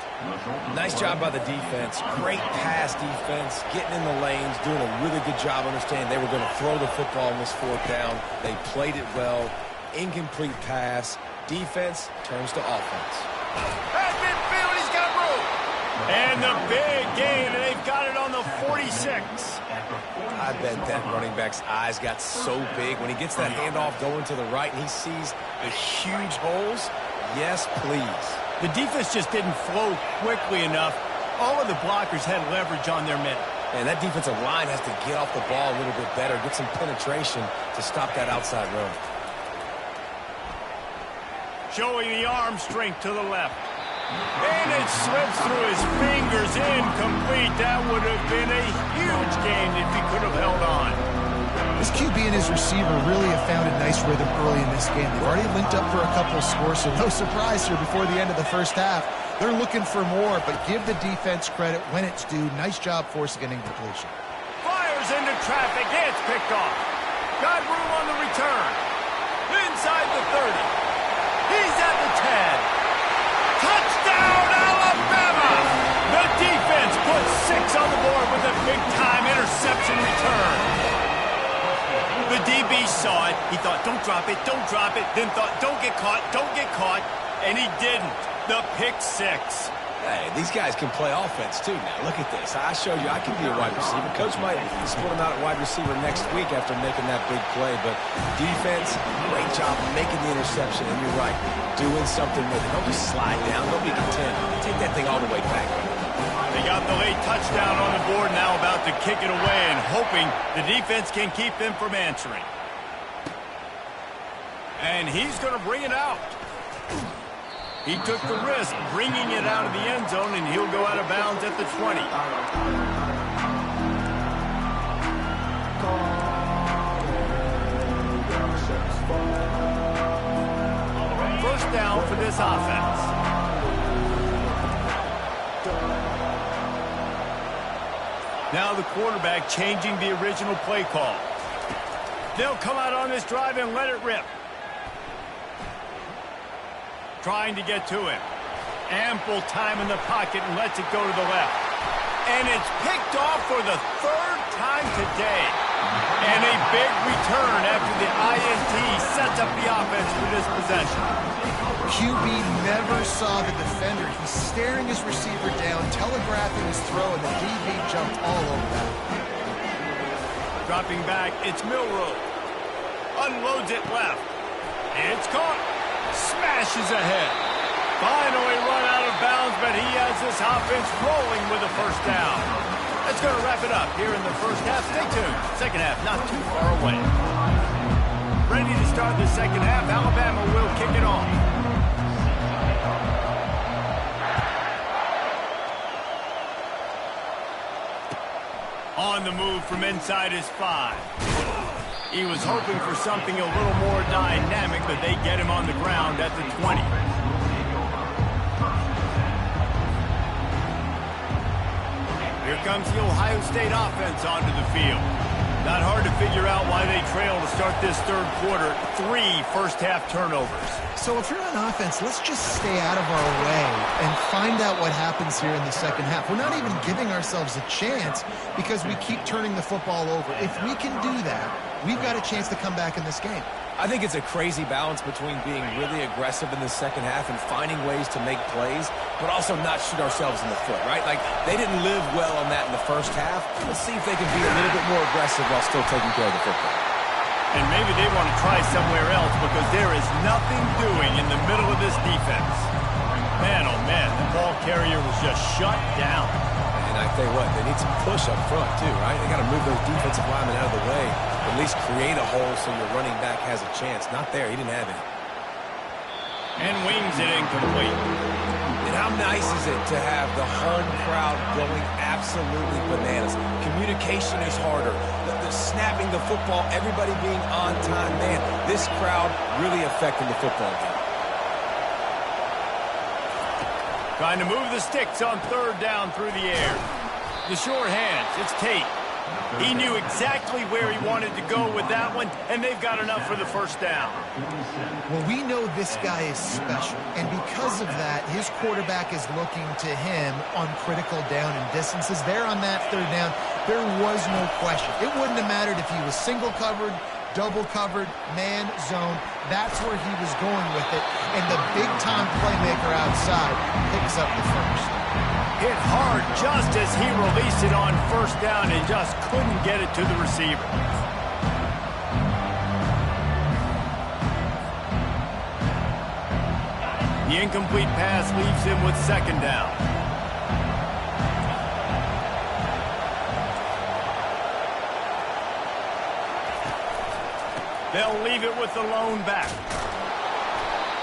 Nice job by the defense. Great pass defense, getting in the lanes, doing a really good job understanding they were going to throw the football in this 4th down. They played it well. Incomplete pass. Defense turns to offense. At midfield, he's got room. And the big gain, and they've got it on the 46. I bet that running back's eyes got so big when he gets that handoff going to the right and he sees the huge holes. Yes, please. The defense just didn't flow quickly enough. All of the blockers had leverage on their men. And that defensive line has to get off the ball a little bit better, get some penetration to stop that outside run. Showing the arm strength to the left. And it slips through his fingers, incomplete. That would have been a huge gain if he could have held on. This QB and his receiver really have found a nice rhythm early in this game. They've already linked up for a couple of scores, so no surprise here before the end of the first half. They're looking for more, but give the defense credit when it's due. Nice job forcing an incompletion. Fires into traffic. It's picked off. Got room on the return. Inside the 30. He's at the 10. Touchdown, Alabama! The defense puts 6 on the board with a big-time interception return. The DB saw it. He thought, don't drop it, don't drop it. Then thought, don't get caught, and he didn't. The pick 6. Hey, these guys can play offense too now. Look at this. I showed you I can be a wide receiver. Coach might split him out at wide receiver next week after making that big play. But defense, great job making the interception. And you're right, doing something with it. Don't just slide down. Don't be content. Take that thing all the way back. They got the late touchdown on the board, now about to kick it away and hoping the defense can keep them from answering. And he's going to bring it out. He took the risk bringing it out of the end zone, and he'll go out of bounds at the 20. First down for this offense. Now the quarterback changing the original play call. They'll come out on this drive and let it rip. Trying to get to him. Ample time in the pocket and lets it go to the left. And it's picked off for the 3rd time today. And a big return after the INT sets up the offense for this possession. QB never saw the defender. He's staring his receiver down, telegraphing his throw, and the DB jumped all over that. Dropping back, it's Milroe. Unloads it left. It's caught. Smashes ahead. Finally run out of bounds, but he has this offense rolling with a first down. That's going to wrap it up here in the first half. Stay tuned. Second half not too far away. Ready to start the second half. Alabama will kick it off. On the move from inside his 5. He was hoping for something a little more dynamic, but they get him on the ground at the 20. Here comes the Ohio State offense onto the field. Not hard to figure out why they trail to start this third quarter. 3 first-half turnovers. So if you're on offense, let's just stay out of our way and find out what happens here in the second half. We're not even giving ourselves a chance because we keep turning the football over. If we can do that, we've got a chance to come back in this game. I think it's a crazy balance between being really aggressive in the second half and finding ways to make plays, but also not shoot ourselves in the foot, right? Like, they didn't live well on that in the first half. Let's see if they can be a little bit more aggressive while still taking care of the football. And maybe they want to try somewhere else because there is nothing doing in the middle of this defense. Man, oh man, the ball carrier was just shut down. And I tell you what, they need some push up front too, right? They got to move those defensive linemen out of the way, at least create a hole so your running back has a chance. Not there, he didn't have any. And wings it incomplete. And how nice is it to have the home crowd going absolutely bananas? Communication is harder. The snapping the football, everybody being on time. Man, this crowd really affecting the football game. Trying to move the sticks on third down through the air. The short hands, it's Tate. He knew exactly where he wanted to go with that one, and they've got enough for the first down. Well, we know this guy is special, and because of that, his quarterback is looking to him on critical down and distances. There on that third down, there was no question. It wouldn't have mattered if he was single covered, double covered, man, zone. That's where he was going with it, and the big-time playmaker outside picks up the first. Hit hard just as he released it on first down and just couldn't get it to the receiver. The incomplete pass leaves him with second down. They'll leave it with the lone back.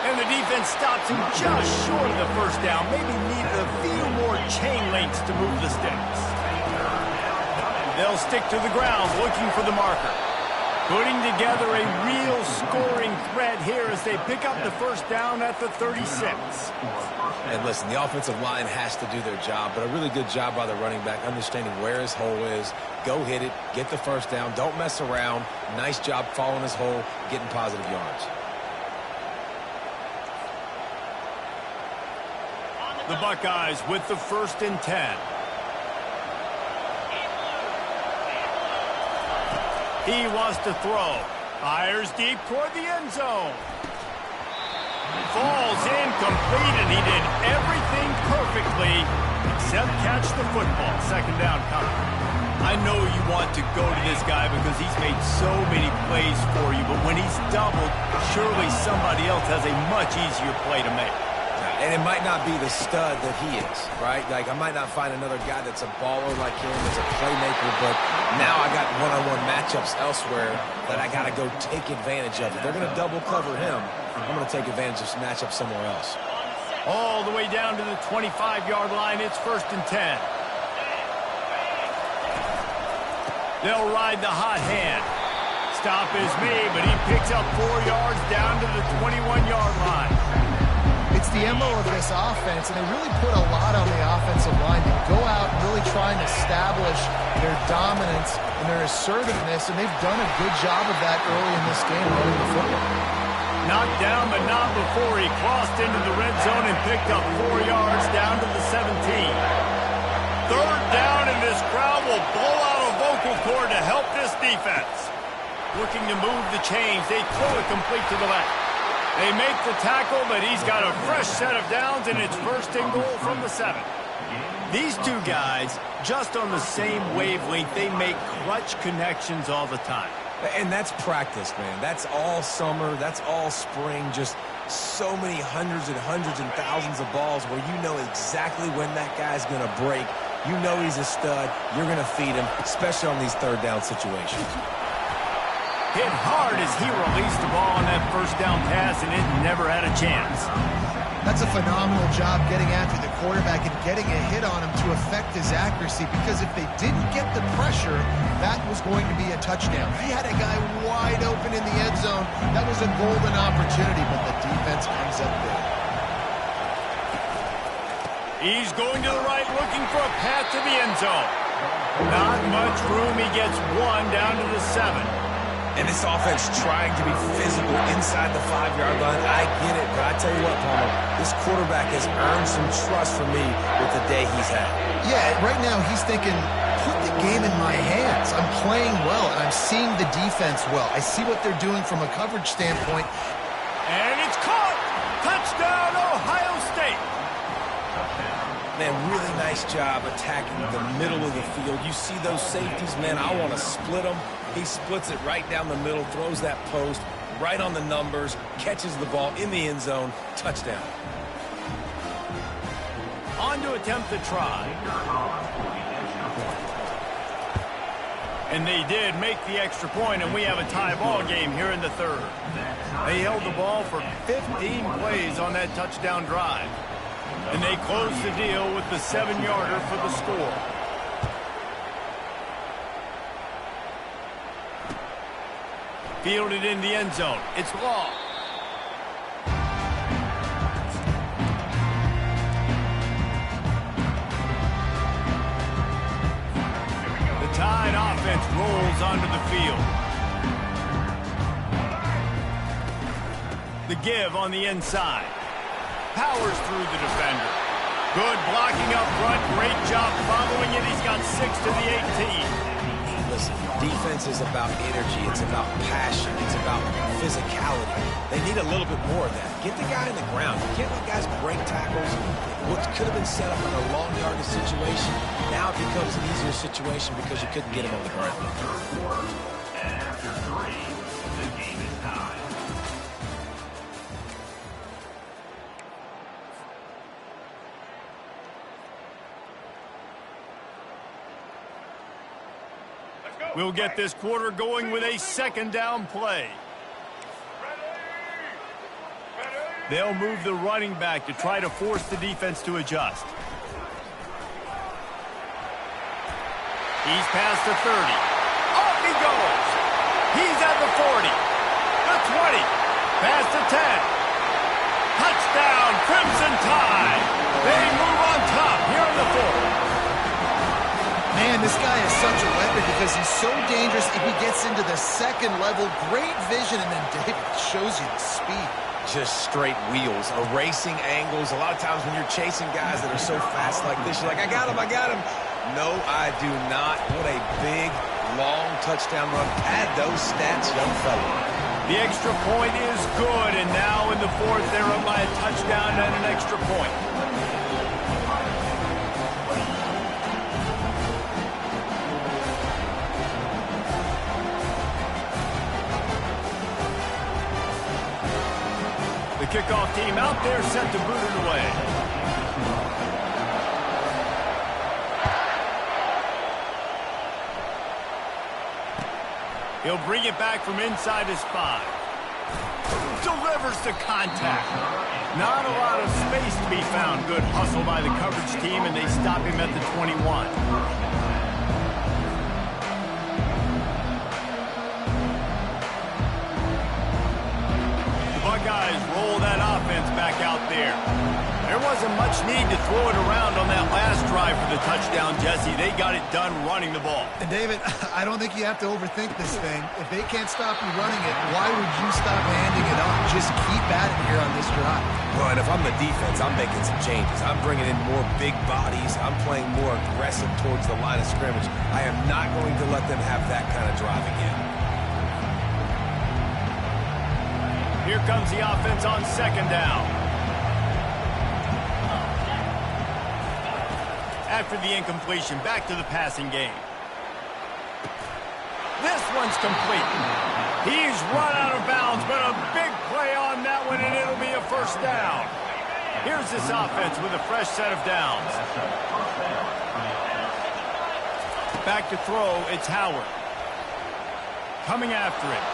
And the defense stops him just short of the first down. Maybe needed a few more chain links to move the sticks. They'll stick to the ground looking for the marker. Putting together a real scoring threat here as they pick up the first down at the 36. And listen, the offensive line has to do their job, but a really good job by the running back, understanding where his hole is. Go hit it, get the first down, don't mess around. Nice job following his hole, getting positive yards. The Buckeyes with the 1st and 10. He wants to throw. Fires deep toward the end zone. Falls incomplete, and he did everything perfectly except catch the football. Second down coming. I know you want to go to this guy because he's made so many plays for you, but when he's doubled, surely somebody else has a much easier play to make. And it might not be the stud that he is, right? Like, I might not find another guy that's a baller like him, that's a playmaker, but now I got one-on-one matchups elsewhere that I got to go take advantage of. If they're going to double cover him, I'm going to take advantage of some matchups somewhere else. All the way down to the 25-yard line. It's 1st and 10. They'll ride the hot hand. Stop is made, but he picks up 4 yards down to the 21-yard line. It's the MO of this offense, and they really put a lot on the offensive line to go out and really try and establish their dominance and their assertiveness, and they've done a good job of that early in this game running the football. Knocked down, but not before he crossed into the red zone and picked up 4 yards down to the 17. Third down, and this crowd will blow out a vocal cord to help this defense. Looking to move the chains. They throw it complete to the left. They make the tackle, but he's got a fresh set of downs, and it's 1st and goal from the 7. These two guys, just on the same wavelength, they make clutch connections all the time. And that's practice, man. That's all summer. That's all spring. Just so many hundreds and thousands of balls where you know exactly when that guy's going to break. You know he's a stud. You're going to feed him, especially on these third down situations. Hit hard as he released the ball on that first down pass, and it never had a chance. That's a phenomenal job getting after the quarterback and getting a hit on him to affect his accuracy, because if they didn't get the pressure, that was going to be a touchdown. He had a guy wide open in the end zone. That was a golden opportunity, but the defense comes up big. He's going to the right, looking for a path to the end zone. Not much room. He gets one down to the 7. And this offense trying to be physical inside the 5-yard line. I get it, but I tell you what, Palmer, this quarterback has earned some trust from me with the day he's had. Yeah, right now he's thinking, put the game in my hands. I'm playing well, and I'm seeing the defense well. I see what they're doing from a coverage standpoint. And it's caught! Touchdown, Ohio State! Man, really nice job attacking the middle of the field. You see those safeties, man, I want to split them. He splits it right down the middle, throws that post, right on the numbers, catches the ball in the end zone, touchdown. On to attempt the try. And they did make the extra point, and we have a tie ball game here in the 3rd. They held the ball for 15 plays on that touchdown drive. And they closed the deal with the 7-yarder for the score. Fielded in the end zone. It's long. The Tide offense rolls onto the field. The give on the inside. Powers through the defender. Good blocking up front. Great job following it. He's got 6 to the 18. Listen, defense is about energy. It's about passion. It's about physicality. They need a little bit more of that. Get the guy in the ground. You can't let guys break tackles. What could have been set up in a long yardage situation, now it becomes an easier situation because you couldn't get him on the ground. And after 3, the game is tied. We'll get this quarter going with a 2nd down play. They'll move the running back to try to force the defense to adjust. He's past the 30. Off he goes. He's at the 40. The 20. Past the 10. Touchdown, Crimson Tide. They move on top here in the 4th. Man, this guy is such a weapon because he's so dangerous if he gets into the 2nd level. Great vision, and then David shows you the speed. Just straight wheels, erasing angles. A lot of times when you're chasing guys that are so fast like this, you're like, I got him, I got him. No, I do not. What a big, long touchdown run. Pad those stats, young fella. The extra point is good, and now in the 4th, they're up by a touchdown and an extra point. The kickoff team out there set to boot it away. He'll bring it back from inside his 5. Delivers the contact. Not a lot of space to be found. Good hustle by the coverage team, and they stop him at the 21. Buckeyes roll that offense back out there. There wasn't much need to throw it around on that last drive for the touchdown, Jesse. They got it done running the ball. And David, I don't think you have to overthink this thing. If they can't stop you running it, why would you stop handing it off? Just keep at it here on this drive. Well, and if I'm the defense, I'm making some changes. I'm bringing in more big bodies. I'm playing more aggressive towards the line of scrimmage. I am not going to let them have that kind of drive again. Here comes the offense on 2nd down. After the incompletion, back to the passing game. This one's complete. He's run out of bounds, but a big play on that one, and it'll be a 1st down. Here's this offense with a fresh set of downs. Back to throw, it's Howard. Coming after it.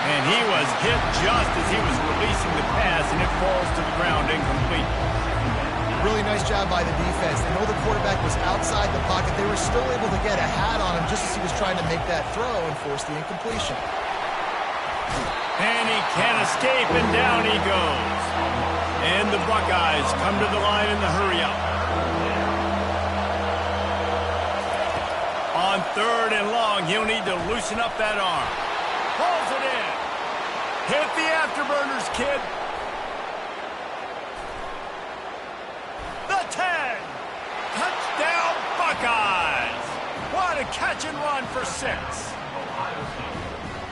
And he was hit just as he was releasing the pass, and it falls to the ground incomplete. Really nice job by the defense. They know the quarterback was outside the pocket. They were still able to get a hat on him just as he was trying to make that throw and force the incompletion. And he can't escape, and down he goes. And the Buckeyes come to the line in the hurry-up. On 3rd and long, he'll need to loosen up that arm. Pulls it in. Hit the afterburners, kid. The 10. Touchdown, Buckeyes. What a catch and run for 6.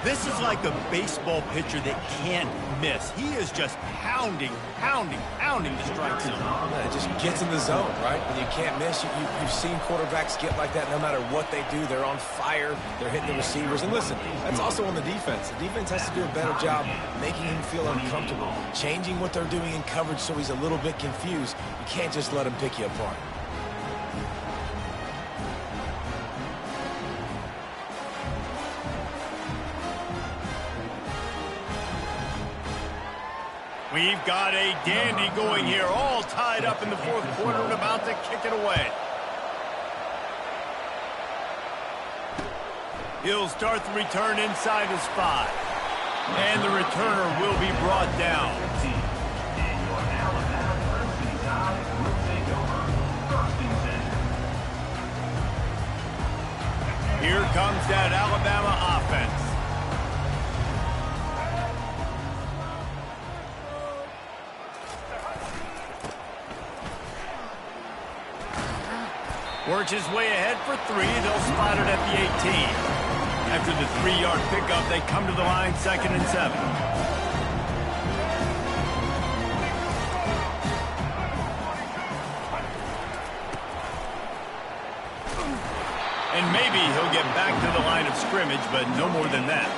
This is like a baseball pitcher that can't miss. He is just pounding the strike zone. Yeah, it just gets in the zone, right? When you can't miss, you've seen quarterbacks get like that no matter what they do. They're on fire. They're hitting the receivers. And listen, that's also on the defense. The defense has to do a better job making him feel uncomfortable, changing what they're doing in coverage so he's a little bit confused. You can't just let him pick you apart. We've got a dandy going here, all tied up in the 4th quarter and about to kick it away. He'll start the return inside his 5. And the returner will be brought down. Here comes that Alabama offense. Works his way ahead for 3. They'll spot it at the 18. After the 3-yard pickup, they come to the line 2nd and 7. And maybe he'll get back to the line of scrimmage, but no more than that.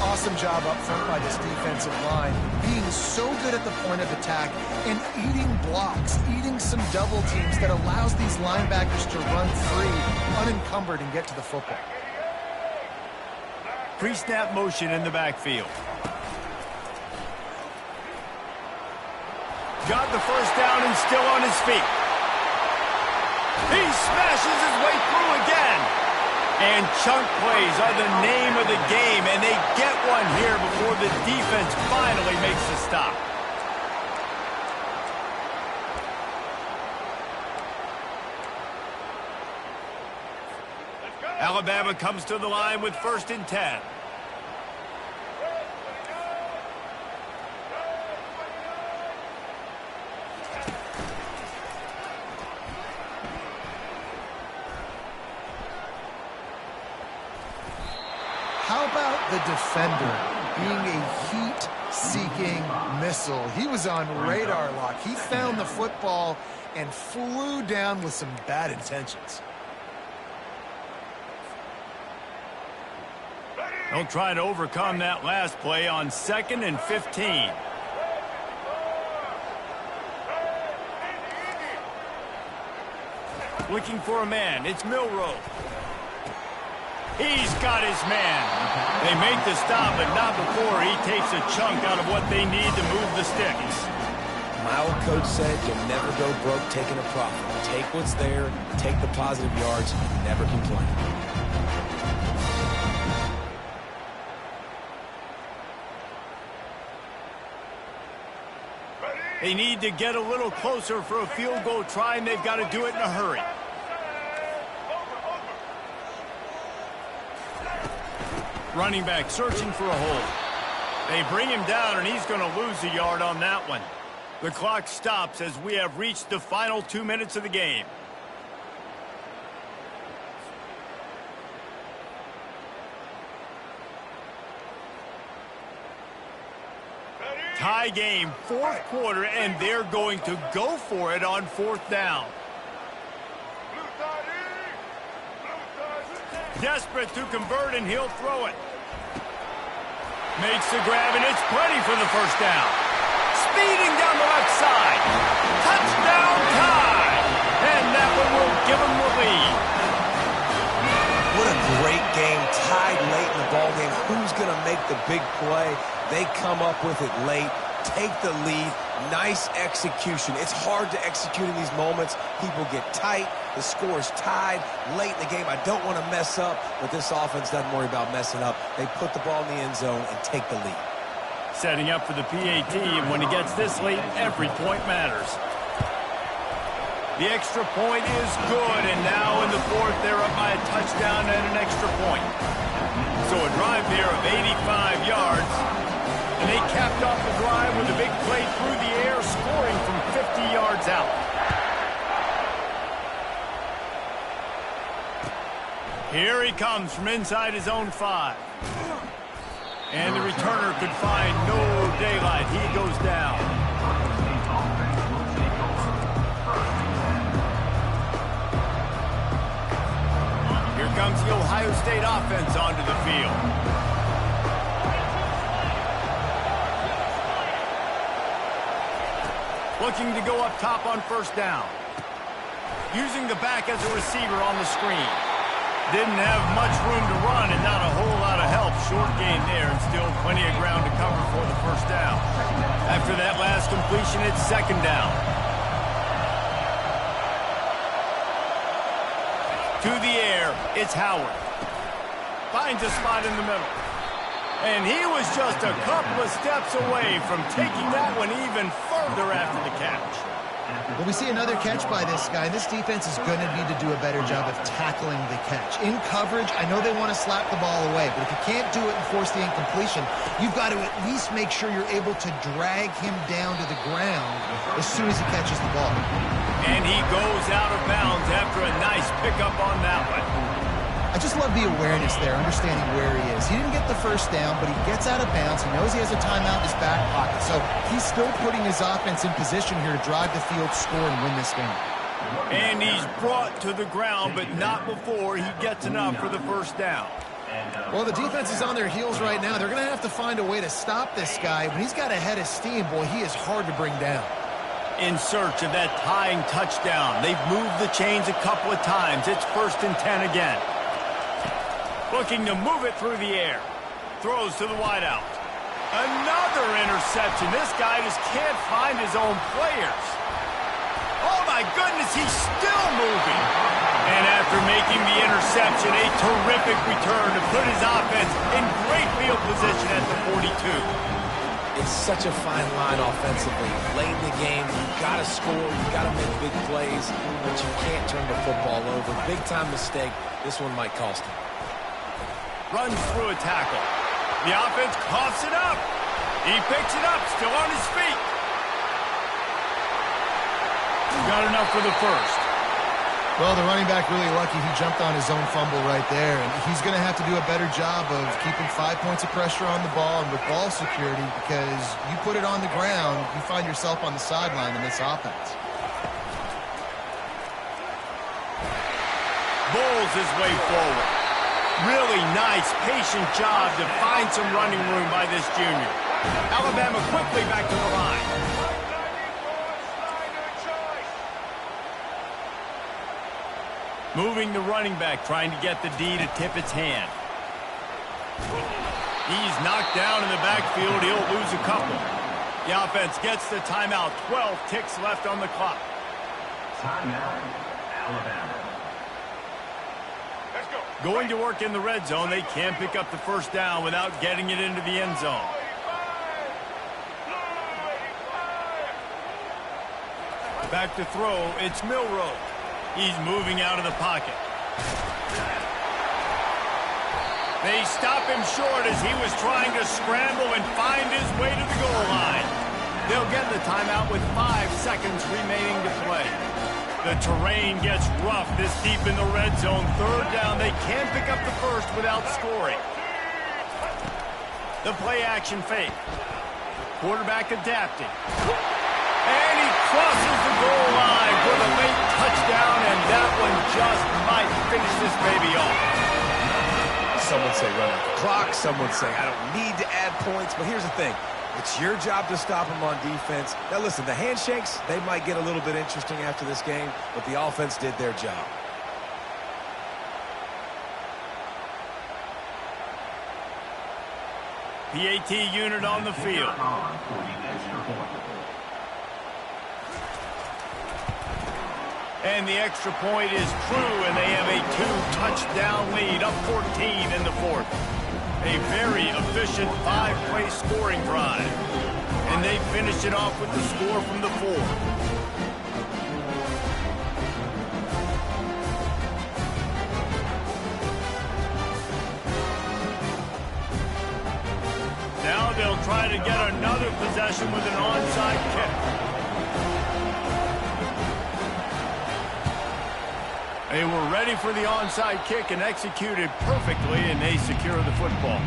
Awesome job up front by this defensive line, being so good at the point of attack and eating blocks, eating some double teams that allows these linebackers to run free, unencumbered, and get to the football. Pre-snap motion in the backfield. Got the first down and still on his feet. He smashes his way through again. And chunk plays are the name of the game, and they get one here before the defense finally makes the stop. Alabama comes to the line with 1st and 10. How about the defender being a heat-seeking missile? He was on radar lock. He found the football and flew down with some bad intentions. They'll try to overcome that last play on 2nd and 15. Looking for a man. It's Milroe. He's got his man. They make the stop, but not before he takes a chunk out of what they need to move the sticks. My old coach said you'll never go broke taking a profit. Take what's there, take the positive yards, never complain. They need to get a little closer for a field goal try, and they've got to do it in a hurry. Running back searching for a hole. They bring him down, and he's going to lose a yard on that one. The clock stops as we have reached the final 2 minutes of the game. Tie game, 4th quarter, and they're going to go for it on 4th down. Desperate to convert, and he'll throw it. Makes the grab, and it's plenty for the first down. Speeding down the left side. Touchdown tie! And that one will give them the lead. What a great game, tied late in the ballgame. Who's going to make the big play. They come up with it late, take the lead. Nice execution. It's hard to execute in these moments. People get tight. The score is tied late in the game. I don't want to mess up, but this offense doesn't worry about messing up. They put the ball in the end zone and take the lead. Setting up for the PAT, and when he gets this late, every point matters. The extra point is good, and now in the fourth, they're up by a touchdown and an extra point. So a drive here of 85 yards, and they capped off the drive with a big play through the air, scoring from 50 yards out. Here he comes from inside his own 5. And the returner could find no daylight. He goes down. Here comes the Ohio State offense onto the field. Looking to go up top on first down. Using the back as a receiver on the screen. Didn't have much room to run and not a whole lot of help. Short gain there and still plenty of ground to cover for the first down. After that last completion, it's second down. To the air, it's Howard. Finds a spot in the middle. And he was just a couple of steps away from taking that one even further after the catch. Well, we see another catch by this guy. This defense is going to need to do a better job of tackling the catch. In coverage, I know they want to slap the ball away, but if you can't do it and force the incompletion, you've got to at least make sure you're able to drag him down to the ground as soon as he catches the ball. And he goes out of bounds after a nice pickup on that one. I just love the awareness there, understanding where he is. He didn't get the first down, but he gets out of bounds. He knows he has a timeout in his back pocket. So he's still putting his offense in position here to drive the field, score, and win this game. And he's brought to the ground, but not before he gets enough for the first down. Well, the defense is on their heels right now. They're going to have to find a way to stop this guy. When he's got a head of steam, boy, he is hard to bring down. In search of that tying touchdown. They've moved the chains a couple of times. It's 1st and 10 again. Looking to move it through the air. Throws to the wideout. Another interception. This guy just can't find his own players. Oh, my goodness, he's still moving. And after making the interception, a terrific return to put his offense in great field position at the 42. It's such a fine line offensively. Late in the game, you've got to score, you've got to make big plays, but you can't turn the football over. Big-time mistake. This one might cost him. Runs through a tackle. The offense coughs it up. He picks it up, still on his feet. Got enough for the first. Well, the running back really lucky. He jumped on his own fumble right there, and he's going to have to do a better job of keeping 5 points of pressure on the ball and with ball security, because you put it on the ground, you find yourself on the sideline in this offense. Bowls his way forward. Really nice, patient job to find some running room by this junior. Alabama quickly back to the line. Moving the running back, trying to get the D to tip its hand. He's knocked down in the backfield. He'll lose a couple. The offense gets the timeout. 12 ticks left on the clock. Timeout, Alabama. Going to work in the red zone. They can pick up the first down without getting it into the end zone. Back to throw. It's Milroe. He's moving out of the pocket. They stop him short as he was trying to scramble and find his way to the goal line. They'll get the timeout with 5 seconds remaining to play. The terrain gets rough this deep in the red zone. Third down. They can't pick up the first without scoring. The play action fake. Quarterback adapting. And he crosses the goal line for the late touchdown, and that one just might finish this baby off. Some would say run out the clock. Some would say I don't need to add points. But here's the thing. It's your job to stop them on defense. Now, listen, the handshakes, they might get a little bit interesting after this game, but the offense did their job. PAT unit on the field. On for the extra point. And the extra point is true, and they have a 2-touchdown lead, up 14 in the fourth. A very efficient 5-play scoring drive. And they finish it off with the score from the 4. Now they'll try to get another possession with an onside kick. They were ready for the onside kick and executed perfectly, and they secure the football.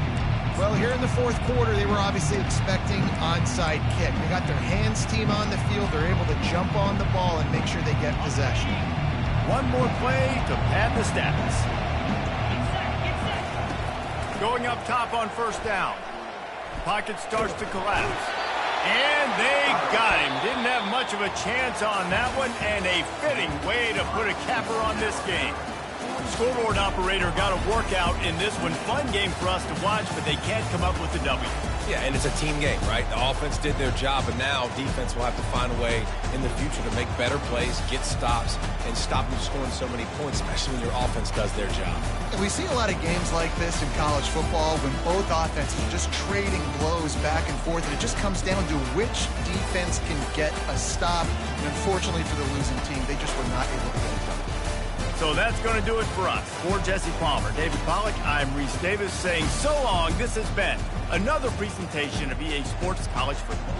Well, here in the fourth quarter, they were obviously expecting onside kick. They got their hands team on the field. They're able to jump on the ball and make sure they get possession. One more play to pad the stats. Going up top on first down. Pocket starts to collapse. And they got him. Didn't have much of a chance on that one, and a fitting way to put a capper on this game. Scoreboard operator got a workout in this one. Fun game for us to watch, but they can't come up with the W. Yeah, and it's a team game, right? The offense did their job, and now defense will have to find a way in the future to make better plays, get stops, and stop them scoring so many points, especially when your offense does their job. And we see a lot of games like this in college football when both offenses are just trading blows back and forth, and it just comes down to which defense can get a stop. And unfortunately for the losing team, they just were not able to get it done. So that's going to do it for us. For Jesse Palmer, David Pollack, I'm Reese Davis saying so long. This has been another presentation of EA Sports College Football.